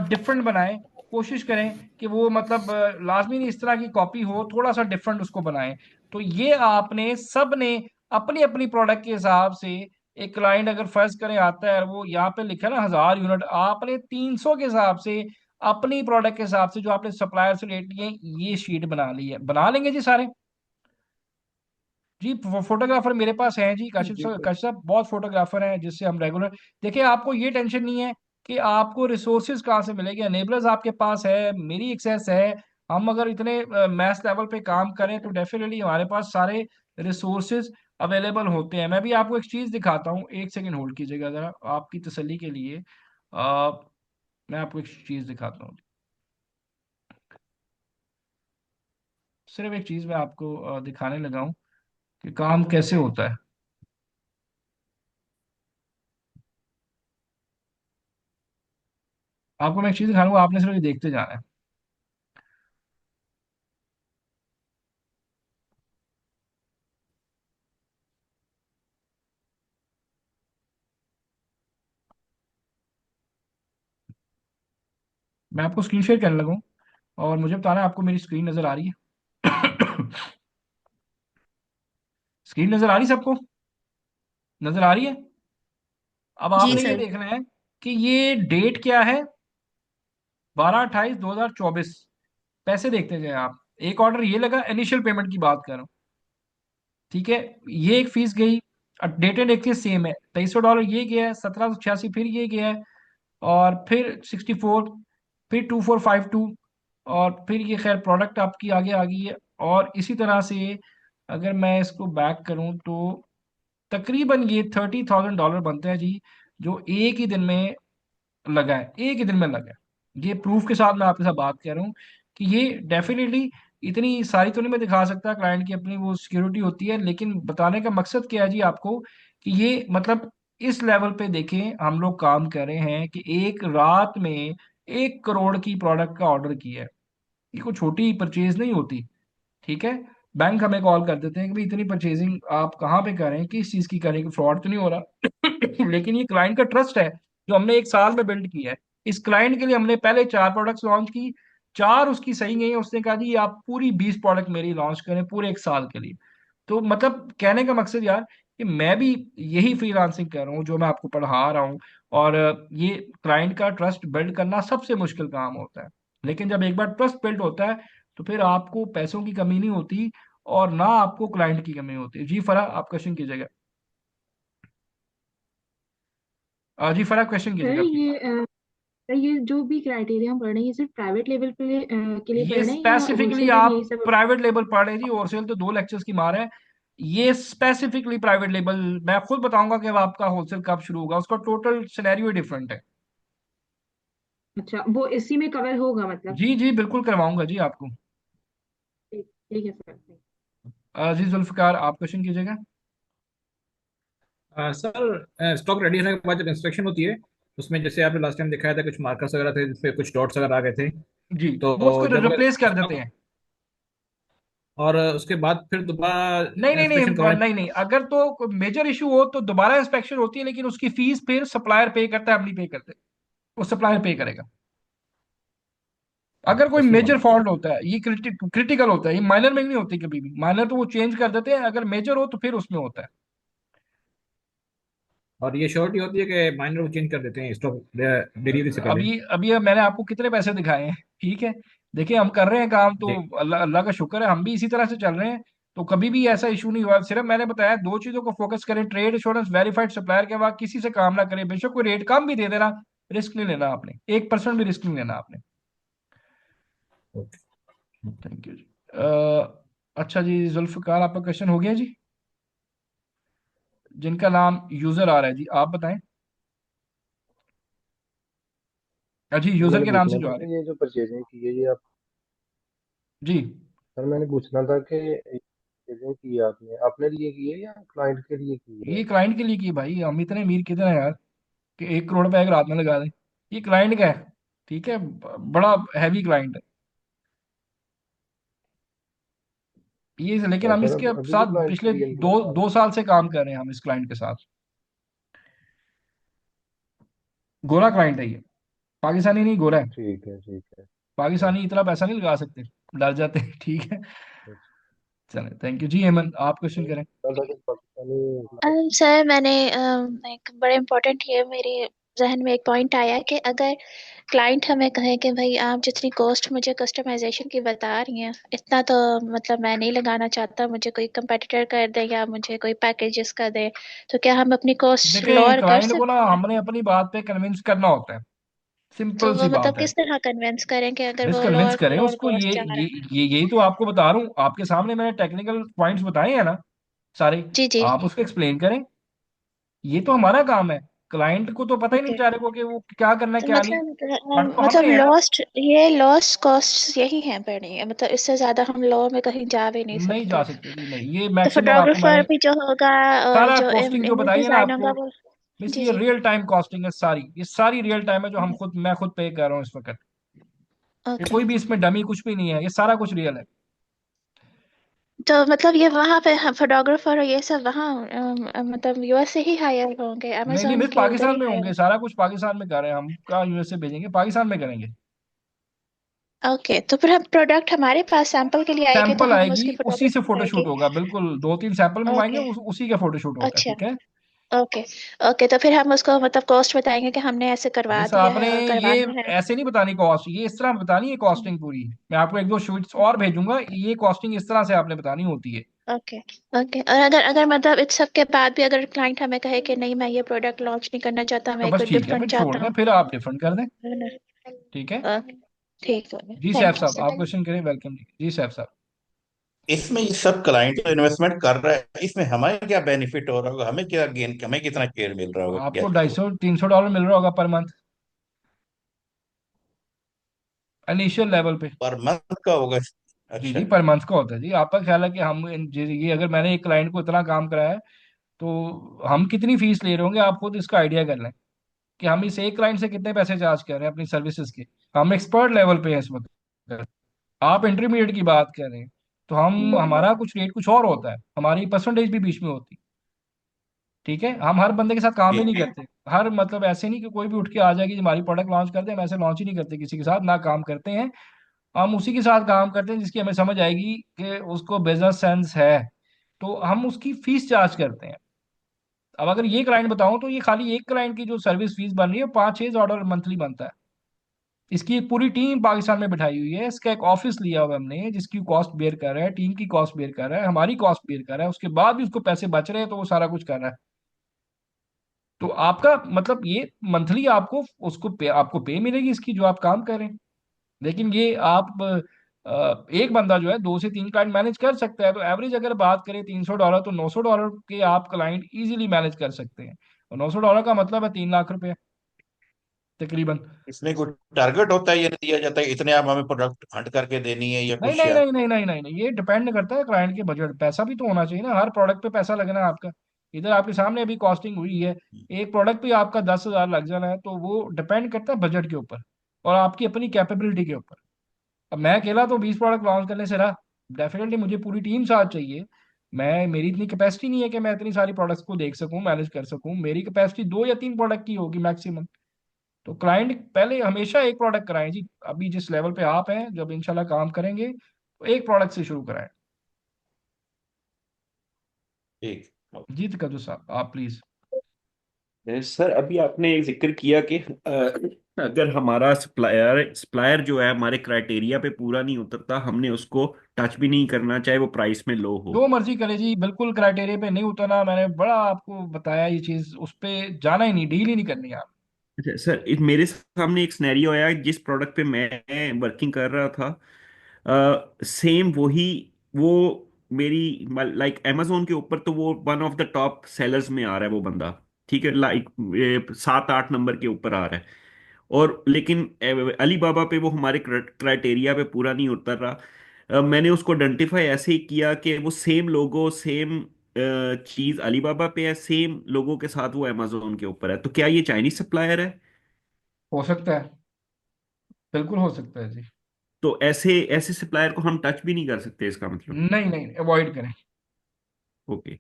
डिफरेंट बनाएं, कोशिश करें कि वो मतलब लाजमी नहीं इस तरह की कॉपी हो, थोड़ा सा डिफरेंट उसको बनाएं। तो ये आपने सब ने अपनी अपनी प्रोडक्ट के हिसाब से, एक क्लाइंट अगर फर्ज करें आता है, वो यहाँ पे लिखा है ना 1000 यूनिट, आपने 300 के हिसाब से अपनी प्रोडक्ट के हिसाब से जो आपने सप्लायर से रेट लिए ये शीट बना ली है। बना लेंगे जी सारे? जी फोटोग्राफर मेरे पास हैं जी, काशिफ जी साहब, सर। काशिफ साहब बहुत फोटोग्राफर हैं जिससे हम रेगुलर, देखिए आपको ये टेंशन नहीं है कि आपको रिसोर्सेज कहाँ से मिलेंगे, एनेबलर्स आपके पास है, मेरी एक्सेस है। हम अगर इतने मैस लेवल पे काम करें तो डेफिनेटली हमारे पास सारे रिसोर्सेज अवेलेबल होते हैं। मैं भी आपको एक चीज़ दिखाता हूँ, एक सेकंड होल्ड कीजिएगा ज़रा आपकी तसल्ली के लिए। आ, मैं आपको एक चीज़ दिखाता हूँ। सिर्फ एक चीज़ मैं आपको दिखाने लगा हूँ कि काम कैसे होता है। आपको मैं एक चीज़ दिखाऊंगा, आपने सिर्फ ये देखते जाना है। मैं आपको स्क्रीन शेयर करने लगा हूँ और मुझे बताना है आपको मेरी स्क्रीन नज़र आ रही है। स्क्रीन नज़र आ रही है सबको? नज़र आ रही है? अब जी आपने ये सर। देखना है कि ये डेट क्या है, 12/28/2024। पैसे देखते जाए आप। एक ऑर्डर ये लगा, इनिशियल पेमेंट की बात कर रहा हूँ, ठीक है। ये एक फीस गई। डेटेड देखिए सेम है, $2300 ये गया है, 1786 फिर ये गया है, और फिर 64, फिर 2452, और फिर ये खैर प्रोडक्ट आपकी आगे आ गई है। और इसी तरह से अगर मैं इसको बैक करूं तो तकरीबन ये $30,000 बनते हैं जी, जो एक ही दिन में लगा है, एक ही दिन में लगा है। ये प्रूफ के साथ मैं आपके साथ बात कर रहा हूँ कि ये डेफिनेटली, इतनी सारी तो नहीं मैं दिखा सकता, क्लाइंट की अपनी वो सिक्योरिटी होती है, लेकिन बताने का मकसद क्या है जी आपको, कि ये मतलब इस लेवल पे देखें हम लोग काम कर रहे हैं कि एक रात में 1 करोड़ की प्रोडक्ट का ऑर्डर किया है। ये कोई छोटी परचेज नहीं होती, ठीक है। बैंक हमें कॉल कर देते हैं कि भाई इतनी परचेजिंग आप कहाँ पे कर रहे हैं, किस चीज़ की कर रहे हैं, फ्रॉड तो नहीं हो रहा। लेकिन ये क्लाइंट का ट्रस्ट है जो हमने एक साल में बिल्ड किया है। इस क्लाइंट के लिए हमने पहले 4 प्रोडक्ट्स लॉन्च की, 4 उसकी सही गई हैं, उसने कहा जी आप पूरी 20 प्रोडक्ट मेरी लॉन्च करें पूरे एक साल के लिए। तो मतलब कहने का मकसद यार कि मैं भी यही फ्रीलांसिंग कर रहा हूँ जो मैं आपको पढ़ा रहा हूँ। और ये क्लाइंट का ट्रस्ट बिल्ड करना सबसे मुश्किल काम होता है, लेकिन जब एक बार ट्रस्ट बिल्ड होता है तो फिर आपको पैसों की कमी नहीं होती और ना आपको क्लाइंट की कमी होती है। जी फरा, आप क्वेश्चन कीजिएगा। जी फरा, क्वेश्चन सर कीजिएगा प्लीज। सर ये जो भी क्राइटेरिया हम पढ़ रहे हैं ये सिर्फ प्राइवेट लेवल के लिए ये पढ़ रहे हैं या स्पेसिफिकली होलसेल में भी आप यही सब? प्राइवेट लेबल पढ़ रहे हैं जी, होलसेल तो 2 लेक्चर्स की मार है। ये स्पेसिफिकली प्राइवेट लेबल, मैं खुद बताऊंगा कि अब आपका होलसेल कब शुरू होगा, उसका टोटल सिनेरियो डिफरेंट है। अच्छा, वो इसी में कवर होगा मतलब? जी जी बिल्कुल करवाऊंगा जी आपको। ठीक ठीक है सर। जी जुल्फकार, आप क्वेश्चन कीजिएगा। सर स्टॉक रेडी होने के बाद जब इंस्पेक्शन होती है उसमें जैसे आपने लास्ट टाइम दिखाया था कुछ मार्कर्स वगैरह थे जिसपे कुछ डॉट्स वगैरह आ गए थे। जी, वो उसको तो जब रिप्लेस कर देते स्टॉक हैं। और उसके बाद फिर दोबारा नहीं नहीं नहीं, इंस्पेक्शन करवाने नहीं नहीं, अगर तो मेजर इशू हो तो दोबारा इंस्पेक्शन होती है, लेकिन उसकी फीस फिर सप्लायर पे करता है, हम नहीं पे करते, वो सप्लायर पे करेगा। अगर कोई ऐसी मेजर बात। फॉल्ट होता है, ये क्रिटिकल होता है, ये माइनर में नहीं होती कभी भी। माइनर तो वो चेंज कर देते हैं, अगर मेजर हो तो फिर उसमें होता है। और ये श्योरिटी होती है कि माइनर को चेंज कर देते हैं स्टॉक डिलीवरी से पहले? अभी मैंने आपको कितने पैसे दिखाए हैं, ठीक है। देखिए हम कर रहे हैं काम तो जी। अल्लाह अल्लाह का शुक्र है, हम भी इसी तरह से चल रहे हैं। तो कभी भी ऐसा इशू नहीं हुआ। सिर्फ मैंने बताया 2 चीजों को फोकस करें, ट्रेड इंश्योरेंस, वेरीफाइड सप्लायर के बाद किसी से काम ना करें, बेशक कोई रेट कम भी दे देना, रिस्क नहीं लेना आपने, 1% भी रिस्क नहीं लेना आपने। थैंक यू जी। अच्छा जी जुल्फकार, आपका क्वेश्चन हो गया जी। जिनका नाम यूजर आ रहा है जी, आप बताएं। जी सर यूजर मैंने के नाम से पूछना जो था आ रहे कि ये जो परचेजिंग की है ये आप, हैं जी। सर मैंने पूछना था कि परचेजिंग की है आपने अपने लिए की है या क्लाइंट के लिए की है? ये क्लाइंट के लिए की है भाई, हम इतने अमीर किधर हैं यार कि 1 करोड़ रुपए एक रात में लगा दें। ये क्लाइंट का है, ठीक है, बड़ा हैवी क्लाइंट है ये, लेकिन अच्छा हम सर, इसके अभी भी साथ क्लाइंट के पिछले लिए दो मतलब आप? 2 साल से काम कर रहे हैं हम इस क्लाइंट के साथ। गोरा क्लाइंट है ये, पाकिस्तानी नहीं, गोरा है। ठीक है ठीक है। पाकिस्तानी इतना पैसा नहीं लगा सकते, डर जाते हैं, ठीक है। चले, थैंक यू जी। हेमंत, आप क्वेश्चन करें। पाकिस्तानी सर मैंने एक बड़े इम्पोर्टेंट ये मेरे जहन में एक पॉइंट आया कि अगर क्लाइंट हमें कहे कि भाई आप जितनी कॉस्ट मुझे कस्टमाइजेशन की बता रही हैं इतना तो मतलब मैं नहीं लगाना चाहता, मुझे कोई कंपेटिटर कर दे या मुझे कोई पैकेजेस कर दे, तो क्या हम अपनी कॉस्ट देखें लोअर कर क्लाइंट को ना सकते हैं? हमने अपनी बात पे कन्विंस करना होता है, तो सिंपल वो सी मतलब बात है। किस तरह कन्विंस करें कि अगर बस वो कन्विंस लोअर करें लोअर उसको, कॉस्ट चाह रहा यही तो आपको बता रहा हूँ, आपके सामने मैंने टेक्निकल पॉइंट्स बताए हैं ना। सारे, जी जी। आप उसको एक्सप्लेन करें। ये तो हमारा काम है। क्लाइंट को तो पता ही नहीं ओके, बेचारे को कि वो क्या करना है तो क्या नहीं। मतलब फर्क तो मतलब हमने है ना। लॉस्ट कॉस्ट यही है पड़नी, मतलब इससे ज्यादा हम लॉ में कहीं जा भी नहीं नहीं जा सकते। सकते जी, नहीं, ये तो मैक्सिमम आपको फोटोग्राफर मैंने भी जो होगा और सारा जो कॉस्टिंग जो इमेज बताई है ना डिजाइन आपको, होगा वो। मिस, जी ये जी। रियल टाइम कॉस्टिंग है सारी, ये सारी रियल टाइम है जो मैं खुद पे कर रहा हूँ इस वक्त। ये ओके, कोई भी इसमें डमी कुछ भी नहीं है, ये सारा कुछ रियल है। तो मतलब ये वहाँ पे फोटोग्राफर और ये सब वहाँ मतलब यूएस से ही हायर होंगे, नहीं नहीं अमेजोन मिस, के उधर पाकिस्तान ही में हायर। होंगे, सारा कुछ पाकिस्तान में कर रहे हैं हम, कहाँ यूएसए भेजेंगे, पाकिस्तान में करेंगे। ओके, तो फिर हम प्रोडक्ट हमारे पास सैंपल के लिए आएंगे तो सैंपल हम आएगी, उसकी उसी से फोटोग्राफी फोटोशूट करेंगे। होगा, बिल्कुल 2-3 सैंपल मंगवाएंगे, ओके, उसी का फोटोशूट होता है, अच्छा, ठीक है। ओके। ओके, तो फिर हम उसको मतलब कॉस्ट बताएंगे कि हमने ऐसे करवा मिस दिया आपने है और ये करवाना है। ऐसे नहीं बतानी कॉस्ट, ये इस तरह बतानी है कॉस्टिंग पूरी। मैं आपको एक दो शीट्स और भेजूंगा, ये कॉस्टिंग इस तरह से आपने बतानी होती है। Okay, okay. और अगर अगर मतलब इस सब के बाद भी अगर क्लाइंट हमें कहे कि नहीं मैं ये प्रोडक्ट लॉन्च नहीं करना चाहता, तो मैं बस कोई ठीक है, फिर डिफरेंट छोड़ चाहता दें, हूँ, फिर आप डिफरेंट कर दें। है ना? ठीक है। ओके, ठीक है, जी सैफ थैंक यू साहब, आप सर। क्वेश्चन करें, वेलकम जी, जी सैफ साहब। इसमें ये सब क्लाइंट जो इन्वेस्टमेंट कर रहा है, इसमें हमें क्या बेनिफिट हो रहा होगा, हमें क्या गेन, हमें कितना केयर मिल रहा होगा क्या? आपको $250-300 मिल रहा होगा पर मंथ, इनिशियल लेवल पे। पर मंथ का होगा? जी अच्छा। जी, पर मंथ का होता है जी। आपका ख्याल है कि हम ये अगर मैंने एक क्लाइंट को इतना काम कराया है, तो हम कितनी फीस ले रहे होंगे, आप खुद इसका आइडिया कर लें कि हम इस एक क्लाइंट से कितने पैसे चार्ज कर रहे हैं अपनी सर्विसेज के। हम एक्सपर्ट लेवल पे हैं इस वक्त, आप इंटरमीडिएट की बात कर रहे हैं। तो हम हमारा कुछ रेट कुछ और होता है, हमारी परसेंटेज भी बीच में होती है। ठीक है, हम हर बंदे के साथ काम भी नहीं ठीक। करते। हर मतलब ऐसे नहीं कि कोई भी उठ के आ जाएगी कि हमारी प्रोडक्ट लॉन्च कर दे, हम ऐसे लॉन्च ही नहीं करते किसी के साथ, ना काम करते हैं। हम उसी के साथ काम करते हैं जिसकी हमें समझ आएगी कि उसको बिजनेस सेंस है, तो हम उसकी फीस चार्ज करते हैं। अब अगर ये क्लाइंट बताऊं तो ये खाली एक क्लाइंट की जो सर्विस फीस बन रही है, $5-6 मंथली बनता है। इसकी एक पूरी टीम पाकिस्तान में बिठाई हुई है, इसका एक ऑफिस लिया हुआ है हमने, जिसकी कॉस्ट बेयर कर रहा है, टीम की कॉस्ट बेयर कर रहा है, हमारी कॉस्ट बेयर कर रहा है, उसके बाद भी उसको पैसे बच रहे हैं तो वो सारा कुछ कर रहा है। तो आपका मतलब ये मंथली आपको आपको पे मिलेगी इसकी, जो आप काम कर रहे हैं। लेकिन ये आप एक बंदा जो है 2 से 3 क्लाइंट मैनेज कर सकता है, तो एवरेज अगर बात करें $300, तो $900 के आप क्लाइंट इजीली मैनेज कर सकते हैं। और $900 का मतलब है 3 लाख रुपए तकरीबन। इसमें कोई टारगेट होता है, ये नहीं दिया जाता है इतने आप हमें प्रोडक्ट हंट करके देनी है या नहीं कुछ नहीं या? नहीं नहीं नहीं नहीं नहीं, ये डिपेंड करता है क्लाइंट के बजट, पैसा भी तो होना चाहिए ना, हर प्रोडक्ट पे पैसा लगना है आपका। इधर आपके सामने अभी कॉस्टिंग हुई है, एक प्रोडक्ट पे आपका 10,000 लग जाना है, तो वो डिपेंड करता है बजट के ऊपर और आपकी अपनी कैपेबिलिटी के ऊपर। अब मैं अकेला तो 20 प्रोडक्ट लॉन्च करने से रहा, डेफिनेटली मुझे पूरी टीम साथ चाहिए। मेरी इतनी कैपेसिटी नहीं है कि मैं इतनी सारी प्रोडक्ट्स को देख सकूं, मैनेज कर सकूं, मेरी कैपेसिटी 2 या 3 प्रोडक्ट की होगी मैक्सिमम। तो क्लाइंट पहले हमेशा एक प्रोडक्ट कराएं जी, अभी जिस लेवल पे आप हैं, जब इंशाल्लाह काम करेंगे तो एक प्रोडक्ट से शुरू कराएं। ठीक। जी कदू साहब, आप प्लीज। सर अभी आपने एक जिक्र किया कि अगर हमारा सप्लायर सप्लायर जो है हमारे क्राइटेरिया पे पूरा नहीं उतरता, हमने उसको टच भी नहीं करना, चाहे वो प्राइस में लो हो। जो मर्जी करे जी, बिल्कुल क्राइटेरिया पे नहीं उतरना, मैंने बड़ा आपको बताया ये चीज, उस पे जाना ही नहीं, डील ही नहीं करनी आप। अच्छा सर, मेरे सामने एक सिनेरियो आया जिस प्रोडक्ट पे मैं वर्किंग कर रहा था, सेम वही, वो मेरी लाइक amazon के ऊपर तो वो one of the top sellers में आ रहा है वो बंदा, ठीक है, लाइक 7-8 नंबर के ऊपर आ रहा है। और लेकिन अली बाबा पे वो हमारे क्राइटेरिया पे पूरा नहीं उतर रहा। मैंने उसको आइडेंटिफाई ऐसे ही किया कि वो सेम लोगो सेम चीज अली बाबा पे है, सेम लोगों के साथ वो amazon के ऊपर है, तो क्या ये चाइनीज सप्लायर है? हो सकता है, बिल्कुल हो सकता है जी। तो ऐसे ऐसे सप्लायर को हम टच भी नहीं कर सकते इसका मतलब? नहीं नहीं, अवॉइड करें। ओके।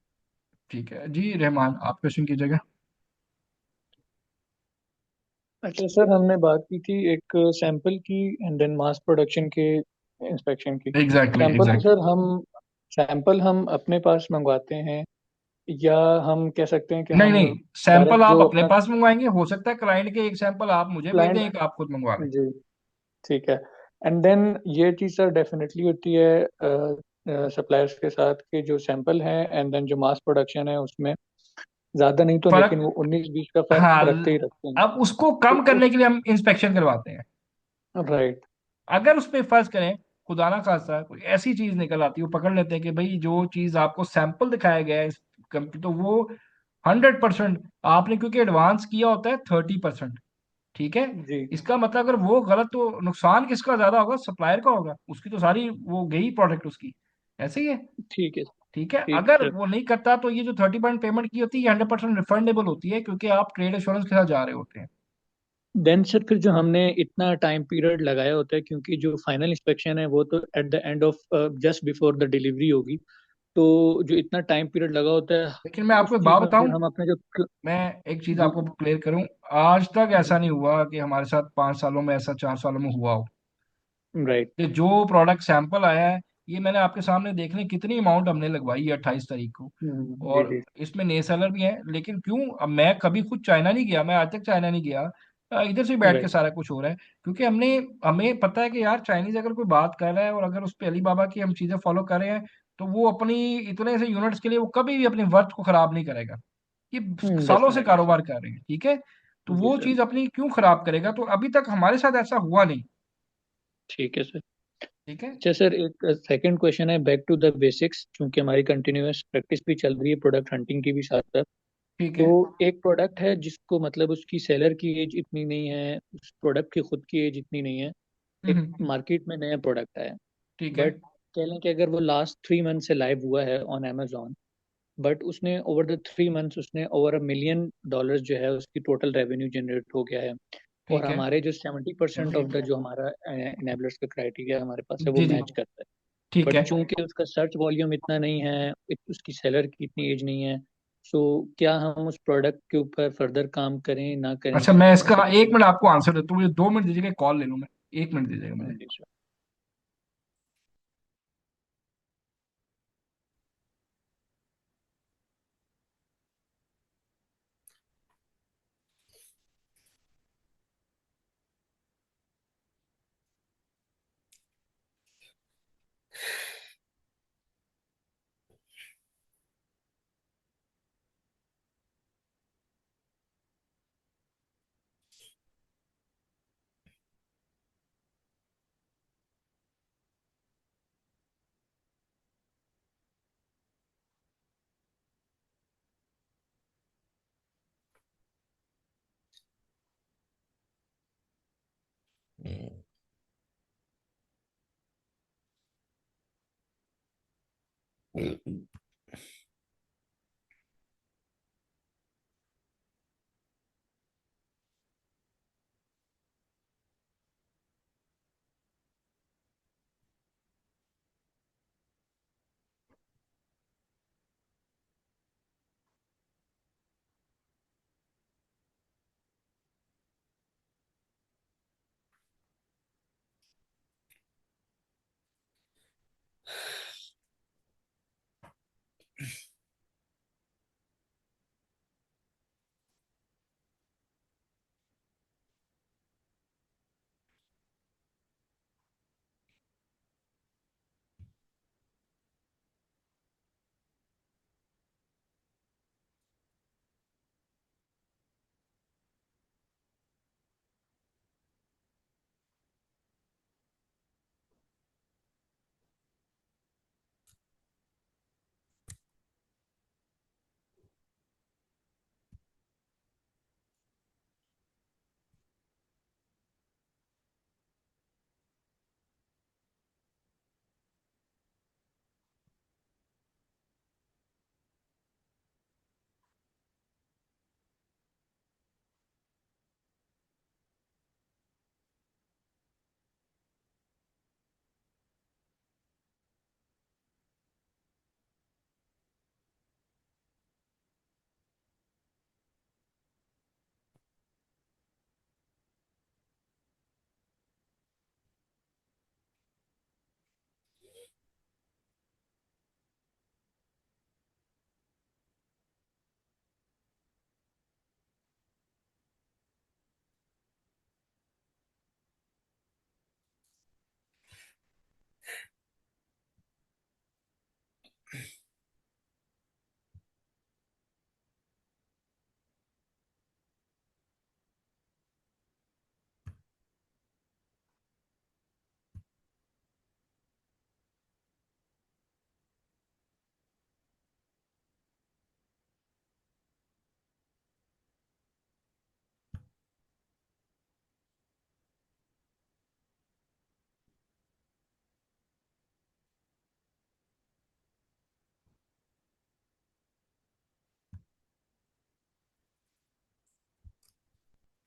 ठीक है जी, रहमान आप क्वेश्चन कीजिएगा। अच्छा सर, हमने बात की थी एक सैंपल की एंड देन मास प्रोडक्शन के इंस्पेक्शन की। एग्जैक्टली सैंपल तो एग्जैक्टली। सर हम सैंपल हम अपने पास मंगवाते हैं, या हम कह सकते हैं कि नहीं हम नहीं, सैंपल डायरेक्ट आप जो अपने अपना पास मंगवाएंगे, हो सकता है क्लाइंट के एक सैंपल आप मुझे भेज दें, क्लाइंट। एक आप खुद मंगवा लें। जी, ठीक है। एंड देन ये चीज़ सर डेफिनेटली होती है सप्लायर्स के साथ कि जो सैंपल है एंड देन जो मास प्रोडक्शन है उसमें ज़्यादा नहीं तो लेकिन फर्क, वो 19-20 का फर्क हाँ, रखते ही रखते हैं। अब उसको तो कम करने उस के लिए हम इंस्पेक्शन करवाते हैं। राइट। अगर उसमें फर्ज करें खुदा ना खास्ता कोई ऐसी चीज निकल आती है, वो पकड़ लेते हैं कि भाई जो चीज आपको सैंपल दिखाया गया है इस कंपनी, तो वो 100%, आपने क्योंकि एडवांस किया होता है 30%। ठीक है। जी इसका मतलब अगर वो गलत, तो नुकसान किसका ज्यादा होगा? सप्लायर का होगा, उसकी तो सारी वो गई प्रोडक्ट उसकी। ऐसे ही है। ठीक है। ठीक है। ठीक अगर है वो नहीं करता तो ये जो 30% पेमेंट की होती है ये 100% रिफंडेबल होती है, क्योंकि आप ट्रेड एश्योरेंस के साथ जा रहे होते हैं। देन सर, फिर जो हमने इतना टाइम पीरियड लगाया होता है, क्योंकि जो फाइनल इंस्पेक्शन है वो तो at the end of just before the delivery होगी, तो जो इतना टाइम पीरियड लगा होता है, लेकिन मैं आपको उस एक चीज बात में फिर बताऊं, हम अपने जो। मैं एक चीज जी आपको क्लियर करूं। आज तक जी। ऐसा नहीं हुआ कि हमारे साथ 5 सालों में ऐसा 4 सालों में हुआ हो राइट। कि जो प्रोडक्ट सैंपल आया है, ये मैंने आपके सामने देखने कितनी अमाउंट हमने लगवाई है 28 तारीख को। जी और जी। इसमें नए सेलर भी हैं, लेकिन क्यों, अब मैं कभी खुद चाइना नहीं गया, मैं आज तक चाइना नहीं गया। इधर से बैठ के राइट। सारा कुछ हो रहा है, क्योंकि हमने हमें पता है कि यार चाइनीज अगर कोई बात कर रहा है और अगर उस पे अलीबाबा की हम चीजें फॉलो कर रहे हैं, तो वो अपनी इतने से यूनिट्स के लिए वो कभी भी अपनी वर्थ को खराब नहीं करेगा। ये सालों से डेफिनेटली सर। कारोबार कर रहे हैं। ठीक है। तो जी वो सर। चीज अपनी क्यों खराब करेगा? तो अभी तक हमारे साथ ऐसा हुआ नहीं। ठीक है सर। ठीक है। अच्छा सर, एक सेकंड क्वेश्चन है, बैक टू द बेसिक्स, क्योंकि हमारी कंटिन्यूअस प्रैक्टिस भी चल रही है प्रोडक्ट हंटिंग की भी साथ साथ। ठीक तो है। एक प्रोडक्ट है जिसको मतलब उसकी सेलर की एज इतनी नहीं है, उस प्रोडक्ट की खुद की एज इतनी नहीं है, एक हम्म। मार्केट में नया प्रोडक्ट आया, ठीक है। बट कह लें कि अगर वो लास्ट 3 मंथ से लाइव हुआ है ऑन अमेजोन, बट उसने ओवर द 3 मंथ्स उसने ओवर $1 million जो है उसकी टोटल रेवेन्यू जनरेट हो गया है। और ठीक है। हमारे जो 70% ऑफ द जो हमारा इनेबलर्स का क्राइटेरिया हमारे पास है वो जी जी। मैच करता है। ठीक बट है। चूंकि उसका सर्च वॉल्यूम इतना नहीं है, उसकी सेलर की इतनी एज नहीं है, सो क्या हम उस प्रोडक्ट के ऊपर फर्दर काम करें ना करें, अच्छा, सर मैं ऐसा इसका कुछ 1 मिनट है? आपको आंसर देता हूँ, मुझे 2 मिनट दीजिएगा, कॉल ले लूँ मैं। 1 मिनट दीजिएगा मुझे। जी सर।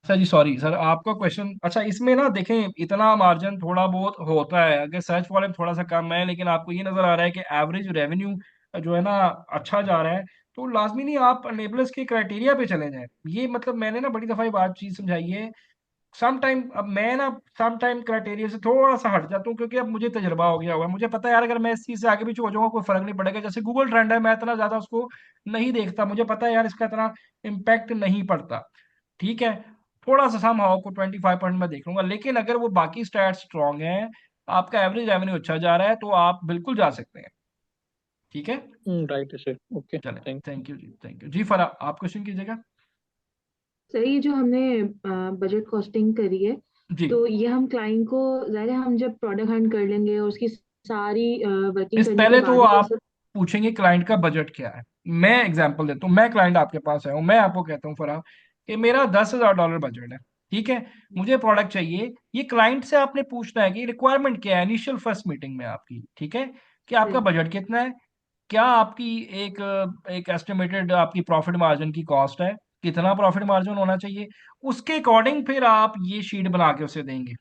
सर जी सॉरी सर, आपका क्वेश्चन अच्छा, इसमें ना देखें इतना मार्जिन थोड़ा बहुत होता है, अगर सर्च वॉल्यूम थोड़ा सा कम है लेकिन आपको ये नजर आ रहा है कि एवरेज रेवेन्यू जो है ना अच्छा जा रहा है, तो लाजमी नहीं आप अनेबलर्स के क्राइटेरिया पे चले जाएं। ये मतलब मैंने ना बड़ी दफा ये बात चीज समझाई है। सम टाइम अब मैं ना सम टाइम क्राइटेरिया से थोड़ा सा हट जाता हूँ, क्योंकि अब मुझे तजर्बा हो गया हुआ है, मुझे पता है यार अगर मैं इस चीज से आगे पीछे हो जाऊंगा कोई फर्क नहीं पड़ेगा। जैसे गूगल ट्रेंड है, मैं इतना ज्यादा उसको नहीं देखता, मुझे पता है यार इसका इतना इम्पैक्ट नहीं पड़ता। ठीक है, थोड़ा सा सम हाउ को 25% में देख लूंगा, लेकिन अगर वो बाकी स्टैट स्ट्रांग है, आपका एवरेज रेवेन्यू अच्छा जा रहा है, तो आप बिल्कुल जा सकते हैं। ठीक है, राइट है सर, ओके चलें, थैंक थैंक यू जी, थैंक यू जी। फरा आप क्वेश्चन कीजिएगा। सर ये जो हमने बजट कॉस्टिंग करी है, जी, तो ये हम क्लाइंट को ज़ाहिर है हम जब प्रोडक्ट हंट कर लेंगे और उसकी सारी वर्किंग इस करने के पहले तो बाद ही आप ऐसा। पूछेंगे क्लाइंट का बजट क्या है। मैं एग्जांपल देता हूँ, मैं क्लाइंट आपके पास आया हूँ, मैं आपको कहता हूँ फराह कि मेरा $10,000 बजट है। ठीक है, मुझे प्रोडक्ट चाहिए। ये क्लाइंट से आपने पूछना है कि रिक्वायरमेंट क्या है इनिशियल फर्स्ट मीटिंग में आपकी। ठीक है, कि आपका सही। बजट कितना है, क्या आपकी एक एक एस्टिमेटेड आपकी प्रॉफिट मार्जिन की कॉस्ट है, कितना प्रॉफिट मार्जिन होना चाहिए, उसके अकॉर्डिंग फिर आप ये शीट बना के उसे देंगे।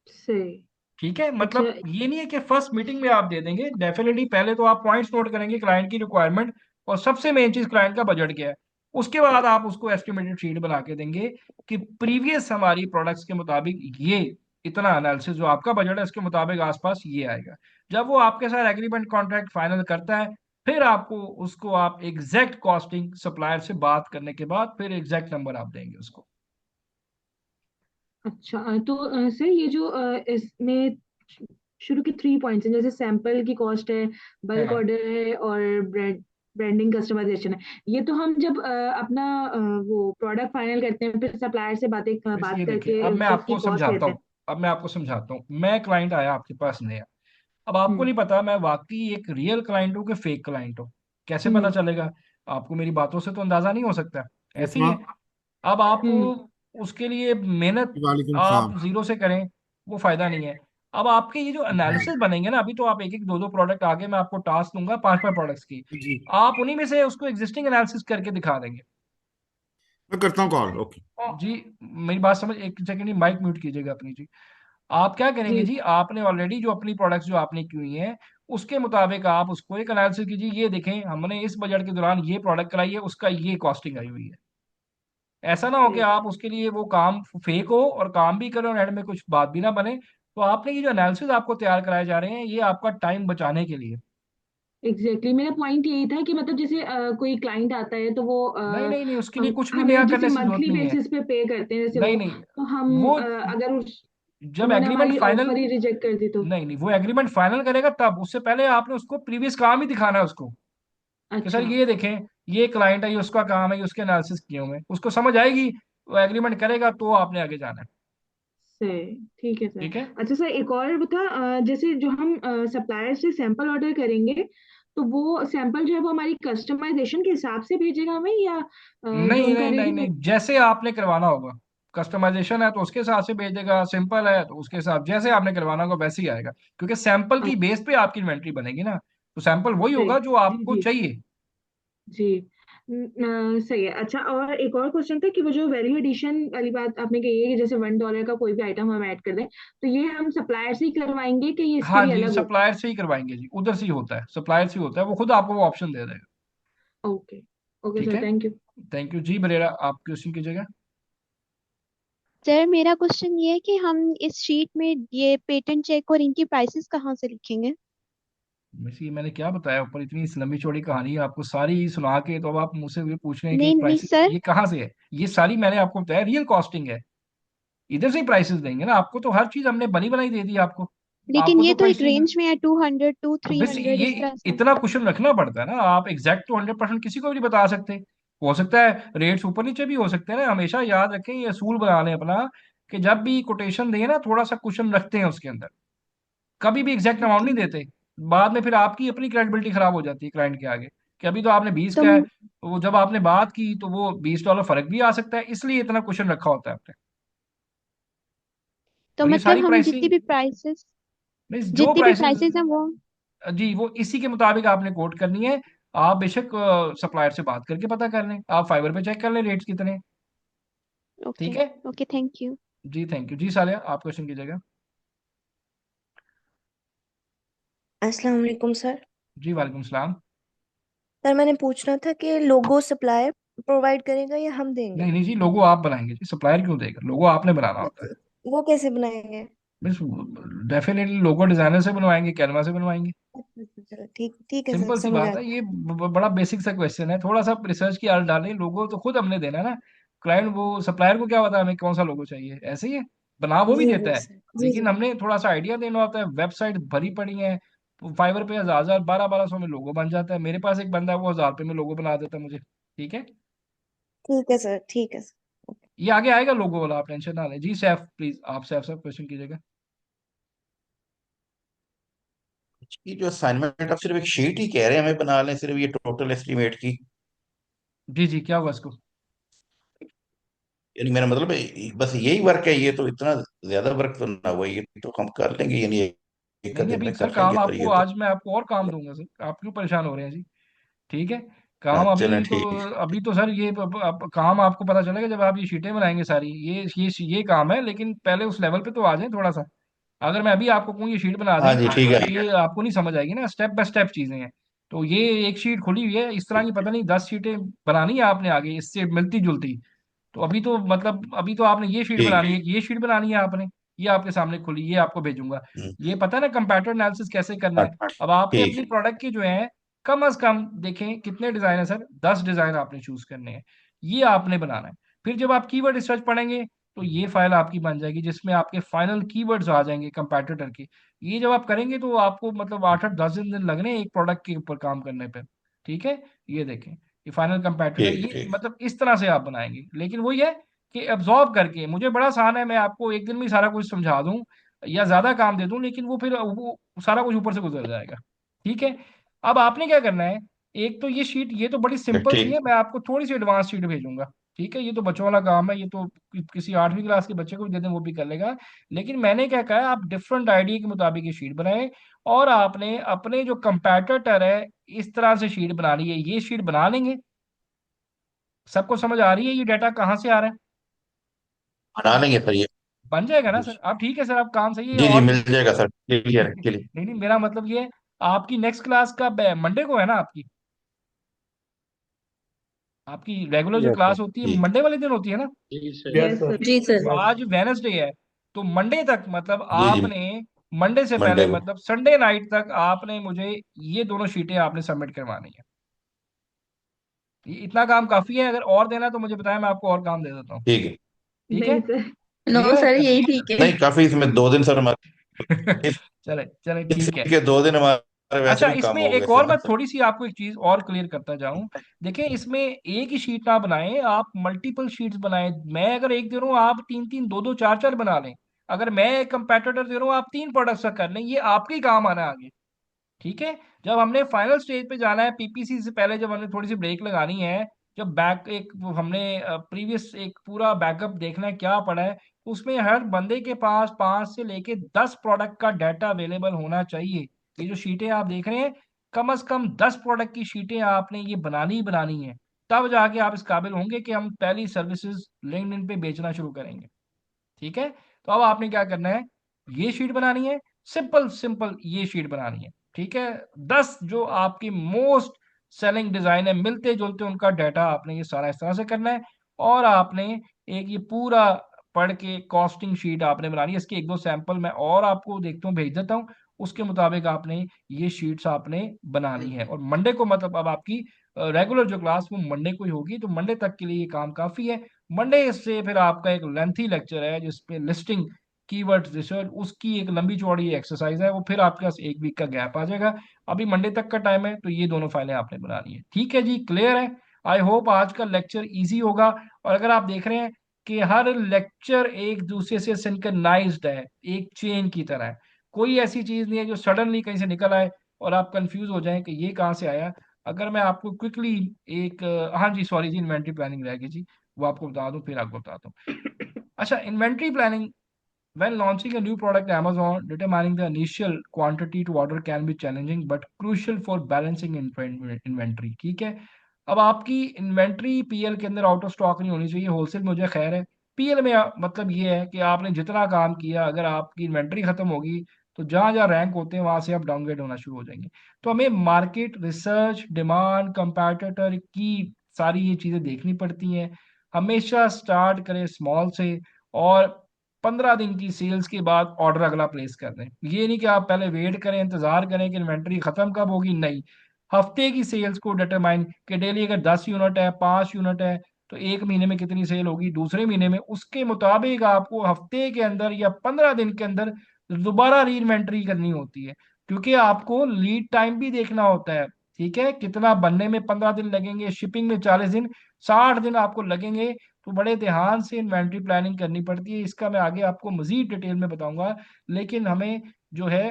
सही। ठीक है, अच्छा। मतलब ये नहीं है कि फर्स्ट मीटिंग में आप दे देंगे, डेफिनेटली पहले तो आप पॉइंट्स नोट करेंगे क्लाइंट की रिक्वायरमेट, और सबसे मेन चीज क्लाइंट का बजट क्या है। उसके बाद आप उसको एस्टिमेटेड शीट बना के देंगे कि प्रीवियस हमारी प्रोडक्ट्स के मुताबिक ये इतना एनालिसिस जो आपका बजट है उसके मुताबिक आसपास ये आएगा। जब वो आपके साथ एग्रीमेंट कॉन्ट्रैक्ट फाइनल करता है, फिर आपको उसको आप एग्जैक्ट कॉस्टिंग सप्लायर से बात करने के बाद फिर एग्जैक्ट नंबर आप देंगे उसको। अच्छा तो सर ये जो इसमें शुरू के 3 पॉइंट्स हैं, जैसे सैंपल की कॉस्ट है, बल्क हाँ, ऑर्डर है और ब्रांडिंग कस्टमाइजेशन है, ये तो हम जब अपना वो प्रोडक्ट फाइनल करते हैं फिर सप्लायर से बस बात ये देखिए, करके अब मैं उसकी आपको कॉस्ट समझाता लेते हैं। हूँ। अब मैं आपको समझाता हूँ, मैं क्लाइंट आया आपके पास नया, अब आपको हम्म। नहीं पता मैं वाकई एक रियल क्लाइंट हूँ कि फेक क्लाइंट हूँ, कैसे पता हम्म। चलेगा? आपको मेरी बातों से तो अंदाजा नहीं हो सकता, ऐसे ही उसमा। है। अब आप हम्म। उसके लिए मेहनत वालेकुम आप सलाम। जीरो से करें, वो फायदा नहीं है। अब आपके ये जो एनालिसिस बनेंगे ना, अभी तो आप एक एक दो दो प्रोडक्ट आगे मैं आपको टास्क दूंगा 5-5 प्रोडक्ट्स की, जी, आप उन्हीं में से उसको एग्जिस्टिंग एनालिसिस करके दिखा देंगे। मैं करता हूँ कॉल, ओके। जी, मेरी बात समझ, एक सेकंड माइक म्यूट कीजिएगा अपनी जी। आप क्या करेंगे जी। जी, आपने ऑलरेडी जो अपनी प्रोडक्ट्स जो आपने की हुई हैं उसके मुताबिक आप उसको एक एनालिसिस कीजिए, ये देखें हमने इस बजट के दौरान ये प्रोडक्ट कराई है, उसका ये कॉस्टिंग आई हुई है। ऐसा ना हो कि सही। आप उसके लिए वो काम फेक हो और काम भी करें और एंड में कुछ बात भी ना बने। तो आपने ये जो एनालिसिस आपको तैयार कराए जा रहे हैं, ये आपका टाइम बचाने के लिए। एग्जैक्टली मेरा पॉइंट यही था कि मतलब जैसे कोई क्लाइंट आता है तो वो नहीं नहीं नहीं, उसके लिए हम कुछ भी नया हमें जैसे करने की जरूरत मंथली नहीं है। बेसिस पे पे करते हैं जैसे नहीं वो, नहीं, तो हम वो अगर जब उन्होंने एग्रीमेंट हमारी फाइनल, ऑफर ही रिजेक्ट कर दी तो। नहीं नहीं, वो एग्रीमेंट फाइनल करेगा तब, उससे पहले आपने उसको प्रीवियस काम ही दिखाना है उसको, कि सर अच्छा। ये देखें ये क्लाइंट है, ये उसका काम है, ये उसके एनालिसिस किए हुए हैं, उसको समझ आएगी, वो एग्रीमेंट करेगा तो आपने आगे जाना है। सही। ठीक है सर। ठीक है, अच्छा सर एक और बता, जैसे जो हम सप्लायर से सैंपल ऑर्डर करेंगे, तो वो सैंपल जो है वो हमारी कस्टमाइजेशन के हिसाब से भेजेगा हमें, या जो नहीं उनका नहीं नहीं नहीं, रेडीमेड। जैसे आपने करवाना होगा, कस्टमाइजेशन है तो उसके हिसाब से भेज देगा, सिंपल है तो उसके हिसाब जैसे आपने करवाना होगा वैसे ही आएगा, क्योंकि सैंपल की बेस पे आपकी इन्वेंट्री बनेगी ना, तो सैंपल वही सही। होगा जो जी आपको जी। चाहिए। जी। सही है। अच्छा और एक और क्वेश्चन था कि वो जो वैल्यू एडिशन वाली बात आपने कही है कि जैसे $1 का कोई भी आइटम हम ऐड कर दें, तो ये हम सप्लायर से ही करवाएंगे कि ये इसके हाँ लिए जी, अलग हो। सप्लायर से ही करवाएंगे जी, उधर से ही होता है, सप्लायर से ही होता है, वो खुद आपको वो ऑप्शन दे देगा। ओके। ओके ठीक सर है, थैंक यू। थैंक यू जी। बरेरा आप क्वेश्चन कीजिएगा। सर मेरा क्वेश्चन ये है कि हम इस शीट में ये पेटेंट चेक और इनकी प्राइसेस कहाँ से लिखेंगे? वैसे मैंने क्या बताया ऊपर, इतनी लंबी चौड़ी कहानी है आपको सारी सुना के, तो अब आप मुझसे ये पूछ रहे हैं कि नहीं नहीं प्राइस सर, ये कहाँ से है। ये सारी मैंने आपको बताया रियल कॉस्टिंग है, इधर से ही प्राइसेस देंगे ना आपको, तो हर चीज हमने बनी बनाई दे दी आपको। लेकिन आपको ये तो तो एक प्राइसिंग, रेंज में है, 200 टू तो थ्री बस हंड्रेड ये इस तरह से। इतना क्वेश्चन रखना पड़ता है ना, आप एग्जैक्ट तो 100% किसी को भी नहीं बता सकते। हो सकता है रेट्स ऊपर नीचे भी हो सकते हैं ना, हमेशा याद रखें, ये असूल बना लें अपना कि जब भी कोटेशन दें ना थोड़ा सा क्वेश्चन रखते हैं उसके अंदर, कभी भी एग्जैक्ट अमाउंट ओके। नहीं देते। बाद में फिर आपकी अपनी क्रेडिबिलिटी खराब हो जाती है क्लाइंट के आगे, कि अभी तो आपने 20 तो का है, तो वो जब आपने बात की तो वो $20 फर्क भी आ सकता है, इसलिए इतना क्वेश्चन रखा होता है आपने। तो और ये मतलब सारी हम जितनी प्राइसिंग, भी प्राइसेस मीन्स जो जितनी भी प्राइसेस, प्राइसेस हैं वो। जी वो इसी के मुताबिक आपने कोट करनी है। आप बेशक सप्लायर से बात करके पता कर लें, आप फाइवर पे चेक कर लें रेट्स कितने हैं। ओके। ठीक है ओके, थैंक यू। जी, थैंक यू जी। सालिया, आप क्वेश्चन कीजिएगा। अस्सलाम वालेकुम सर। जी, वालेकुम सलाम। सर मैंने पूछना था कि लोगो सप्लाई प्रोवाइड करेगा या हम देंगे? नहीं नहीं जी, लोगो आप बनाएंगे जी, सप्लायर क्यों देगा? लोगो आपने बनाना होता है। वो कैसे बनाएंगे? बस डेफिनेटली लोगो डिजाइनर से बनवाएंगे, कैनवा से बनवाएंगे। अच्छा, चलो ठीक ठीक है सर, सिंपल सी समझ आ बात है ये, बड़ा बेसिक सा क्वेश्चन है। थोड़ा सा रिसर्च की आड़ डालें, लोगो तो खुद हमने देना है ना। क्लाइंट वो सप्लायर को क्या पता हमें कौन सा लोगो चाहिए? ऐसे ही है, बना वो भी जी देता जी है। सर, जी लेकिन जी। हमने थोड़ा सा आइडिया देना होता है। वेबसाइट भरी पड़ी है, फाइवर पे 1000 1200 में लोगो बन जाता है। मेरे पास एक बंदा है, वो 1000 रुपये में लोगो बना देता है मुझे। ठीक है, ठीक है सर, ठीक है सर। ये आगे आएगा लोगो वाला, आप टेंशन ना लें जी। सैफ प्लीज, आप सैफ सब क्वेश्चन कीजिएगा। ये जो असाइनमेंट आप सिर्फ एक शीट ही कह रहे हैं हमें बना लें, सिर्फ ये टोटल एस्टिमेट की? जी जी, क्या हुआ इसको? यानी मेरा मतलब है बस यही वर्क है ये? तो इतना ज्यादा वर्क तो ना हुआ, ये तो हम कर लेंगे, यानी एक नहीं नहीं, दिन अभी में सर कर काम लेंगे सर आपको, ये तो। आज मैं आपको और काम दूंगा सर, आप क्यों परेशान हो रहे हैं जी? ठीक है, हाँ काम चलें अभी तो, ठीक। अभी तो सर ये काम आपको पता चलेगा जब आप ये शीटें बनाएंगे सारी। ये काम है, लेकिन पहले उस लेवल पे तो आ जाए थोड़ा सा। अगर मैं अभी आपको कहूँ ये शीट बना हाँ दें, जी ठीक तो है। ये आपको नहीं समझ आएगी ना। स्टेप बाय स्टेप चीजें हैं। तो ये एक शीट खुली हुई है इस तरह की, पता नहीं 10 शीटें बनानी है आपने आगे इससे मिलती जुलती। तो अभी तो मतलब अभी तो आपने ये शीट ठीक। बनानी है, ये शीट बनानी है आपने। ये आपके सामने खुली, ये आपको भेजूंगा। हम्म, ये पता है ना कंपैरेटर एनालिसिस कैसे करना हाँ है। अब आपने ठीक। अपनी प्रोडक्ट की जो है, कम से कम देखें कितने डिजाइन है सर, 10 डिजाइन आपने चूज करने हैं। ये आपने बनाना है। फिर जब आप कीवर्ड रिसर्च पढ़ेंगे, तो ये फाइल आपकी बन जाएगी जिसमें आपके फाइनल कीवर्ड्स आ जाएंगे कंपैरेटर के। ये जब आप करेंगे तो आपको मतलब 8 8 10 दिन लगने हैं एक प्रोडक्ट के ऊपर काम करने पे। ठीक है, ये देखें, ये फाइनल कंपैटिटर, ठीक ये ठीक। मतलब इस तरह से आप बनाएंगे। लेकिन वही है कि एब्जॉर्ब करके, मुझे बड़ा आसान है, मैं आपको एक दिन में ही सारा कुछ समझा दूं या ज्यादा काम दे दूं, लेकिन वो फिर वो सारा कुछ ऊपर से गुजर जाएगा। ठीक है, अब आपने क्या करना है, एक तो ये शीट, ये तो बड़ी सिंपल सी है, ठीक। मैं आपको थोड़ी सी एडवांस शीट भेजूंगा। ठीक है, ये तो बच्चों वाला काम है, ये तो किसी 8वीं क्लास के बच्चे को भी दे दें वो भी कर लेगा। लेकिन मैंने क्या कहा है, आप डिफरेंट आइडिया के मुताबिक ये शीट बनाएं। और आपने अपने जो कंपैटिटर है, इस तरह से शीट बना ली है, ये शीट बना लेंगे। सबको समझ आ रही है ये डाटा कहाँ से आ रहा है? बना लेंगे सर ये। बन जाएगा ना सर? अब ठीक है सर, अब काम सही है। जी जी और मिल जाएगा सर, क्लियर क्लियर। नहीं नहीं, मेरा मतलब ये है, आपकी नेक्स्ट क्लास का मंडे को है ना? आपकी आपकी रेगुलर जो यस सर। क्लास होती है ठीक। मंडे वाले दिन होती है ना? जी सर। Yes sir. जी सर। तो आज वेनसडे है, तो मंडे तक मतलब जी जी आपने, मंडे से पहले मंडे को। मतलब संडे नाइट तक आपने मुझे ये दोनों शीटें आपने सबमिट करवानी है। ये इतना काम काफी है, अगर और देना है तो मुझे बताएं, मैं आपको और काम दे देता हूँ। ठीक है। ठीक है, नहीं सर। नो क्लियर सर, है? यही ठीक है। नहीं काफी, इसमें 2 दिन सर हमारे, चले चले, ठीक है। इसी के 2 दिन हमारे वैसे अच्छा, भी कम इसमें हो गए एक और सर। मैं थोड़ी सी आपको एक चीज और क्लियर करता जाऊं। देखिए, इसमें एक ही शीट ना बनाएं, आप मल्टीपल शीट्स बनाएं। मैं अगर एक दे रहा हूं, आप तीन तीन दो दो चार चार बना लें। अगर मैं एक कंपेटिटर दे रहा हूं, आप 3 प्रोडक्ट्स का कर लें, ये आपके ही काम आना है आगे। ठीक है, जब हमने फाइनल स्टेज पे जाना है, पीपीसी से पहले जब हमने थोड़ी सी ब्रेक लगानी है, जब बैक एक वो हमने प्रीवियस एक पूरा बैकअप देखना है क्या पड़ा है, उसमें हर बंदे के पास 5 से लेके 10 प्रोडक्ट का डाटा अवेलेबल होना चाहिए। ये जो शीटें आप देख रहे हैं, कम से कम 10 प्रोडक्ट की शीटें आपने ये बनानी ही बनानी है। तब जाके आप इस काबिल होंगे कि हम पहली सर्विसेज लिंक्डइन पे बेचना शुरू करेंगे। ठीक है, तो अब आपने क्या करना है, ये शीट बनानी है, सिंपल सिंपल ये शीट बनानी है। ठीक है, 10 जो आपकी मोस्ट सेलिंग डिजाइन है, मिलते जुलते उनका डाटा आपने ये सारा इस तरह से करना है। और आपने एक ये पूरा पढ़ के कॉस्टिंग शीट आपने बनानी है। इसके एक दो सैंपल मैं और आपको देखता हूँ, भेज देता हूँ। उसके मुताबिक आपने ये शीट्स आपने बनानी है। और मंडे को मतलब अब आपकी रेगुलर जो क्लास वो मंडे को ही होगी, तो मंडे तक के लिए ये काम काफी है। मंडे से फिर आपका एक लेंथी लेक्चर है जिसपे लिस्टिंग कीवर्ड्स रिसर्च, उसकी एक लंबी चौड़ी एक्सरसाइज है, वो फिर आपके पास एक वीक का गैप आ जाएगा। अभी मंडे तक का टाइम है, तो ये दोनों फाइलें आपने बनानी है। ठीक है जी, क्लियर है? आई होप आज का लेक्चर इजी होगा। और अगर आप देख रहे हैं कि हर लेक्चर एक दूसरे से सिंक्रनाइज्ड है, एक चेन की तरह है, कोई ऐसी चीज नहीं है जो सडनली कहीं से निकल आए और आप कंफ्यूज हो जाएं कि ये कहाँ से आया। अगर मैं आपको क्विकली एक हाँ जी, सॉरी जी, इन्वेंट्री प्लानिंग रहेगी जी, वो आपको बता दूं, फिर आपको बताता हूँ। अच्छा, inventory planning, when launching a new product Amazon, determining the initial quantity to order can be challenging but crucial for balancing inventory। ठीक है, अब आपकी इन्वेंट्री पीएल के अंदर आउट ऑफ स्टॉक नहीं होनी चाहिए। होलसेल मुझे खैर है, पीएल में मतलब ये है कि आपने जितना काम किया, अगर आपकी इन्वेंट्री खत्म होगी तो जहां जहां रैंक होते हैं वहां से आप डाउनग्रेड होना शुरू हो जाएंगे। तो हमें मार्केट रिसर्च, डिमांड, कंपैटिटर की सारी ये चीजें देखनी पड़ती हैं। हमेशा स्टार्ट करें स्मॉल से, और 15 दिन की सेल्स के बाद ऑर्डर अगला प्लेस कर दें। ये नहीं कि आप पहले वेट करें, इंतजार करें कि इन्वेंट्री खत्म कब होगी, नहीं। हफ्ते की सेल्स को डिटरमाइन, कि डेली अगर 10 यूनिट है, 5 यूनिट है, तो एक महीने में कितनी सेल होगी, दूसरे महीने में, उसके मुताबिक आपको हफ्ते के अंदर या 15 दिन के अंदर दोबारा री इन्वेंट्री करनी होती है। क्योंकि आपको लीड टाइम भी देखना होता है। ठीक है, कितना बनने में 15 दिन लगेंगे, शिपिंग में 40 दिन, 60 दिन आपको लगेंगे। तो बड़े ध्यान से इन्वेंट्री प्लानिंग करनी पड़ती है। इसका मैं आगे आपको मजीद डिटेल में बताऊंगा। लेकिन हमें जो है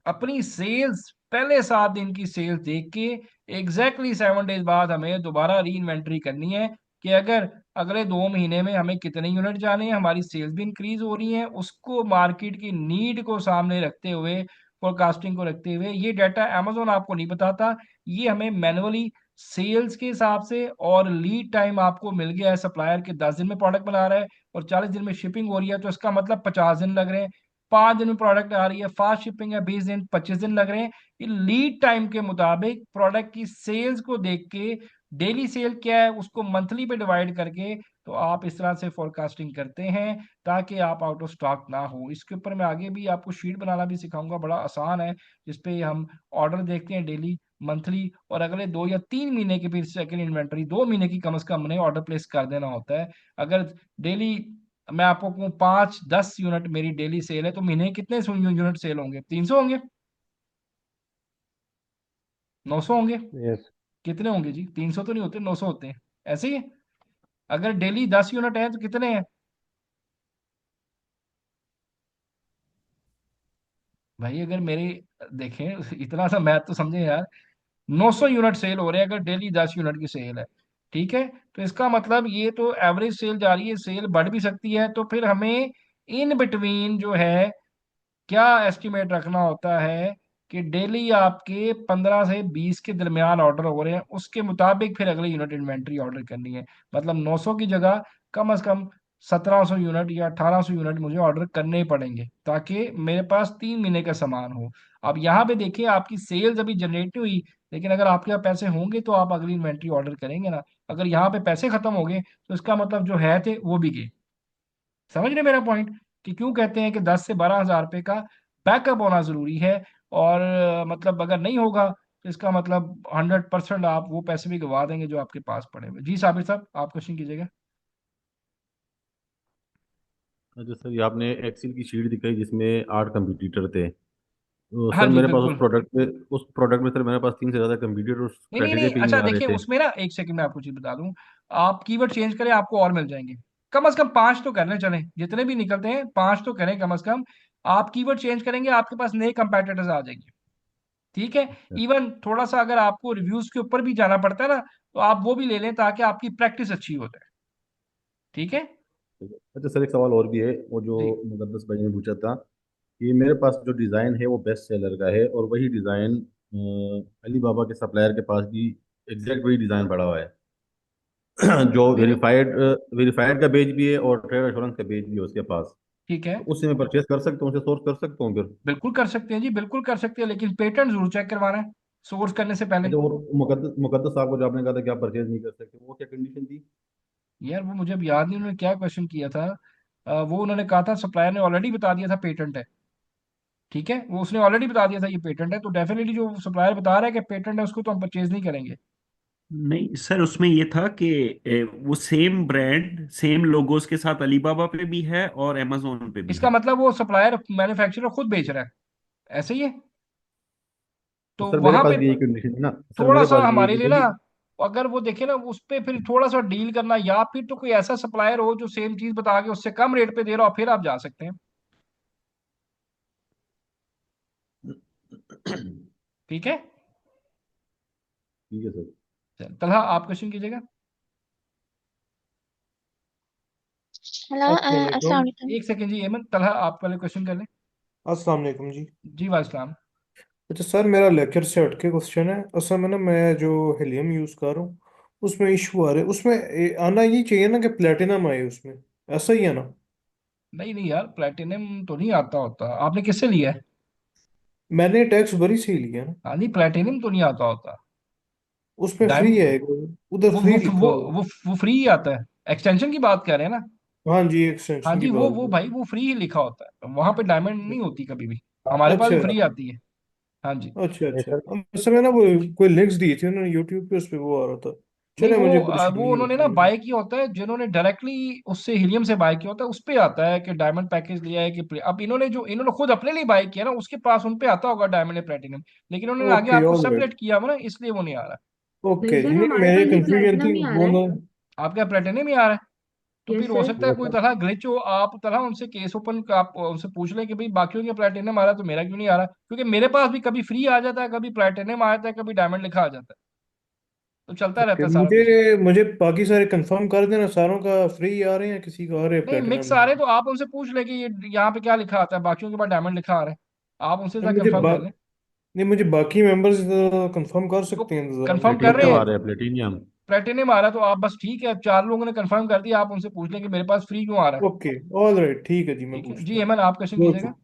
अपनी सेल्स, पहले 7 दिन की सेल्स देख के एग्जैक्टली 7 डेज बाद हमें दोबारा री इन्वेंट्री करनी है, कि अगर अगले 2 महीने में हमें कितने यूनिट जाने हैं, हमारी सेल्स भी इंक्रीज हो रही हैं, उसको मार्केट की नीड को सामने रखते हुए, फोरकास्टिंग को रखते हुए। ये डाटा अमेजोन आपको नहीं बताता, ये हमें मैनुअली सेल्स के हिसाब से, और लीड टाइम आपको मिल गया है सप्लायर के 10 दिन में प्रोडक्ट बना रहा है और 40 दिन में शिपिंग हो रही है, तो इसका मतलब 50 दिन लग रहे हैं। 5 दिन में प्रोडक्ट आ रही है, फास्ट शिपिंग है, 20 दिन, 25 दिन लग रहे हैं। ये लीड टाइम के मुताबिक प्रोडक्ट की सेल्स को देख के, डेली सेल क्या है उसको मंथली पे डिवाइड करके, तो आप इस तरह से फोरकास्टिंग करते हैं ताकि आप आउट ऑफ स्टॉक ना हो। इसके ऊपर मैं आगे भी आपको शीट बनाना भी सिखाऊंगा, बड़ा आसान है, जिसपे हम ऑर्डर देखते हैं डेली, मंथली, और अगले 2 या 3 महीने की फिर सेकेंड इन्वेंटरी, 2 महीने की कम से कम हमने ऑर्डर प्लेस कर देना होता है। अगर डेली मैं आपको कहूँ 5-10 यूनिट मेरी डेली सेल है, तो महीने के कितने यूनिट सेल होंगे? 300 होंगे? 900 होंगे? यस। कितने होंगे जी? 300 तो नहीं होते, 900 होते हैं। ऐसे ही है। अगर डेली 10 यूनिट है तो कितने हैं भाई? अगर मेरे देखें, इतना सा मैथ तो समझे यार। 900 यूनिट सेल हो रहे हैं अगर डेली 10 यूनिट की सेल है। ठीक है, तो इसका मतलब ये तो एवरेज सेल जा रही है, सेल बढ़ भी सकती है। तो फिर हमें इन बिटवीन जो है क्या एस्टिमेट रखना होता है, कि डेली आपके 15 से 20 के दरमियान ऑर्डर हो रहे हैं, उसके मुताबिक फिर अगले यूनिट इन्वेंट्री ऑर्डर करनी है। मतलब 900 की जगह कम से कम 1700 यूनिट या 1800 यूनिट मुझे ऑर्डर करने ही पड़ेंगे, ताकि मेरे पास 3 महीने का सामान हो। अब यहाँ पे देखिए, आपकी सेल्स अभी जनरेट नहीं हुई, लेकिन अगर आपके पास पैसे होंगे तो आप अगली इन्वेंट्री ऑर्डर करेंगे ना। अगर यहाँ पे पैसे खत्म हो गए तो इसका मतलब जो है थे वो भी गए। समझ रहे मेरा पॉइंट? कि क्यों कहते हैं कि 10 से 12 हज़ार रुपए का बैकअप होना जरूरी है। और मतलब अगर नहीं होगा तो इसका मतलब 100% आप वो पैसे भी गवा देंगे जो आपके पास पड़े हुए। जी साबिर साहब, आप क्वेश्चन कीजिएगा। अच्छा सर, ये आपने एक्सेल की शीट दिखाई जिसमें 8 कंपटीटर थे। तो हाँ सर जी मेरे पास बिल्कुल। उस प्रोडक्ट में सर मेरे पास 3 से ज़्यादा कंपटीटर उस नहीं नहीं कैटेगरी नहीं, पे ही नहीं अच्छा आ रहे देखिए थे। उसमें ना, एक सेकंड में आपको चीज बता दूं। आप कीवर्ड चेंज करें, आपको और मिल जाएंगे। कम से कम 5 तो करने चले, जितने भी निकलते हैं 5 तो करें कम से कम। आप कीवर्ड चेंज करेंगे, आपके पास नए कंपेटिटर्स आ जाएंगे। ठीक है। इवन थोड़ा सा अगर आपको रिव्यूज के ऊपर भी जाना पड़ता है ना, तो आप वो भी ले लें ताकि आपकी प्रैक्टिस अच्छी हो जाए। ठीक है अच्छा सर, एक सवाल और भी है, वो जो जी। मुकद्दस भाई ने पूछा था कि मेरे पास जो डिज़ाइन है वो बेस्ट सेलर का है, और वही डिज़ाइन अली बाबा के सप्लायर के पास भी एग्जैक्ट वही डिज़ाइन पड़ा हुआ है। जो नहीं नहीं, वेरीफाइड का पेज भी है और ट्रेड एश्योरेंस का पेज भी है उसके पास। ठीक है, तो उससे मैं परचेस कर सकता हूँ, उसे सोर्स कर सकता हूँ फिर? बिल्कुल कर सकते हैं जी, बिल्कुल कर सकते हैं, लेकिन पेटेंट जरूर चेक करवाना है सोर्स करने से पहले। अच्छा, और मुकद्दस साहब को जो आपने कहा था कि आप परचेज नहीं कर सकते, वो क्या कंडीशन थी? यार वो मुझे अब याद नहीं उन्होंने क्या क्वेश्चन किया था। वो उन्होंने कहा था सप्लायर ने ऑलरेडी बता दिया था पेटेंट है। ठीक है, वो उसने ऑलरेडी बता दिया था ये पेटेंट है, तो डेफिनेटली जो सप्लायर बता रहा है कि पेटेंट है उसको तो हम परचेज नहीं करेंगे। नहीं सर, उसमें ये था कि वो सेम ब्रांड सेम लोगोस के साथ अलीबाबा पे भी है और अमेजोन पे भी इसका है। मतलब वो सप्लायर मैन्युफैक्चरर खुद बेच रहा है, ऐसे ही है। तो तो सर मेरे वहां पास पे भी यही कंडीशन है ना। सर थोड़ा मेरे सा पास भी हमारे यही लिए ना, वही। अगर वो देखे ना उस पे, फिर थोड़ा सा डील करना, या फिर तो कोई ऐसा सप्लायर हो जो सेम चीज बता के उससे कम रेट पे दे रहा हो, फिर आप जा सकते हैं। ठीक है। ठीक है सर। तलहा आप क्वेश्चन कीजिएगा। हेलो, अस्सलाम अस्सलाम वालेकुम। वालेकुम। एक सेकंड जी एमन, तलहा आप पहले क्वेश्चन कर लें। अस्सलाम वालेकुम जी। जी वालेकुम। अच्छा सर, मेरा लेक्चर से हटके क्वेश्चन है। असल में ना, मैं जो हेलियम यूज़ कर रहा हूँ उसमें इशू आ रहे, उसमें आना ये चाहिए ना कि प्लेटिनम आए उसमें। ऐसा ही है ना? नहीं नहीं यार, प्लेटिनम तो नहीं आता होता। आपने किससे लिया है? मैंने टैक्स भरी से ही लिया ना। हाँ नहीं, प्लेटिनम तो नहीं आता होता। उसमें फ्री है डायम उधर वो फ्री वो लिखा वो हुआ है। वो फ्री ही आता है। एक्सटेंशन की बात कर रहे हैं ना? हाँ जी, हाँ एक्सटेंशन की जी, वो बात वो है। भाई वो फ्री ही लिखा होता है, वहां पे डायमंड नहीं होती कभी भी। हमारे पास अच्छा भी फ्री आती है। हाँ जी। अच्छा अच्छा। सर असल में ना वो कोई लिंक्स दी थी उन्होंने यूट्यूब पे, उस पे वो आ रहा था। नहीं, चले, मुझे वो परेशानी उन्होंने ना होती है। बाय किया होता है, जिन्होंने डायरेक्टली उससे हीलियम से बाय किया होता है उस पे आता है कि डायमंड पैकेज लिया है कि अब इन्होंने खुद अपने लिए बाय किया ना, उसके पास उन पे आता होगा डायमंड या प्लेटिनम। लेकिन उन्होंने आगे ओके, आपको ऑल राइट। सेपरेट किया हुआ ना, इसलिए वो नहीं आ रहा। ओके नहीं जी, सर, नहीं हमारे मेरी पास भी कंफ्यूजन प्लेटिनम थी ही आ वो रहा है। ना। आपके यहाँ प्लेटिनम ही आ रहा है? तो फिर यस हो सर। सकता है कोई तरह ग्लिच हो। आप तरह उनसे केस ओपन का आप उनसे पूछ लें कि भाई बाकियों के प्लेटिनम आ रहा है तो मेरा क्यों नहीं आ रहा, क्योंकि मेरे पास भी कभी फ्री आ जाता है, कभी प्लेटिनम आ जाता है, कभी डायमंड लिखा आ जाता है। तो चलता ओके, रहता है सारा कुछ। मुझे मुझे बाकी सारे कंफर्म कर देना, सारों का फ्री आ रहे हैं, किसी का आ रहे हैं नहीं, मिक्स प्लेटिनम। आ रहे हैं, तो आप उनसे पूछ लें कि ये यहाँ पे क्या लिखा आता है, बाकियों के पास डायमंड लिखा आ रहा है। आप उनसे नहीं जरा मुझे कंफर्म कर लें। नहीं, मुझे बाकी मेंबर्स कंफर्म कर तो सकते हैं जरा, कंफर्म मुझे कर रहे प्लेटिनियम हैं। आ बता रहा है, प्लेटिनियम। प्लेटिनम आ रहा है तो आप बस ठीक है, 4 लोगों ने कंफर्म कर दिया, आप उनसे पूछ लें कि मेरे पास फ्री क्यों आ रहा है। दें। ओके, ऑल राइट, ठीक है जी, मैं ठीक है जी, पूछता हूँ। हेमन आप क्वेश्चन कीजिएगा।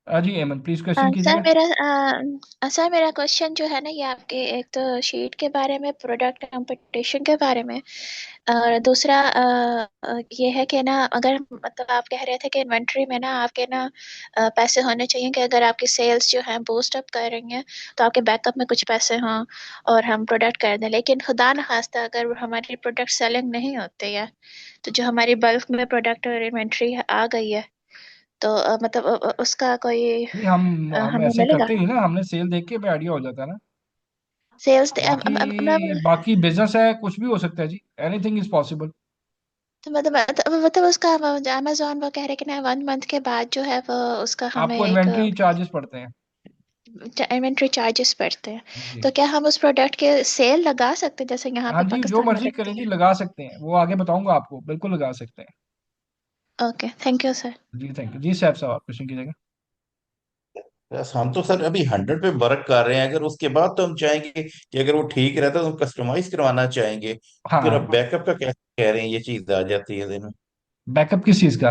जी हेमन प्लीज क्वेश्चन सर कीजिएगा। मेरा सर मेरा क्वेश्चन जो है ना, ये आपके एक तो शीट के बारे में, प्रोडक्ट कंपटीशन के बारे में, और दूसरा ये है कि ना, अगर मतलब आप कह रहे थे कि इन्वेंट्री में ना आपके ना पैसे होने चाहिए कि अगर आपकी सेल्स जो है बूस्ट अप कर रही हैं तो आपके बैकअप में कुछ पैसे हों और हम प्रोडक्ट कर दें। लेकिन खुदा न खास्ता अगर हमारी प्रोडक्ट सेलिंग नहीं होती है, तो जो हमारी बल्क में प्रोडक्ट और इन्वेंट्री आ गई है, तो मतलब उसका कोई नहीं, हम हमें ऐसे मिलेगा? करते नहीं ना, हमने सेल देख के भी आइडिया हो जाता है ना। सेल्स मैं बाकी बिजनेस है, कुछ भी हो सकता है जी, एनीथिंग इज पॉसिबल। तो मतलब उसका अमेजोन वो कह रहे कि ना 1 मंथ के बाद जो है वो उसका हमें आपको एक इन्वेंट्री चार्जेस पड़ते हैं। इन्वेंट्री चार्जेस पड़ते हैं। जी। तो क्या हम उस प्रोडक्ट के सेल लगा सकते हैं जैसे यहाँ हाँ पे जी, जो पाकिस्तान में मर्जी करें लगती जी, है? लगा सकते हैं, वो आगे बताऊंगा आपको, बिल्कुल लगा सकते हैं। Okay, thank you sir. जी थैंक यू जी। साहब साहब आप क्वेश्चन कीजिएगा। बस हम तो सर अभी 100 पे वर्क कर रहे हैं, अगर उसके बाद तो हम चाहेंगे कि अगर वो ठीक रहता है तो हम कस्टमाइज करवाना चाहेंगे, तो फिर अब हाँ। बैकअप का कैसे कह रहे हैं, ये चीज आ जाती है दिन में। बैकअप किस चीज का?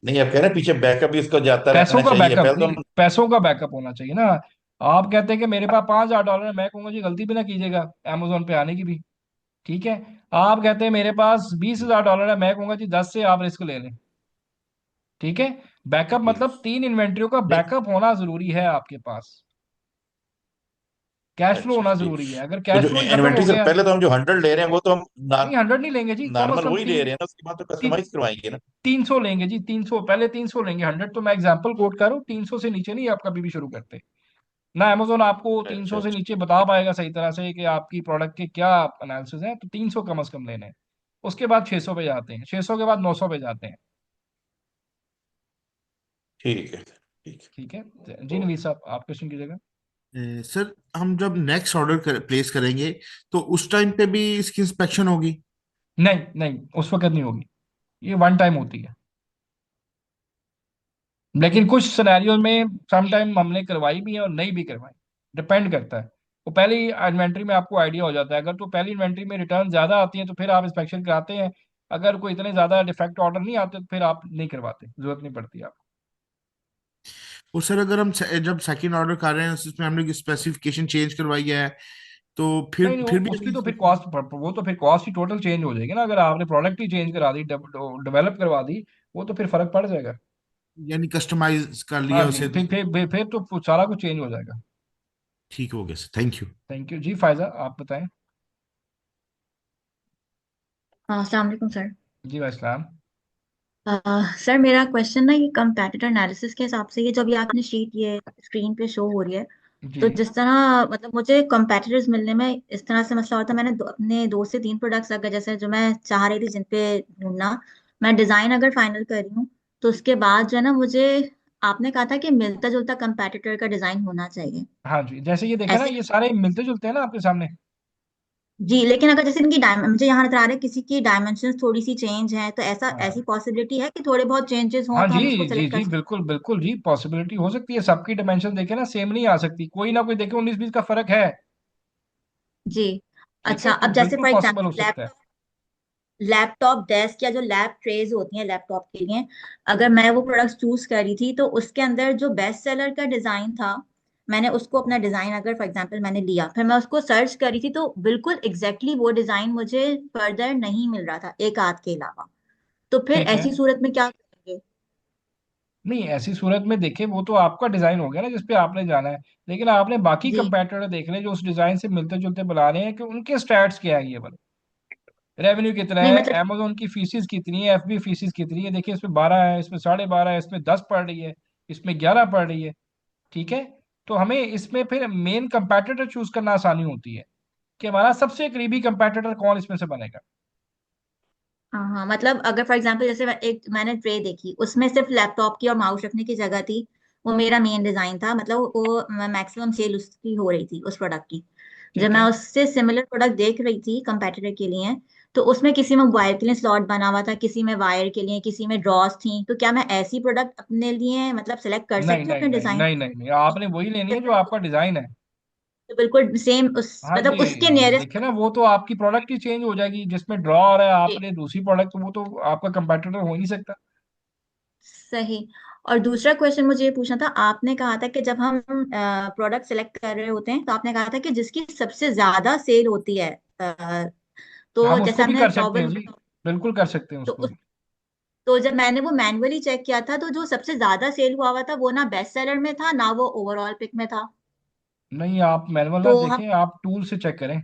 नहीं, आप कह रहे हैं पीछे बैकअप भी उसको जाता पैसों रहना का चाहिए, बैकअप पहले तो नहीं, हम। पैसों का बैकअप होना चाहिए ना। आप कहते हैं कि मेरे पास $5,000 है, मैं कहूंगा जी गलती भी ना कीजिएगा अमेजोन पे आने की भी। ठीक है। आप कहते हैं मेरे पास $20,000 है, मैं कहूंगा जी 10 से आप रिस्क ले लें। ठीक है। बैकअप जी। मतलब 3 इन्वेंट्रियों का नहीं। बैकअप होना जरूरी है आपके पास। कैश फ्लो अच्छा होना जी। जरूरी है, अगर तो कैश जो फ्लो ही खत्म हो इन्वेंट्री सर, गया। पहले तो हम जो 100 ले रहे हैं वो तो हम नहीं 100 नहीं लेंगे जी, कम से नॉर्मल कम वही ले तीन रहे हैं ना, उसके बाद तो तीन कस्टमाइज करवाएंगे ना। 300 लेंगे जी, 300 पहले 300 लेंगे। 100 तो मैं एग्जांपल कोट कर रहा हूँ, 300 से नीचे नहीं आप कभी भी शुरू करते ना। अमेजोन आपको अच्छा 300 से अच्छा। नीचे बता पाएगा सही तरह से कि आपकी प्रोडक्ट के क्या एनालिसिस है, तो 300 कम से कम लेने हैं। उसके बाद 600 पे जाते हैं, 600 के बाद 900 पे जाते हैं। ठीक है ठीक है। ठीक है। जी नवीद साहब आप क्वेश्चन कीजिएगा। सर हम जब नेक्स्ट प्लेस करेंगे तो उस टाइम पे भी इसकी इंस्पेक्शन होगी? नहीं नहीं, उस वक्त नहीं होगी, ये वन टाइम होती है। लेकिन कुछ सिनेरियो में सम टाइम हमने करवाई भी है और नहीं भी करवाई, डिपेंड करता है। वो पहली इन्वेंट्री में आपको आइडिया हो जाता है, अगर तो पहली इन्वेंट्री में रिटर्न ज्यादा आती है तो फिर आप इंस्पेक्शन कराते हैं। अगर कोई इतने ज्यादा डिफेक्ट ऑर्डर नहीं आते तो फिर आप नहीं करवाते, जरूरत नहीं पड़ती आपको। और सर अगर हम जब सेकंड ऑर्डर कर रहे हैं उसमें हमने स्पेसिफिकेशन चेंज करवाई है, तो नहीं नहीं, फिर भी उसकी हमें तो फिर कॉस्ट, वो तो फिर कॉस्ट ही टोटल चेंज हो जाएगी ना, अगर आपने प्रोडक्ट ही चेंज करा दी, डेवलप करवा दी, वो तो फिर फर्क पड़ जाएगा। यानी कस्टमाइज कर हाँ लिया जी, उसे? फिर तो सारा कुछ चेंज हो जाएगा। ठीक हो गया sir, thank you. Thank you जी। फायजा आप बताएं। हाँ, अस्सलाम वालेकुम सर। जी वाइसलाम। सर मेरा क्वेश्चन ना, ये कंपैटिटर एनालिसिस के हिसाब से, ये जब ये आपने शीट ये स्क्रीन पे शो हो रही है, जी। तो जिस तरह मतलब मुझे कंपैटिटर्स मिलने में इस तरह से मसला होता है। मैंने अपने 2 से 3 प्रोडक्ट्स अगर जैसे जो मैं चाह रही थी जिन पे ढूंढना, मैं डिजाइन अगर फाइनल कर रही हूँ, तो उसके बाद जो है ना, मुझे आपने कहा था कि मिलता जुलता कंपैटिटर का डिजाइन होना चाहिए। हाँ जी, जैसे ये देखे ना, ऐसे ये सारे मिलते जुलते हैं ना आपके सामने। जी, लेकिन अगर जैसे इनकी मुझे यहाँ नजर आ रहा है किसी की डायमेंशंस थोड़ी सी चेंज है, तो ऐसी हाँ। पॉसिबिलिटी है कि थोड़े बहुत चेंजेस हों हाँ तो जी हम उसको जी सेलेक्ट कर जी, सकते बिल्कुल बिल्कुल जी, पॉसिबिलिटी हो सकती है। सबकी डायमेंशन देखे ना सेम नहीं आ सकती, कोई ना कोई देखे 19-20 का फर्क है। हैं? जी। ठीक है, अच्छा, तो अब जैसे बिल्कुल फॉर पॉसिबल एग्जांपल हो सकता है। लैपटॉप डेस्क या जो लैप ट्रेज होती हैं लैपटॉप के लिए, अगर मैं वो प्रोडक्ट्स चूज करी थी तो उसके अंदर जो बेस्ट सेलर का डिजाइन था, मैंने उसको अपना डिजाइन अगर फॉर एग्जांपल मैंने लिया, फिर मैं उसको सर्च करी थी तो बिल्कुल एग्जैक्टली exactly वो डिजाइन मुझे फर्दर नहीं मिल रहा था एक आध के अलावा। तो फिर ठीक है। ऐसी सूरत में क्या करेंगे? नहीं, ऐसी सूरत में देखे वो तो आपका डिजाइन हो गया ना जिस पे आपने जाना है, लेकिन आपने बाकी जी। कंपैटिटर देख ले जो उस डिजाइन से मिलते जुलते बना रहे हैं कि उनके स्टैट्स क्या है, ये वाले रेवेन्यू कितना नहीं है, मतलब amazon की फीसिस कितनी है, एफबी फीसिस कितनी है, देखिए इसमें 12 है, इसमें 12.5 है, इसमें 10 पड़ रही है, इसमें 11 पड़ रही है। ठीक है। तो हमें इसमें फिर मेन कंपैटिटर चूज करना आसानी होती है कि हमारा सबसे करीबी कंपैटिटर कौन इसमें से बनेगा। हाँ हाँ, मतलब अगर फॉर एग्जांपल जैसे मैंने ट्रे देखी, उसमें सिर्फ लैपटॉप की और माउस रखने की जगह थी, वो मेरा मेन डिजाइन था, मतलब वो मैक्सिमम सेल उसकी हो रही थी उस प्रोडक्ट की। जब ठीक मैं है। उससे सिमिलर प्रोडक्ट देख रही थी कंपेटिटर के लिए, तो उसमें किसी में वायर के लिए स्लॉट बना हुआ था, किसी में वायर के लिए, किसी में ड्रॉस थी, तो क्या मैं ऐसी प्रोडक्ट अपने लिए मतलब सेलेक्ट कर नहीं सकती हूँ नहीं अपने नहीं डिजाइन? नहीं नहीं नहीं, आपने वही लेनी है जो आपका डिजाइन है। तो बिल्कुल सेम उस हाँ जी। मतलब उसके नियरेस्ट। देखिए ना, वो तो आपकी प्रोडक्ट ही चेंज हो जाएगी, जिसमें ड्रॉ आ रहा है आपने दूसरी प्रोडक्ट, तो वो तो आपका कंपेटिटर हो ही नहीं सकता। सही। और दूसरा क्वेश्चन मुझे ये पूछना था, आपने कहा था कि जब हम प्रोडक्ट सेलेक्ट कर रहे होते हैं तो आपने कहा था कि जिसकी सबसे ज्यादा सेल होती है, तो हम जैसे उसको भी हमने कर सकते हैं टॉवल, जी, बिल्कुल कर सकते हैं तो उसको उस भी। तो जब मैंने वो मैन्युअली चेक किया था तो जो सबसे ज्यादा सेल हुआ था वो ना बेस्ट सेलर में था ना वो ओवरऑल पिक में था। नहीं, आप मैनुअल ना तो हम देखें, आप टूल से चेक करें।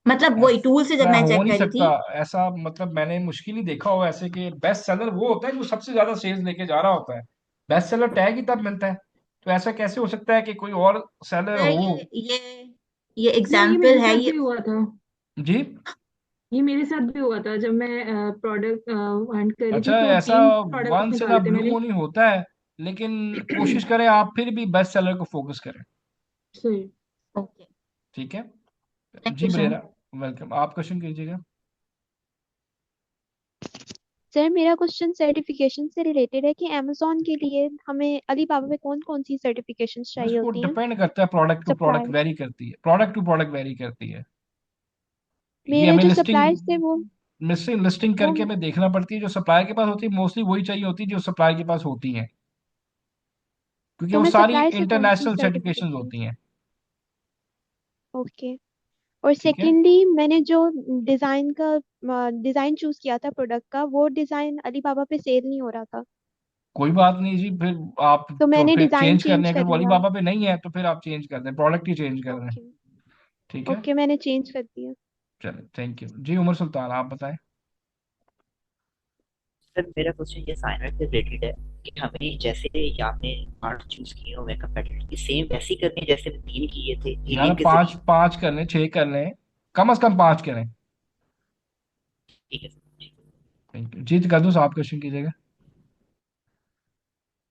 मतलब वही टूल से जब ऐसा मैं हो चेक नहीं करी सकता। थी। ऐसा मतलब मैंने मुश्किल ही देखा हो ऐसे कि बेस्ट सेलर वो होता है जो सबसे ज्यादा सेल्स लेके जा रहा होता है। बेस्ट सेलर टैग ही तब मिलता है। तो ऐसा कैसे हो सकता है कि कोई और सेलर सर हो। ये नहीं, ये एग्जाम्पल मेरे है साथ ये। भी हुआ था। जी। ये मेरे साथ भी हुआ था जब मैं प्रोडक्ट हंट कर रही थी, अच्छा, तो ऐसा 3 प्रोडक्ट्स वंस इन अ निकाले थे ब्लू मैंने। मून ही होता है, लेकिन कोशिश करें आप फिर भी बेस्ट सेलर को फोकस करें। सही। ओके। ठीक है। थैंक जी यू सर। बरेरा, वेलकम, आप क्वेश्चन कीजिएगा। सर मेरा क्वेश्चन सर्टिफिकेशन से रिलेटेड है कि अमेजोन के लिए हमें अलीबाबा में कौन कौन सी सर्टिफिकेशंस चाहिए बस वो होती हैं? डिपेंड करता है, product to product supply vary करती है, प्रोडक्ट टू प्रोडक्ट वेरी करती है। ये मेरे हमें जो लिस्टिंग सप्लायर्स थे लिस्टिंग लिस्टिंग वो करके हमें देखना पड़ती है, जो सप्लायर के पास होती है मोस्टली वही चाहिए होती है जो सप्लायर के पास होती है, क्योंकि तो वो मैं सारी सप्लाई से कौन सी इंटरनेशनल सर्टिफिकेशंस सर्टिफिकेशन? होती हैं। ओके। और ठीक है। सेकेंडली मैंने जो डिजाइन का डिजाइन चूज किया था प्रोडक्ट का, वो डिजाइन अलीबाबा पे सेल नहीं हो रहा था। कोई बात नहीं जी, फिर आप तो तो मैंने फिर डिजाइन चेंज करने चेंज अगर कर वो लिया। बाबा पे नहीं है तो फिर आप चेंज कर दें, प्रोडक्ट ही चेंज कर दें। ओके। ठीक है। ओके, मैंने चेंज कर दिया। चलिए, थैंक यू जी। उमर सुल्तान, आप बताएं। सर मेरा क्वेश्चन ये साइनर से रिलेटेड है कि हमें जैसे ये आपने पार्ट चूज किए हुए कंपेटिटर की सेम वैसी करनी है जैसे हमने 3 किए थे यार हीलियम के पांच जरिए। पांच कर लें, 6 कर लें, कम से कम 5 करें। ठीक है सर। थैंक यू जी। कर दूँ, आप क्वेश्चन कीजिएगा।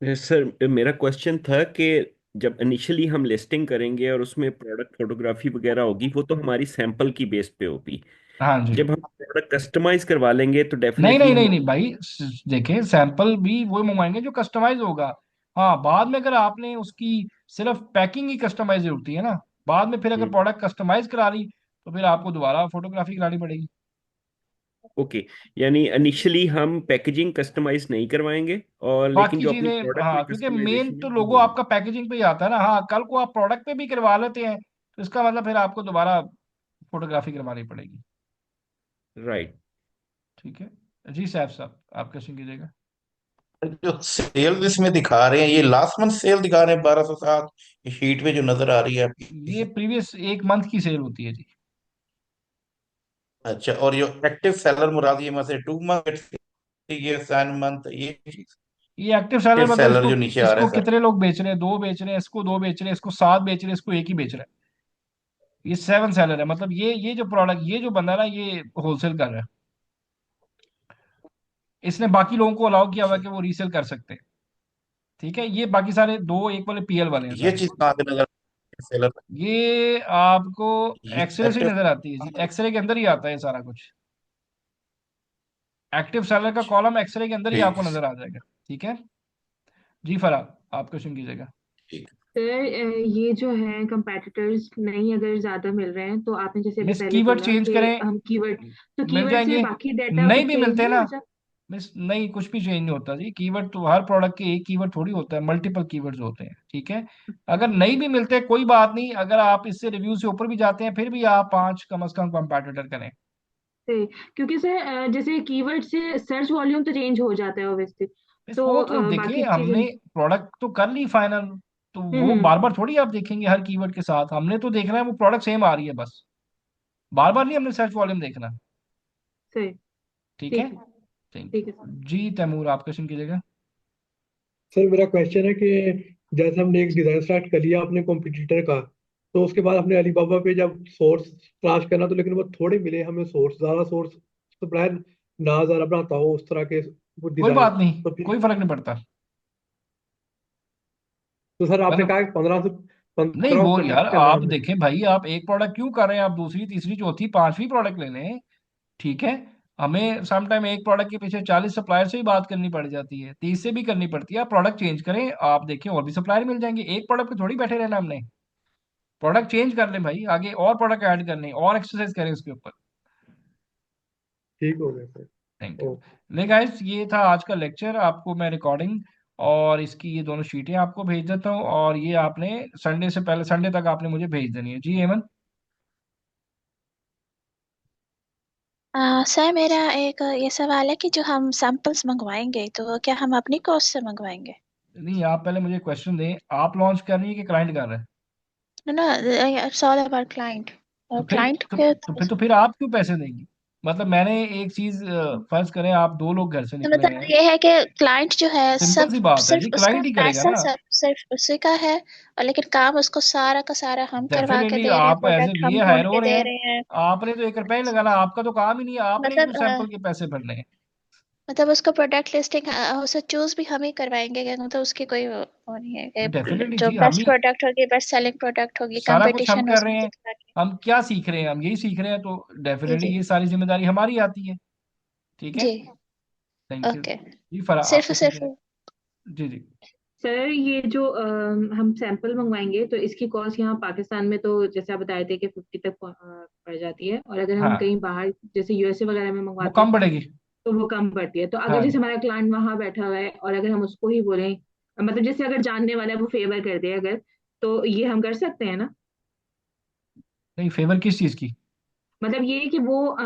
सर मेरा क्वेश्चन था कि जब इनिशियली हम लिस्टिंग करेंगे और उसमें प्रोडक्ट फोटोग्राफी वगैरह होगी, वो तो हमारी सैंपल की बेस पे होगी। हाँ जी। जब हम प्रोडक्ट कस्टमाइज करवा लेंगे तो नहीं डेफिनेटली नहीं नहीं हम। नहीं भाई, देखें सैंपल भी वही मंगवाएंगे जो कस्टमाइज होगा। हाँ, बाद में अगर आपने उसकी सिर्फ पैकिंग ही कस्टमाइज होती है ना, बाद में फिर अगर प्रोडक्ट कस्टमाइज करा ली तो फिर आपको दोबारा फोटोग्राफी करानी पड़ेगी। ओके, यानी इनिशियली हम पैकेजिंग कस्टमाइज नहीं करवाएंगे, और लेकिन बाकी जो अपनी चीजें प्रोडक्ट में हाँ, क्योंकि मेन कस्टमाइजेशन है तो वो लोगो होगी। आपका पैकेजिंग पे ही आता है ना। हाँ, कल को आप प्रोडक्ट पे भी करवा लेते हैं तो इसका मतलब फिर आपको दोबारा फोटोग्राफी करवानी पड़ेगी। राइट। ठीक है। जी साहब, आप क्वेश्चन कीजिएगा। जो सेल इसमें दिखा रहे हैं, ये लास्ट मंथ सेल दिखा रहे हैं 1207, ये शीट पे जो नजर आ रही है ये आपकी। प्रीवियस एक मंथ की सेल होती है जी। अच्छा, और ये एक्टिव सेलर मुराद ये मतलब 2 मंथ, ये 7 मंथ, ये ये एक्टिव सेलर एक्टिव मतलब सेलर इसको जो नीचे आ रहा इसको है सर। कितने लोग बेच रहे हैं, 2 बेच रहे हैं, इसको 2 बेच रहे हैं, इसको 7 बेच रहे हैं, इसको एक ही बेच रहा है। ये 7 सेलर है, मतलब ये जो प्रोडक्ट, ये जो बंदा ना, ये होलसेल कर रहा है। इसने बाकी लोगों को अलाउ किया हुआ है अच्छा, कि वो रीसेल कर सकते हैं। ठीक है। ये बाकी सारे 2 एक वाले पीएल वाले हैं ये सारे। चीज कहाँ पे नजर सेलर, ये आपको ये एक्सरे से ही एक्टिव। नजर आती है जी, एक्सरे के अंदर ही आता है सारा कुछ। एक्टिव सेलर का कॉलम एक्सरे के अंदर ही ठीक आपको नजर आ जाएगा। ठीक है। जी फरहाद, आप क्वेश्चन कीजिएगा। ठीक। सर ये जो है कंपेटिटर्स नहीं अगर ज्यादा मिल रहे हैं तो आपने जैसे अभी मिस पहले कीवर्ड बोला चेंज कि करें, हम कीवर्ड, तो मिल कीवर्ड से जाएंगे। बाकी डाटा नहीं कुछ भी चेंज मिलते हैं नहीं ना हो जाता? मिस, नहीं कुछ भी चेंज नहीं होता जी। कीवर्ड तो हर प्रोडक्ट के एक कीवर्ड थोड़ी होता है, मल्टीपल कीवर्ड्स होते हैं, ठीक है। अगर नहीं भी मिलते कोई बात नहीं, अगर आप इससे रिव्यू से ऊपर भी जाते हैं फिर भी आप 5 कम से कम कंपैटिटर करें। सही। क्योंकि सर जैसे कीवर्ड से सर्च वॉल्यूम तो चेंज हो जाता है ऑब्वियसली, इस तो वो तो बाकी देखिए चीजें हमने प्रोडक्ट तो कर ली फाइनल, तो वो हम्म। बार बार थोड़ी आप देखेंगे हर कीवर्ड के साथ, हमने तो देखना है वो प्रोडक्ट सेम आ रही है बस, बार बार नहीं हमने सर्च वॉल्यूम देखना। सही। ठीक है। ठीक है। थैंक ठीक यू। है सर। जी तैमूर आप क्वेश्चन कीजिएगा। सर मेरा क्वेश्चन है कि जैसे हमने एक डिजाइन स्टार्ट कर लिया अपने कॉम्पिटिटर का, तो उसके बाद हमने अलीबाबा पे जब सोर्स तलाश करना, तो लेकिन वो थोड़े मिले हमें सोर्स, ज्यादा सोर्स सप्लायर ना ज्यादा बनाता हो उस तरह के वो कोई डिजाइन, बात नहीं, तो फिर कोई फर्क नहीं पड़ता। तो सर आपने मतलब कहा कि 15 नहीं को वो यार कॉन्टेक्ट करना है आप हमने। देखें भाई, आप एक प्रोडक्ट क्यों कर रहे हैं, आप दूसरी तीसरी चौथी पांचवी प्रोडक्ट ले लें, ठीक है। हमें समटाइम एक प्रोडक्ट के पीछे 40 सप्लायर से ही बात करनी पड़ जाती है, 30 से भी करनी पड़ती है। आप प्रोडक्ट चेंज करें, आप देखें और भी सप्लायर मिल जाएंगे, एक प्रोडक्ट पे थोड़ी बैठे रहना हमने। प्रोडक्ट चेंज कर लें भाई, आगे और प्रोडक्ट ऐड करने और एक्सरसाइज करें उसके ऊपर। ठीक हो गया सर। Thank you. ओ ले गाइस ये था आज का लेक्चर, आपको मैं रिकॉर्डिंग और इसकी ये दोनों शीटें आपको भेज देता हूँ, और ये आपने संडे से पहले, संडे तक आपने मुझे भेज देनी है। जी हेमंत। सर मेरा एक ये सवाल है कि जो हम सैंपल्स मंगवाएंगे तो वो क्या हम अपनी कॉस्ट से मंगवाएंगे? नहीं आप पहले मुझे क्वेश्चन दें, आप लॉन्च कर रही है कि क्लाइंट कर रहा है? No, it's all about client. और तो फिर क्लाइंट तो, के तो फिर आप क्यों पैसे देंगी? मतलब मैंने एक चीज फर्ज करें आप दो लोग घर से तो निकले मतलब हैं, ये है कि क्लाइंट जो है सिंपल सब सी बात है जी, सिर्फ उसका क्लाइंट ही करेगा पैसा ना। सब सिर्फ उसी का है, और लेकिन काम उसको सारा का सारा हम करवा के डेफिनेटली दे रहे हैं, आप एज ए प्रोडक्ट हम वीए हायर ढूंढ हो के रहे दे हैं, रहे हैं। आपने तो 1 रुपया ही लगाना, आपका तो काम ही नहीं है, आपने मतलब क्यों सैंपल के पैसे भरने हैं? मतलब उसको प्रोडक्ट लिस्टिंग उसे चूज भी हम ही करवाएंगे क्या? मतलब उसकी कोई वो नहीं है कि डेफिनेटली जो जी हम बेस्ट ही, प्रोडक्ट होगी, बेस्ट सेलिंग प्रोडक्ट होगी, सारा कुछ हम कंपटीशन कर उसमें रहे हैं। दिखा के। हम क्या सीख रहे हैं, हम यही सीख रहे हैं, तो जी डेफिनेटली जी। ये सारी जिम्मेदारी हमारी आती है। ठीक है। जी। Thank you okay. जी। फरा आप सिर्फ क्वेश्चन सिर्फ कीजिए। जी जी। सर ये जो हम सैंपल मंगवाएंगे तो इसकी कॉस्ट यहाँ पाकिस्तान में तो जैसे आप बताए थे कि 50 तक पड़ जाती है, और अगर हम हाँ कहीं बाहर जैसे यूएसए वगैरह में वो मंगवाते हैं कम पड़ेगी। तो वो कम पड़ती है। तो अगर हाँ जैसे जी। हमारा क्लाइंट वहां बैठा हुआ है और अगर हम उसको ही बोलें, मतलब जैसे अगर जानने वाला है वो फेवर कर दे अगर, तो ये हम कर सकते हैं ना? नहीं फेवर किस चीज की? मतलब ये कि वो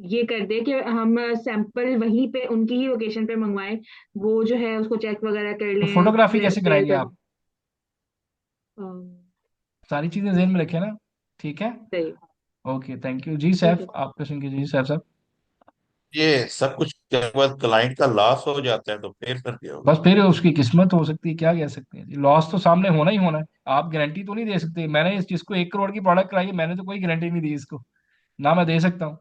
ये कर दे कि हम सैंपल वहीं पे उनकी ही लोकेशन पे मंगवाएं, वो जो है उसको चेक वगैरह कर तो लें, फोटोग्राफी कैसे प्रिपेयर कराएंगे कर आप? सारी चीजें ध्यान में रखें ना। ठीक है। सही। ओके थैंक यू जी। ठीक सैफ है। आप क्वेश्चन कीजिए जी, सैफ साहब। ये सब कुछ करने के बाद क्लाइंट का लॉस हो जाता है तो फिर क्या होगा? बस फिर उसकी किस्मत हो सकती है, क्या कह सकते हैं जी, लॉस तो सामने होना ही होना है। आप गारंटी तो नहीं दे सकते, मैंने इस चीज को 1 करोड़ की प्रोडक्ट कराई है, मैंने तो कोई गारंटी नहीं दी इसको, ना मैं दे सकता हूँ।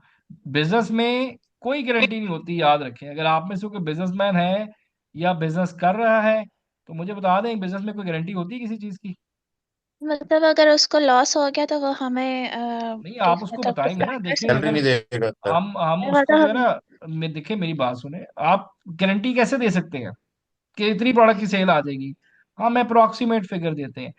बिजनेस में कोई गारंटी नहीं होती, याद रखें। अगर आप में से कोई बिजनेसमैन है या बिजनेस कर रहा है तो मुझे बता दें, बिजनेस में कोई गारंटी होती है किसी चीज की? मतलब अगर उसको लॉस हो गया तो वो हमें नहीं आप उसको मतलब बताएंगे ना, डिफाइन कर देखिए सकते सैलरी अगर नहीं देगा सर। हम हैं। उसको मतलब जो है हम ना, देखिए मेरी बात सुने आप, गारंटी कैसे दे सकते हैं कि इतनी प्रोडक्ट की सेल आ जाएगी? हम अप्रोक्सीमेट फिगर देते हैं।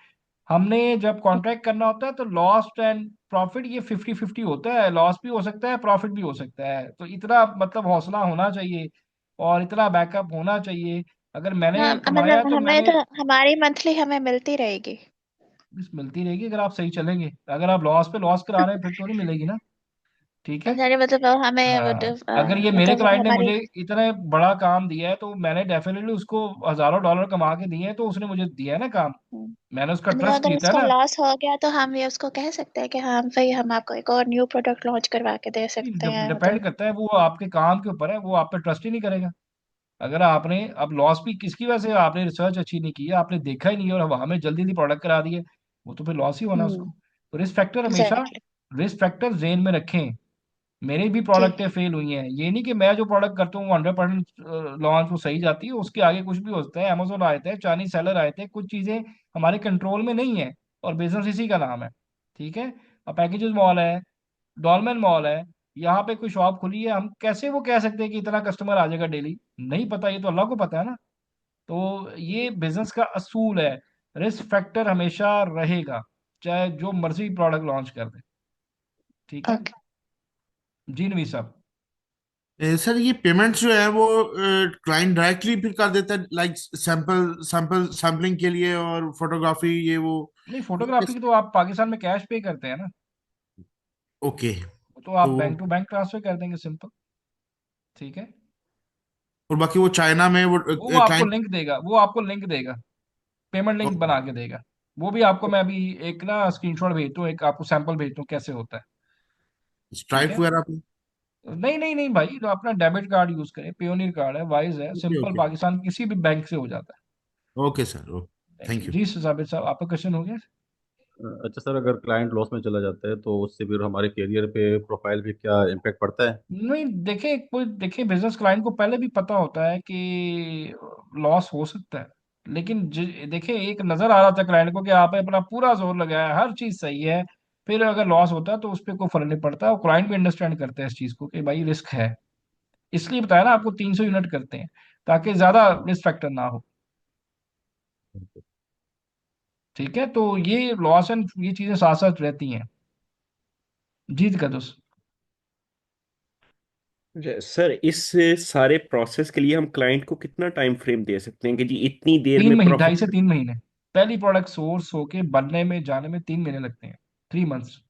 हमने जब कॉन्ट्रैक्ट करना होता है तो लॉस एंड प्रॉफिट ये 50-50 होता है, लॉस भी हो सकता है प्रॉफिट भी हो सकता है, तो इतना मतलब हौसला होना चाहिए और इतना बैकअप होना चाहिए। अगर मैंने हाँ, कमाया मतलब तो हमें मैंने, तो हमारी मंथली हमें मिलती रहेगी। मिलती रहेगी अगर आप सही चलेंगे। अगर आप लॉस पे लॉस करा रहे हैं फिर तो नहीं मिलेगी ना। ठीक है। यानी मतलब वो हमें वो हाँ अगर ये मेरे मतलब वो क्लाइंट ने हमारी मुझे इतना बड़ा काम दिया है तो मैंने डेफिनेटली उसको हजारों डॉलर कमा के दिए हैं, तो उसने मुझे दिया है ना काम, मैंने उसका मतलब ट्रस्ट अगर जीता है उसको ना। लॉस हो गया तो हम ये उसको कह सकते हैं कि हाँ भाई हम आपको एक और न्यू प्रोडक्ट लॉन्च करवा के दे सकते हैं डिपेंड मतलब। करता है, वो आपके काम के ऊपर है, वो आप पे ट्रस्ट ही नहीं करेगा। अगर आपने अब लॉस भी किसकी वजह से, आपने रिसर्च अच्छी नहीं की है, आपने देखा ही नहीं है और अब हमें जल्दी जल्दी प्रोडक्ट करा दिए, वो तो फिर लॉस ही होना उसको। हम्म। तो रिस्क फैक्टर हमेशा, एग्जैक्टली। रिस्क फैक्टर जेन में रखें। मेरी भी ठीक प्रोडक्टें है। फेल हुई हैं, ये नहीं कि मैं जो प्रोडक्ट करता हूँ 100% लॉन्च वो सही जाती है, उसके आगे कुछ भी होता है। अमेजोन आए थे, चाइनीज सेलर आए थे, कुछ चीजें हमारे कंट्रोल में नहीं है, और बिजनेस इसी का नाम है। ठीक है। अब पैकेजेस मॉल है, डॉलमेन मॉल है, यहाँ पे कोई शॉप खुली है, हम कैसे वो कह सकते हैं कि इतना कस्टमर आ जाएगा डेली? नहीं पता, ये तो अल्लाह को पता है ना। तो ये बिजनेस का असूल है। रिस्क फैक्टर हमेशा रहेगा, चाहे जो मर्जी प्रोडक्ट लॉन्च कर दे। ठीक है ओके। जी नवी साहब। सर ये पेमेंट्स जो है वो क्लाइंट डायरेक्टली फिर कर देता है, लाइक सैम्पलिंग के लिए और फोटोग्राफी ये वो। नहीं, फोटोग्राफी की तो आप पाकिस्तान में कैश पे करते हैं ना, ओके। वो तो आप तो बैंक टू बैंक ट्रांसफर कर देंगे, सिंपल। ठीक है, और बाकी वो चाइना में वो वो आपको क्लाइंट। लिंक देगा, वो आपको लिंक देगा, पेमेंट लिंक बना के देगा। वो भी आपको मैं अभी एक ना स्क्रीनशॉट भेजता हूँ, एक आपको सैंपल भेजता हूँ कैसे होता है। ठीक स्ट्राइप है, वगैरह पे। नहीं नहीं नहीं भाई, तो अपना डेबिट कार्ड यूज करें, पेयोनियर कार्ड है, वाइज है, ओके सिंपल, ओके पाकिस्तान के किसी भी बैंक से हो जाता है। Okay sir, okay, thank thank you you. जी। साबिर साहब, आपका क्वेश्चन हो गया। अच्छा सर, अगर क्लाइंट लॉस में चला जाता है तो उससे फिर हमारे करियर पे, प्रोफाइल पे क्या इम्पेक्ट पड़ता है? नहीं, देखे कोई, देखे बिजनेस क्लाइंट को पहले भी पता होता है कि लॉस हो सकता है, लेकिन देखे एक नजर आ रहा था क्लाइंट को कि आपने अपना पूरा जोर लगाया, हर चीज सही है, फिर अगर लॉस होता है तो उस पर कोई फर्क नहीं पड़ता, और क्लाइंट भी अंडरस्टैंड करते हैं इस चीज को कि भाई रिस्क है। इसलिए बताया ना आपको, 300 यूनिट करते हैं ताकि ज्यादा रिस्क फैक्टर ना हो। ठीक है, तो ये लॉस एंड ये चीजें साथ साथ रहती हैं। जीत का दोस्त। सर इस सारे प्रोसेस के लिए हम क्लाइंट को कितना टाइम फ्रेम दे सकते हैं कि जी इतनी देर तीन में महीने, ढाई प्रॉफिट? से 3 महीने। पहली प्रोडक्ट सोर्स होके बनने में जाने में 3 महीने लगते हैं, 3 मंथ्स।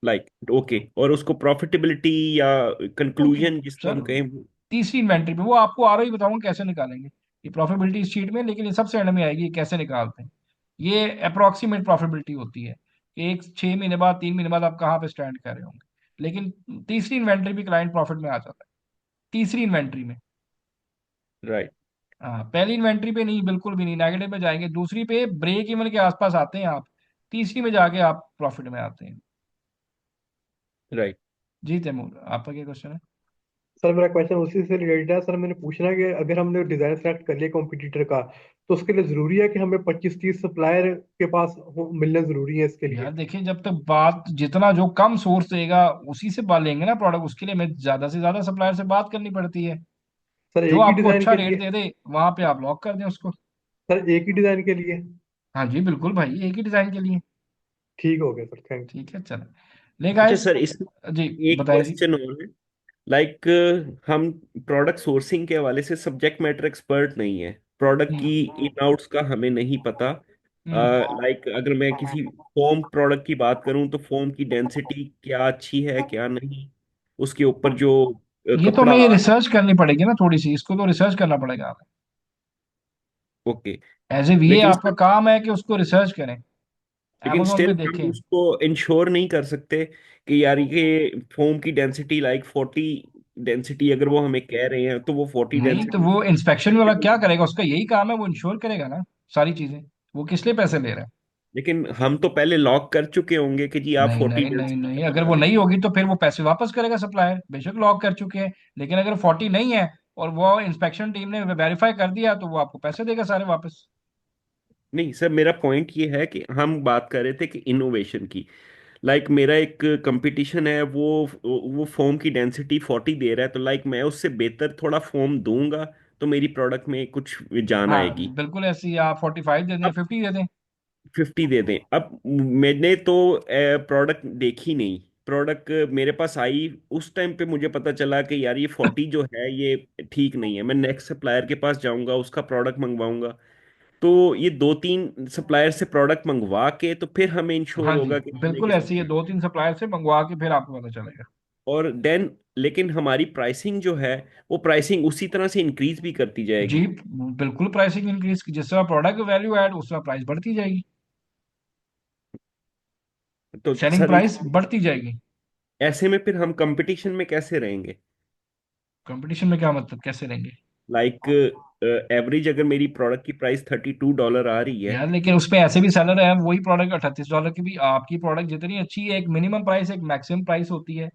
लाइक ओके, और उसको प्रॉफिटेबिलिटी या ओके कंक्लूजन जिसको सर, हम कहें। तीसरी इन्वेंट्री पे वो आपको आ रहा ही बताऊंगा कैसे निकालेंगे, ये प्रॉफिटेबिलिटी इस शीट में, लेकिन ये सबसे एंड में आएगी, ये कैसे निकालते हैं। ये अप्रोक्सीमेट प्रॉफिटेबिलिटी होती है कि एक 6 महीने बाद, 3 महीने बाद आप कहाँ पे स्टैंड कर रहे होंगे, लेकिन तीसरी इन्वेंट्री भी क्लाइंट प्रॉफिट में आ जाता है, तीसरी इन्वेंट्री में। राइट। हाँ, पहली इन्वेंट्री पे नहीं, बिल्कुल भी नहीं, नेगेटिव में जाएंगे, दूसरी पे ब्रेक इवन के आसपास आते हैं आप, तीसरी में जाके आप प्रॉफिट में आते हैं। राइट। जी तैमूर, आपका क्या क्वेश्चन है। सर मेरा क्वेश्चन उसी से रिलेटेड है। सर मैंने पूछना कि अगर हमने डिजाइन सेलेक्ट कर लिया कॉम्पिटिटर का, तो उसके लिए जरूरी है कि हमें 25-30 सप्लायर के पास मिलना जरूरी है इसके लिए? यार देखिए, जब तक बात, जितना जो कम सोर्स देगा उसी से लेंगे ना प्रोडक्ट, उसके लिए हमें ज्यादा से ज्यादा सप्लायर से बात करनी पड़ती है। सर जो एक ही आपको डिजाइन अच्छा के रेट लिए? दे दे वहां पे आप लॉक कर दें उसको। सर एक ही डिजाइन के लिए? हाँ जी बिल्कुल भाई, एक ही डिजाइन के लिए। ठीक हो गया सर, थैंक ठीक है, चलो ले अच्छा गाइस। सर, इस जी एक बताइए जी। क्वेश्चन और है। लाइक हम प्रोडक्ट सोर्सिंग के हवाले से सब्जेक्ट मैटर एक्सपर्ट नहीं है, प्रोडक्ट हम्म की इन आउट्स का हमें नहीं पता। हम्म लाइक अगर मैं किसी फोम प्रोडक्ट की बात करूं तो फोम की डेंसिटी क्या अच्छी है क्या नहीं, उसके ऊपर जो ये तो कपड़ा हमें आ रहा रिसर्च करनी पड़ेगी ना थोड़ी सी, इसको तो रिसर्च करना पड़ेगा। है। ओके। एज ए वीए लेकिन आपका काम है कि उसको रिसर्च करें, लेकिन amazon पे स्टिल हम देखें। उसको इंश्योर नहीं कर सकते कि यार ये फोम की डेंसिटी लाइक 40 डेंसिटी अगर वो हमें कह रहे हैं तो वो 40 नहीं तो डेंसिटी। वो इंस्पेक्शन वाला क्या करेगा, उसका यही काम है, वो इंश्योर करेगा ना सारी चीजें, वो किस लिए पैसे ले रहा है। लेकिन हम तो पहले लॉक कर चुके होंगे कि जी आप नहीं 40 नहीं नहीं डेंसिटी नहीं, का अगर बना वो लें। नहीं होगी तो फिर वो पैसे वापस करेगा सप्लायर, बेशक लॉक कर चुके हैं, लेकिन अगर 40 नहीं है और वो इंस्पेक्शन टीम ने वेरीफाई कर दिया तो वो आपको पैसे देगा सारे वापस। नहीं सर, मेरा पॉइंट ये है कि हम बात कर रहे थे कि इनोवेशन की। लाइक मेरा एक कंपटीशन है, वो फोम की डेंसिटी 40 दे रहा है, तो लाइक मैं उससे बेहतर थोड़ा फोम दूंगा तो मेरी प्रोडक्ट में कुछ जान हाँ आएगी। बिल्कुल, ऐसे ही आप 45 दे दें, 50 दे दें। 50 दे दें। अब मैंने तो प्रोडक्ट देखी नहीं, प्रोडक्ट मेरे पास आई उस टाइम पे मुझे पता चला कि यार ये 40 जो है ये ठीक नहीं है, मैं नेक्स्ट सप्लायर के पास जाऊंगा उसका प्रोडक्ट मंगवाऊंगा। तो ये 2-3 सप्लायर से प्रोडक्ट मंगवा के तो फिर हमें इंश्योर हाँ जी होगा कि मैंने बिल्कुल, किस। ऐसे ही है, 2-3 सप्लायर से मंगवा के फिर आपको पता चलेगा। और देन लेकिन हमारी प्राइसिंग जो है वो प्राइसिंग उसी तरह से इंक्रीज भी करती जी जाएगी। बिल्कुल, प्राइसिंग इंक्रीज की जिस तरह प्रोडक्ट वैल्यू ऐड, उस तरह प्राइस बढ़ती जाएगी, तो सेलिंग सर प्राइस बढ़ती जाएगी। ऐसे में फिर हम कंपटीशन में कैसे रहेंगे? कंपटीशन में क्या मतलब, कैसे रहेंगे। लाइक एवरेज अगर मेरी प्रोडक्ट की प्राइस $32 आ रही है। यार लेकिन उसमें ऐसे भी सेलर है, वही प्रोडक्ट $38 की भी, आपकी प्रोडक्ट जितनी अच्छी है, एक मिनिमम प्राइस एक मैक्सिमम प्राइस होती है।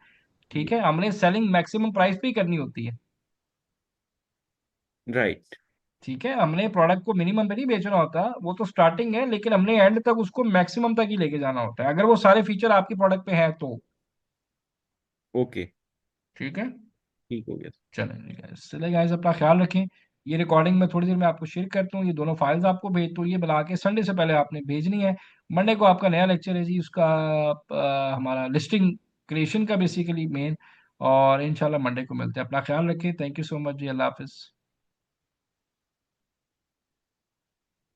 ठीक है, हमने सेलिंग मैक्सिमम प्राइस पे ही करनी होती है। राइट। ठीक है, हमने प्रोडक्ट को मिनिमम पे नहीं बेचना होता, वो तो स्टार्टिंग है, लेकिन हमने एंड तक उसको मैक्सिमम तक ही लेके जाना होता है, अगर वो सारे फीचर आपकी प्रोडक्ट पे है तो। ओके। ठीक है, ठीक हो गया। चलें, चलें गाइस, अपना ख्याल रखें। ये रिकॉर्डिंग मैं थोड़ी देर में आपको शेयर करता हूँ, ये दोनों फाइल्स आपको भेजता हूँ, ये बना के संडे से पहले आपने भेजनी है। मंडे को आपका नया लेक्चर है जी, उसका हमारा लिस्टिंग क्रिएशन का बेसिकली मेन। और इंशाल्लाह मंडे को मिलते हैं। अपना ख्याल रखें। थैंक यू सो मच जी। अल्लाह हाफिज़।